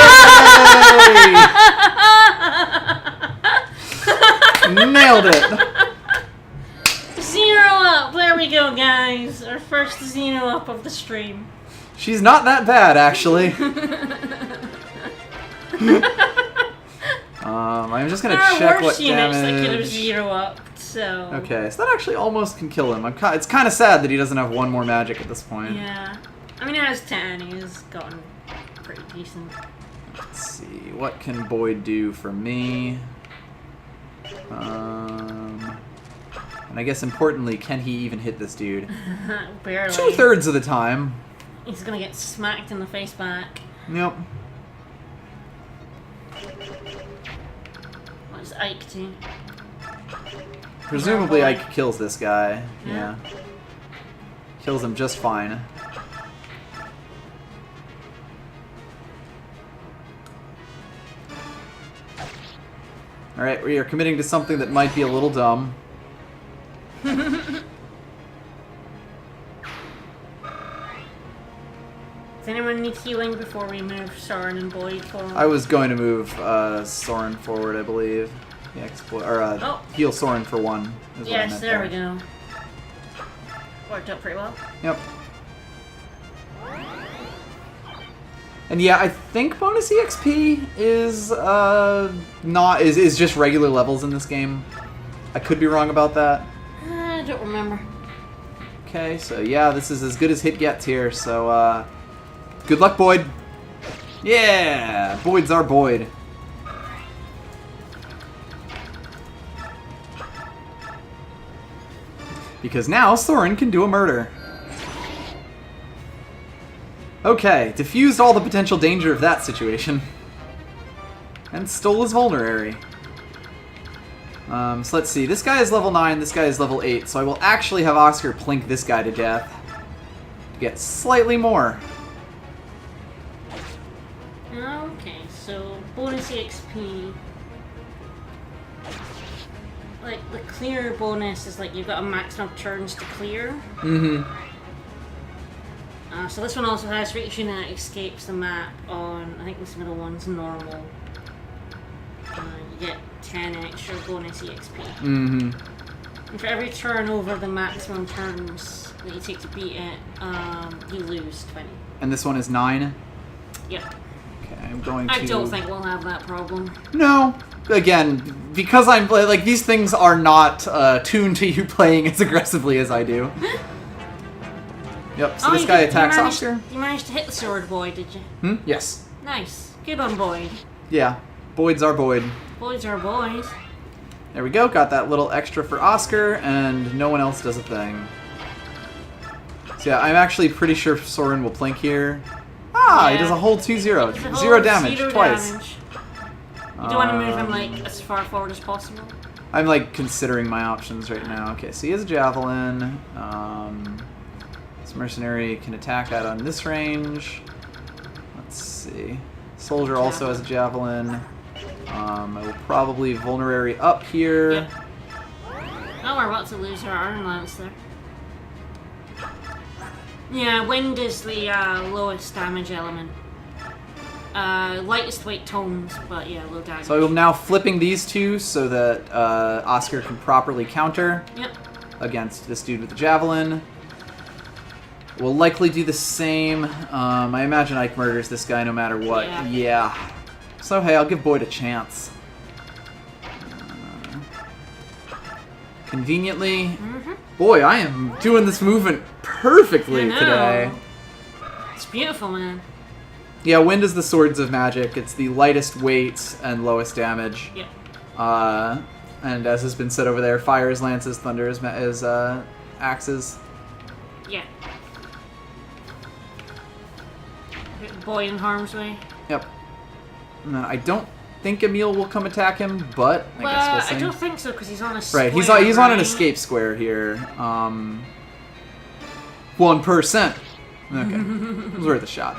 Speaker 1: Nailed it.
Speaker 2: 0 up! There we go, guys. Our first 0 up of the stream.
Speaker 1: She's not that bad, actually. I'm just gonna
Speaker 2: There are
Speaker 1: check
Speaker 2: worse
Speaker 1: what
Speaker 2: units that could have
Speaker 1: damage.
Speaker 2: 0 up, so...
Speaker 1: Okay, so that actually almost can kill him. It's kind of sad that he doesn't have one more magic at this point.
Speaker 2: Yeah. I mean, he has 10. He's gotten pretty decent.
Speaker 1: Let's see, what can Boyd do for me? And I guess importantly, can he even hit this dude?
Speaker 2: Barely.
Speaker 1: 2/3 of the time.
Speaker 2: He's gonna get smacked in the face back.
Speaker 1: Yep.
Speaker 2: What's Ike do?
Speaker 1: Presumably
Speaker 2: boy.
Speaker 1: Ike kills this guy.
Speaker 2: Yeah.
Speaker 1: Kills him just fine. Alright, we are committing to something that might be a little dumb.
Speaker 2: Does anyone need healing before we move Soren and Boyd forward?
Speaker 1: I was going to move Soren forward, I believe. Yeah, heal Soren for 1. Is what I
Speaker 2: Yes,
Speaker 1: meant
Speaker 2: there we go. Worked out pretty well.
Speaker 1: Yep. And yeah, I think bonus EXP is is just regular levels in this game. I could be wrong about that.
Speaker 2: I don't remember.
Speaker 1: Okay, so yeah, this is as good as hit gets here, so good luck, Boyd. Yeah! Boyd's our Boyd. Because now Soren can do a murder. Okay, diffused all the potential danger of that situation. And stole his vulnerary. So let's see, this guy is level 9, this guy is level 8, so I will actually have Oscar plink this guy to death. To get slightly more.
Speaker 2: Okay, so bonus EXP. Like, the clear bonus is like you've got a maximum of turns to clear.
Speaker 1: Mm-hmm.
Speaker 2: So this one also has for each unit that escapes the map on, I think this middle one's normal. You get 10 extra bonus EXP.
Speaker 1: Mm-hmm.
Speaker 2: And for every turn over the maximum turns that you take to beat it, you lose 20.
Speaker 1: And this one is 9?
Speaker 2: Yep.
Speaker 1: Okay, I'm going to...
Speaker 2: I don't think we'll have that problem.
Speaker 1: No. Again, because I'm... Like, these things are not tuned to you playing as aggressively as I do. Yep, so this guy attacks Oscar.
Speaker 2: You managed to hit the sword boy, did you?
Speaker 1: Hmm? Yes.
Speaker 2: Nice. Good on Boyd.
Speaker 1: Yeah. Boyd's our Boyd.
Speaker 2: Boys are boys.
Speaker 1: There we go, got that little extra for Oscar, and no one else does a thing. So yeah, I'm actually pretty sure Soren will plink here. Ah,
Speaker 2: yeah.
Speaker 1: He does a whole 2-0. 0 damage, twice.
Speaker 2: Damage. You don't want to move him, like, as far forward as possible.
Speaker 1: I'm, like, considering my options right now. Okay, so he has a javelin. This mercenary can attack out on this range. Let's see. Soldier also has a javelin. I will probably vulnerary up here.
Speaker 2: Yep. Oh, we're about to lose our Iron Lance there. Yeah, wind is the lowest damage element. Lightest weight tomes, but yeah, low damage.
Speaker 1: So I'm now flipping these two so that Oscar can properly counter against this dude with the javelin. We'll likely do the same. I imagine Ike murders this guy no matter what. Yeah. So hey, I'll give Boyd a chance. Conveniently.
Speaker 2: Mm-hmm.
Speaker 1: Boy, I am doing this movement perfectly today.
Speaker 2: It's beautiful, man.
Speaker 1: Yeah, wind is the swords of magic. It's the lightest weight and lowest damage.
Speaker 2: Yep.
Speaker 1: And as has been said over there, fire is lances, thunder is axes.
Speaker 2: Yeah. Boyd in harm's way.
Speaker 1: Yep. No, I don't think Emil will come attack him, but I guess we'll see.
Speaker 2: I don't think so because he's on a square.
Speaker 1: Right, he's on an escape square here. 1%. Okay, it was worth a shot.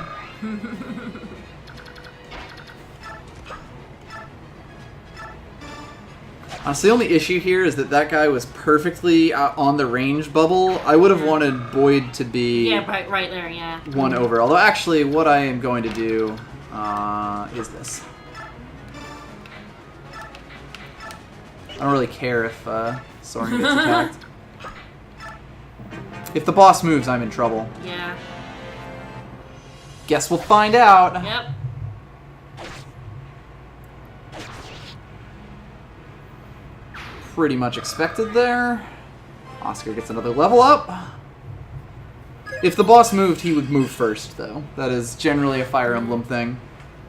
Speaker 1: So the only issue here is that guy was perfectly on the range bubble. I would have wanted Boyd to be
Speaker 2: right there, yeah.
Speaker 1: One over. Although actually, what I am going to do is this. I don't really care if Soren gets attacked. If the boss moves, I'm in trouble.
Speaker 2: Yeah.
Speaker 1: Guess we'll find out.
Speaker 2: Yep.
Speaker 1: Pretty much expected there. Oscar gets another level up. If the boss moved, he would move first, though. That is generally a Fire Emblem thing.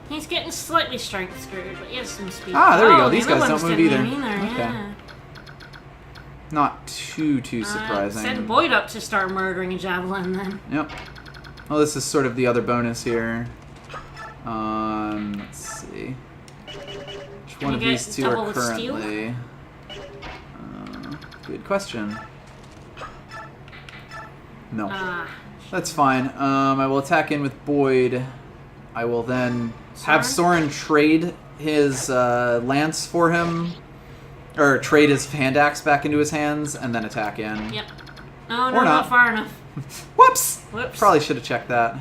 Speaker 2: He's getting slightly strength screwed, but he has some speed.
Speaker 1: Ah, there we go. These guys don't move either.
Speaker 2: Okay.
Speaker 1: Yeah. Not too surprising.
Speaker 2: Send Boyd up to start murdering a javelin then.
Speaker 1: Yep. Well, this is sort of the other bonus here. Let's see. Which one of these two are currently? Good question. No. That's fine. I will attack in with Boyd. I will then have Soren trade his lance for him. Or trade his hand axe back into his hands, and then attack in.
Speaker 2: Yep. No, not far enough.
Speaker 1: Whoops!
Speaker 2: Whoops.
Speaker 1: Probably should have checked that.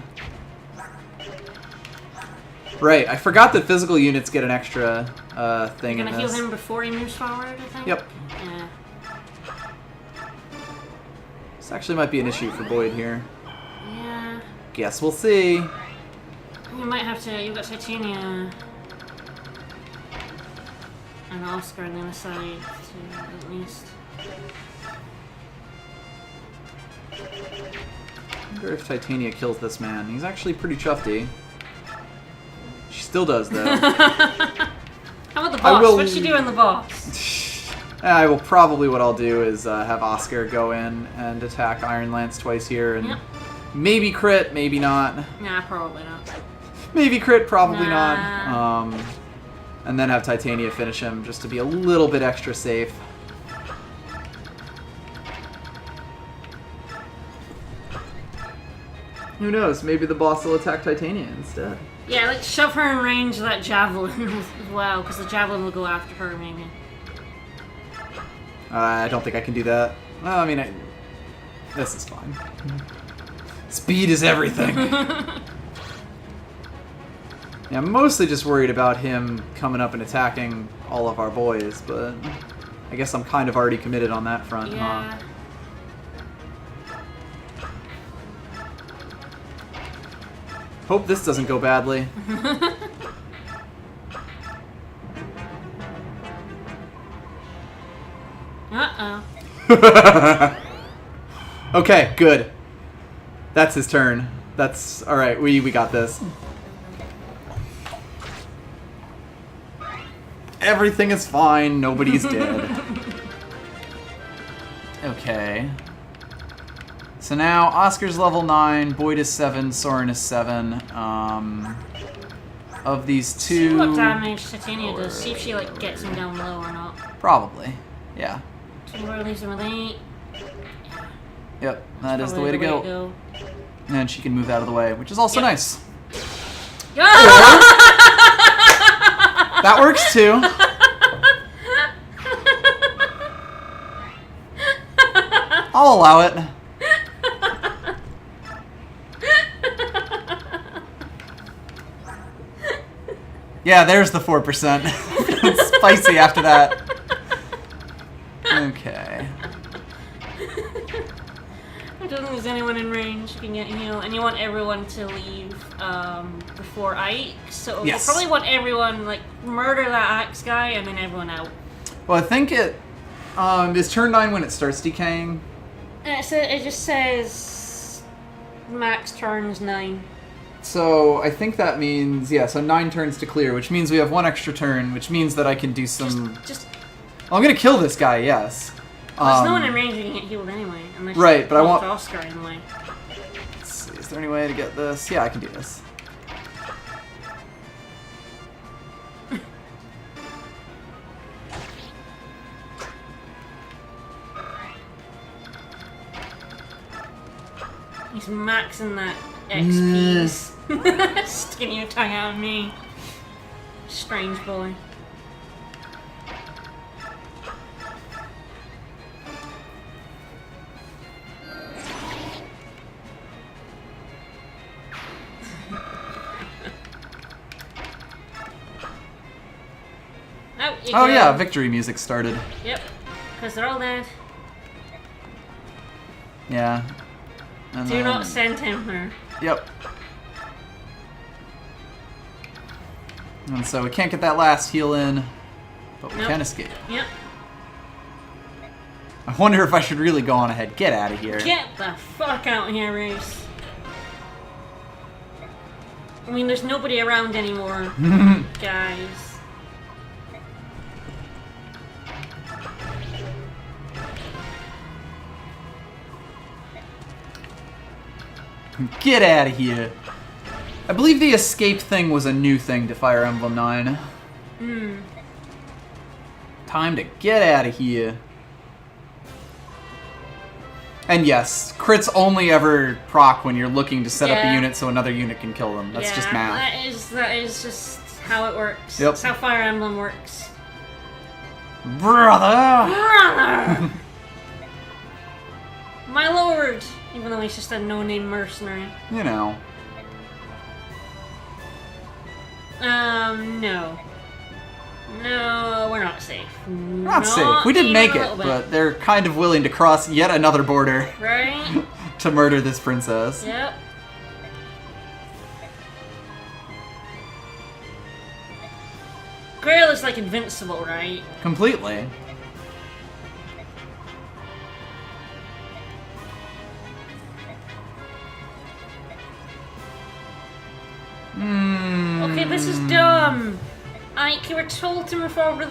Speaker 1: Right, I forgot that physical units get an extra thing in this.
Speaker 2: You're gonna heal him before he moves forward, I think?
Speaker 1: Yep.
Speaker 2: Yeah.
Speaker 1: This actually might be an issue for Boyd here.
Speaker 2: Yeah.
Speaker 1: Guess we'll see.
Speaker 2: You might have to. You've got Titania and Oscar on the other side, to, at least.
Speaker 1: I wonder if Titania kills this man. He's actually pretty chufty. She still does, though.
Speaker 2: How about the boss? What'd she do in the boss?
Speaker 1: I will probably, what I'll do is have Oscar go in and attack Iron Lance twice here, and maybe crit, maybe not.
Speaker 2: Nah, probably not.
Speaker 1: Maybe crit, probably not. And then have Titania finish him just to be a little bit extra safe. Who knows? Maybe the boss will attack Titania instead.
Speaker 2: Yeah, like shove her in range of that javelin as well, because the javelin will go after her, maybe.
Speaker 1: I don't think I can do that. Well, I mean, this is fine. Speed is everything. Yeah, I'm mostly just worried about him coming up and attacking all of our boys, but I guess I'm kind of already committed on that front, huh? Hope this doesn't go badly.
Speaker 2: Uh-oh.
Speaker 1: Okay, good. That's his turn. That's alright, we got this. Everything is fine, nobody's dead. Okay. So now Oscar's level 9, Boyd is 7, Soren is 7. Of these two...
Speaker 2: See what damage Titania does. See if she like gets him down low or not.
Speaker 1: Probably. Yeah.
Speaker 2: Timber leaves him with 8.
Speaker 1: Yep, that is the way to go. And she can move out of the way, which is also nice. That works too. I'll allow it. Yeah, there's the 4%. It's spicy after that. Okay.
Speaker 2: I don't think there's anyone in range who can get healed, and you want everyone to leave before Ike, so you probably want everyone, like, murder that axe guy and then everyone out.
Speaker 1: Well, I think it is turn 9 when it starts decaying.
Speaker 2: It just says max turns 9.
Speaker 1: So I think that means, yeah, so 9 turns to clear, which means we have 1 extra turn, which means that I can do some... Well, I'm going to kill this guy, yes.
Speaker 2: There's no one in range who can get healed anyway, unless
Speaker 1: right, but I want
Speaker 2: Oscar in the way.
Speaker 1: Let's see, is there any way to get this? Yeah, I can do this.
Speaker 2: He's maxing that XP. Sticking your tongue out of me. Strange boy.
Speaker 1: Oh yeah, victory music started.
Speaker 2: Yep, because they're all dead.
Speaker 1: Yeah. And
Speaker 2: Do not send him her.
Speaker 1: Yep. And so we can't get that last heal in, but we can escape.
Speaker 2: Yep.
Speaker 1: I wonder if I should really go on ahead. Get out of here.
Speaker 2: Get the fuck out of here, Reese. I mean, there's nobody around anymore, guys.
Speaker 1: Get out of here. I believe the escape thing was a new thing to Fire Emblem 9. Time to get out of here. And yes, crits only ever proc when you're looking to set up a unit so another unit can kill them. That's just math.
Speaker 2: That is just how it works.
Speaker 1: Yep.
Speaker 2: That's how Fire Emblem works.
Speaker 1: Brother!
Speaker 2: My lord! Even though he's just a no-name mercenary.
Speaker 1: You know.
Speaker 2: No. No, we're not safe.
Speaker 1: Not safe. We did make it, but they're kind of willing to cross yet another border.
Speaker 2: Right?
Speaker 1: To murder this princess.
Speaker 2: Yep. Grail is like invincible, right?
Speaker 1: Completely.
Speaker 2: Okay, this is dumb. Ike, you were told to move forward with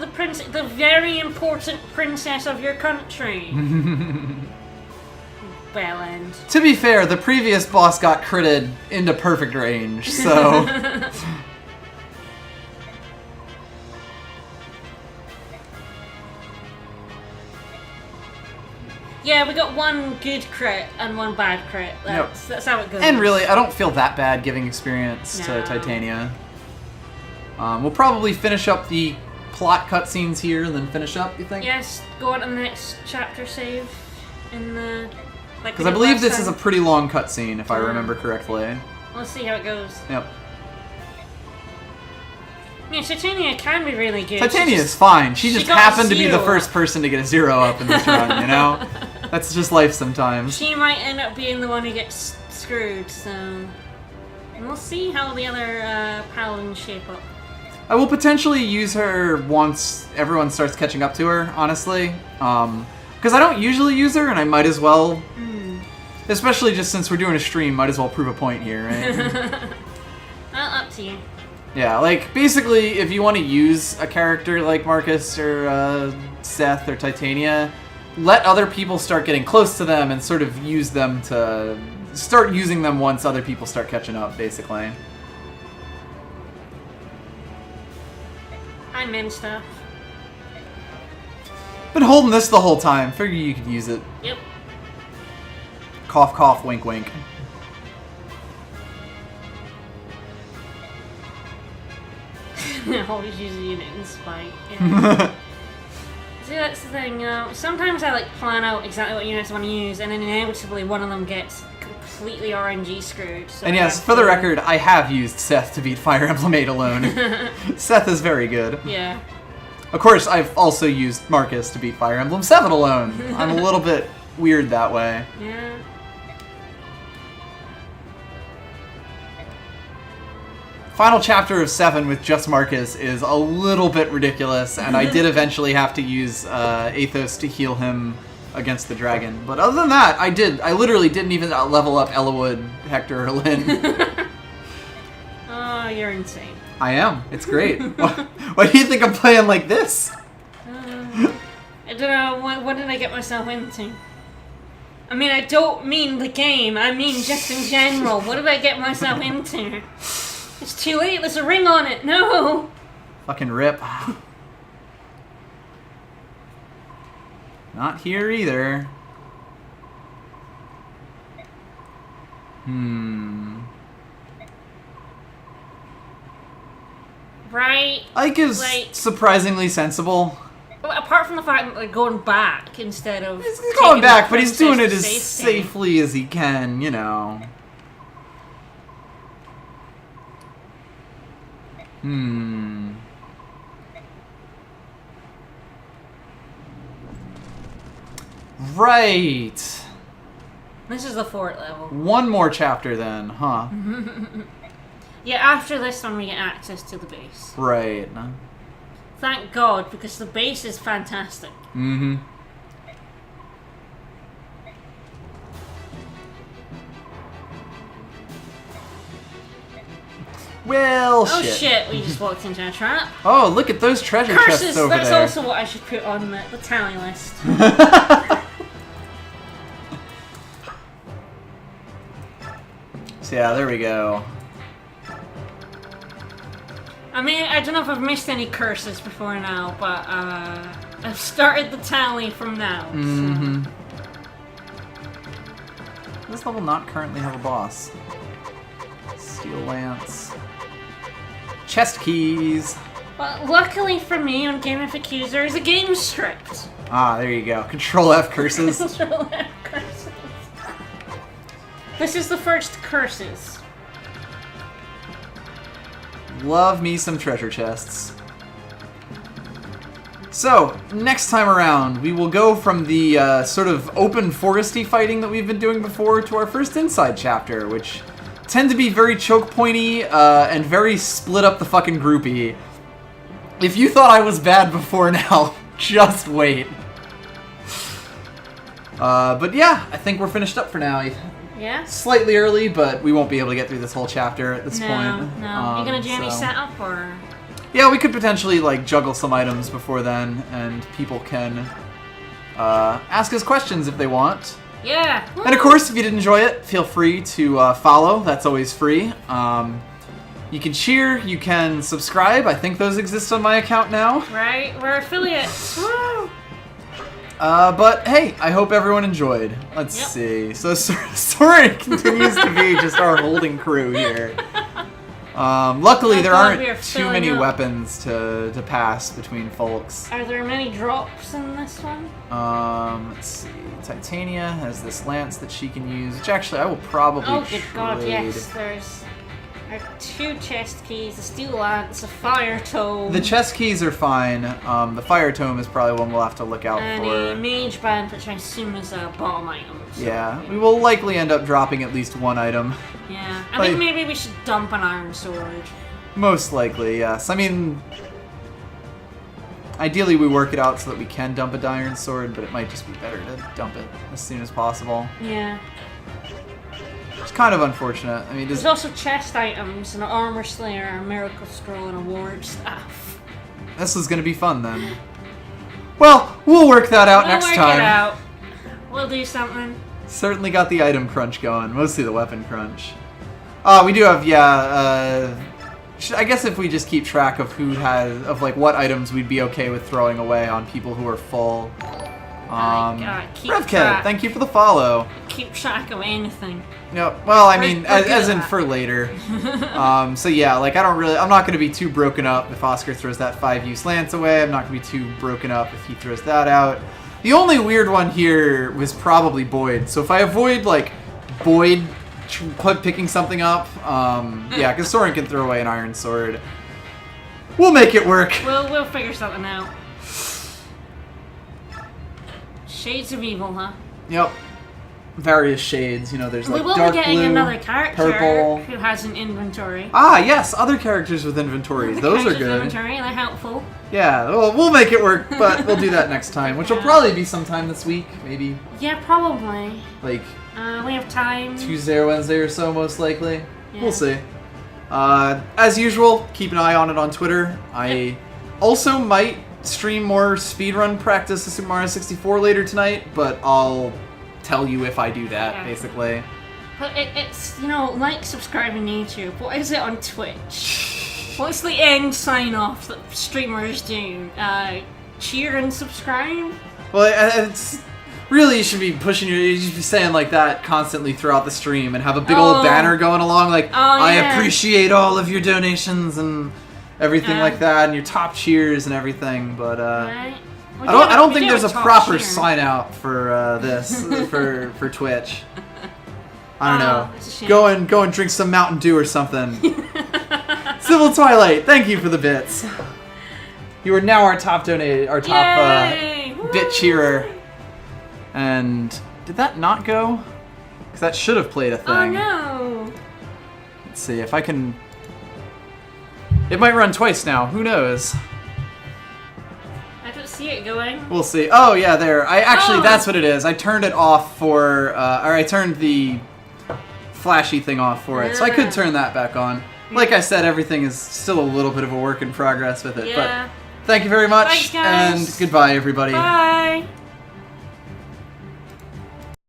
Speaker 2: the very important princess of your country. Bellend.
Speaker 1: To be fair, the previous boss got critted into perfect range, so...
Speaker 2: Yeah, we got one good crit and one bad crit. That's how it goes.
Speaker 1: And really, I don't feel that bad giving experience to Titania. We'll probably finish up the plot cutscenes here and then finish up, you think?
Speaker 2: Yes, go on to the next chapter save in the...
Speaker 1: Because I believe this is a pretty long cutscene, if I remember correctly.
Speaker 2: Let's see how it goes.
Speaker 1: Yep.
Speaker 2: Yeah, Titania can be really good.
Speaker 1: Titania is fine. She just happened to be the
Speaker 2: 0
Speaker 1: first person to get a 0 up in this run, you know? That's just life sometimes.
Speaker 2: She might end up being the one who gets screwed, so... And we'll see how the other paladins shape up.
Speaker 1: I will potentially use her once everyone starts catching up to her, honestly. Because I don't usually use her, and I might as well... Especially just since we're doing a stream, might as well prove a point here, right?
Speaker 2: Well, up to you.
Speaker 1: Yeah, like, basically, if you want to use a character like Marcus or Seth or Titania, let other people start getting close to them and sort of use them to... Start using them once other people start catching up, basically.
Speaker 2: I'm in stuff.
Speaker 1: Been holding this the whole time. Figure you could use it.
Speaker 2: Yep.
Speaker 1: Cough, cough, wink, wink.
Speaker 2: Always use a unit in spite. Yeah. See, that's the thing. Sometimes I like plan out exactly what units I want to use, and then inevitably one of them gets completely RNG screwed. So
Speaker 1: And yes, for the record, I have used Seth to beat Fire Emblem 8 alone. Seth is very good.
Speaker 2: Yeah.
Speaker 1: Of course, I've also used Marcus to beat Fire Emblem 7 alone. I'm a little bit weird that way.
Speaker 2: Yeah.
Speaker 1: Final chapter of 7 with just Marcus is a little bit ridiculous, and I did eventually have to use Athos to heal him against the dragon. But other than that, I literally didn't even level up Ellawood, Hector, or Lynn.
Speaker 2: Oh, you're insane.
Speaker 1: I am. It's great. Why do you think I'm playing like this?
Speaker 2: I don't know. What did I get myself into? I mean, I don't mean the game. I mean just in general. What did I get myself into? It's too late. There's a ring on it. No.
Speaker 1: Fucking rip. Not here either.
Speaker 2: Right.
Speaker 1: Ike is surprisingly sensible.
Speaker 2: Well, apart from the fact that they're going back instead of...
Speaker 1: He's going back, but he's doing it
Speaker 2: to
Speaker 1: as
Speaker 2: safety.
Speaker 1: safely as he can, you know. Right.
Speaker 2: This is the fort level.
Speaker 1: One more chapter then, huh?
Speaker 2: Yeah, after this one we get access to the base.
Speaker 1: Right.
Speaker 2: Thank God, because the base is fantastic.
Speaker 1: Mm-hmm. Well,
Speaker 2: Oh shit, we just walked into a trap.
Speaker 1: Oh, look at those treasure chests
Speaker 2: Curses!
Speaker 1: over
Speaker 2: That's
Speaker 1: there.
Speaker 2: also what I should put on the tally list.
Speaker 1: So yeah, there we go.
Speaker 2: I mean, I don't know if I've missed any curses before now, but I've started the tally from now. So.
Speaker 1: This level not currently have a boss. Steel Lance. Chest keys.
Speaker 2: Well, luckily for me, on Game Accuser, there is a game script.
Speaker 1: Ah, there you go. Control F curses.
Speaker 2: Control F curses. This is the first curses.
Speaker 1: Love me some treasure chests. So, next time around, we will go from the sort of open foresty fighting that we've been doing before to our first inside chapter, which tend to be very choke pointy and very split up the fucking groupy. If you thought I was bad before now, just wait. But yeah, I think we're finished up for now.
Speaker 2: Yeah?
Speaker 1: Slightly early, but we won't be able to get through this whole chapter at this point.
Speaker 2: No. You gonna do any setup or?
Speaker 1: Yeah, we could potentially like juggle some items before then, and people can ask us questions if they want.
Speaker 2: Yeah. Woo.
Speaker 1: And of course, if you did enjoy it, feel free to follow. That's always free. You can cheer, you can subscribe. I think those exist on my account now.
Speaker 2: Right, we're affiliates. Woo!
Speaker 1: But hey, I hope everyone enjoyed. Let's see. So Soren continues to be just our holding crew here. Luckily, there aren't too many weapons to pass between folks.
Speaker 2: Are there many drops in this one?
Speaker 1: Let's see. Titania has this lance that she can use, which actually I will probably
Speaker 2: Oh, good
Speaker 1: trade.
Speaker 2: God, yes. There are 2 chest keys, a steel lance, a fire tome.
Speaker 1: The chest keys are fine. The fire tome is probably one we'll have to look out
Speaker 2: and
Speaker 1: for.
Speaker 2: a mage band, which I assume is a bottom item. So.
Speaker 1: Yeah, we will likely end up dropping at least one item.
Speaker 2: Yeah, I think maybe we should dump an iron sword.
Speaker 1: Most likely, yes. I mean, ideally we work it out so that we can dump a iron sword, but it might just be better to dump it as soon as possible.
Speaker 2: Yeah.
Speaker 1: It's kind of unfortunate. I mean,
Speaker 2: there's also chest items, an armor slayer, a miracle scroll, and a ward staff.
Speaker 1: This is gonna be fun then. Well, we'll work that out next time.
Speaker 2: We'll work it out. We'll do something.
Speaker 1: Certainly got the item crunch going, mostly the weapon crunch. We do have, I guess if we just keep track of like what items we'd be okay with throwing away on people who are full. Revked, thank you for the follow.
Speaker 2: Keep track of anything.
Speaker 1: No, well, I mean, as in for later. So yeah, like I'm not going to be too broken up if Oscar throws that 5-use lance away. I'm not going to be too broken up if he throws that out. The only weird one here was probably Boyd. So if I avoid like Boyd picking something up, yeah, because Soren can throw away an iron sword. We'll make it work.
Speaker 2: We'll figure something out. Shades of Evil, huh?
Speaker 1: Yep. Various shades, you know, there's like
Speaker 2: we will
Speaker 1: dark
Speaker 2: be getting
Speaker 1: blue,
Speaker 2: another character
Speaker 1: purple.
Speaker 2: Who has an inventory.
Speaker 1: Ah, yes, other characters with inventories. Those are good.
Speaker 2: Inventory, they're helpful.
Speaker 1: Yeah, well, we'll make it work, but we'll do that next time, which will probably be sometime this week, maybe.
Speaker 2: Yeah, probably.
Speaker 1: Like
Speaker 2: we have time.
Speaker 1: Tuesday or Wednesday or so, most likely. Yeah. We'll see. As usual, keep an eye on it on Twitter. I also might stream more speedrun practice of Super Mario 64 later tonight, but I'll tell you if I do that, basically.
Speaker 2: But it's, you know, like, subscribe on YouTube. What is it on Twitch? What's the end sign-off that streamers do? Cheer and subscribe?
Speaker 1: Well, it's really, you should be pushing you should be saying like that constantly throughout the stream and have a big old banner going along like, I appreciate all of your donations and everything like that, and your top cheers and everything, but I don't think there's a proper sign out for this for Twitch. I don't know. Go and drink some Mountain Dew or something. Civil Twilight, thank you for the bits. You are now our top bit cheerer. And did that not go? Because that should have played a thing.
Speaker 2: Oh no.
Speaker 1: Let's see if I can. It might run twice now. Who knows?
Speaker 2: I don't see it going.
Speaker 1: We'll see. Oh yeah, there. That's what it is. I turned it off for, or I turned the flashy thing off for it, so I could turn that back on. Like I said, everything is still a little bit of a work in progress with it. Yeah. But thank you very much,
Speaker 2: thanks, guys.
Speaker 1: And goodbye, everybody.
Speaker 2: Bye.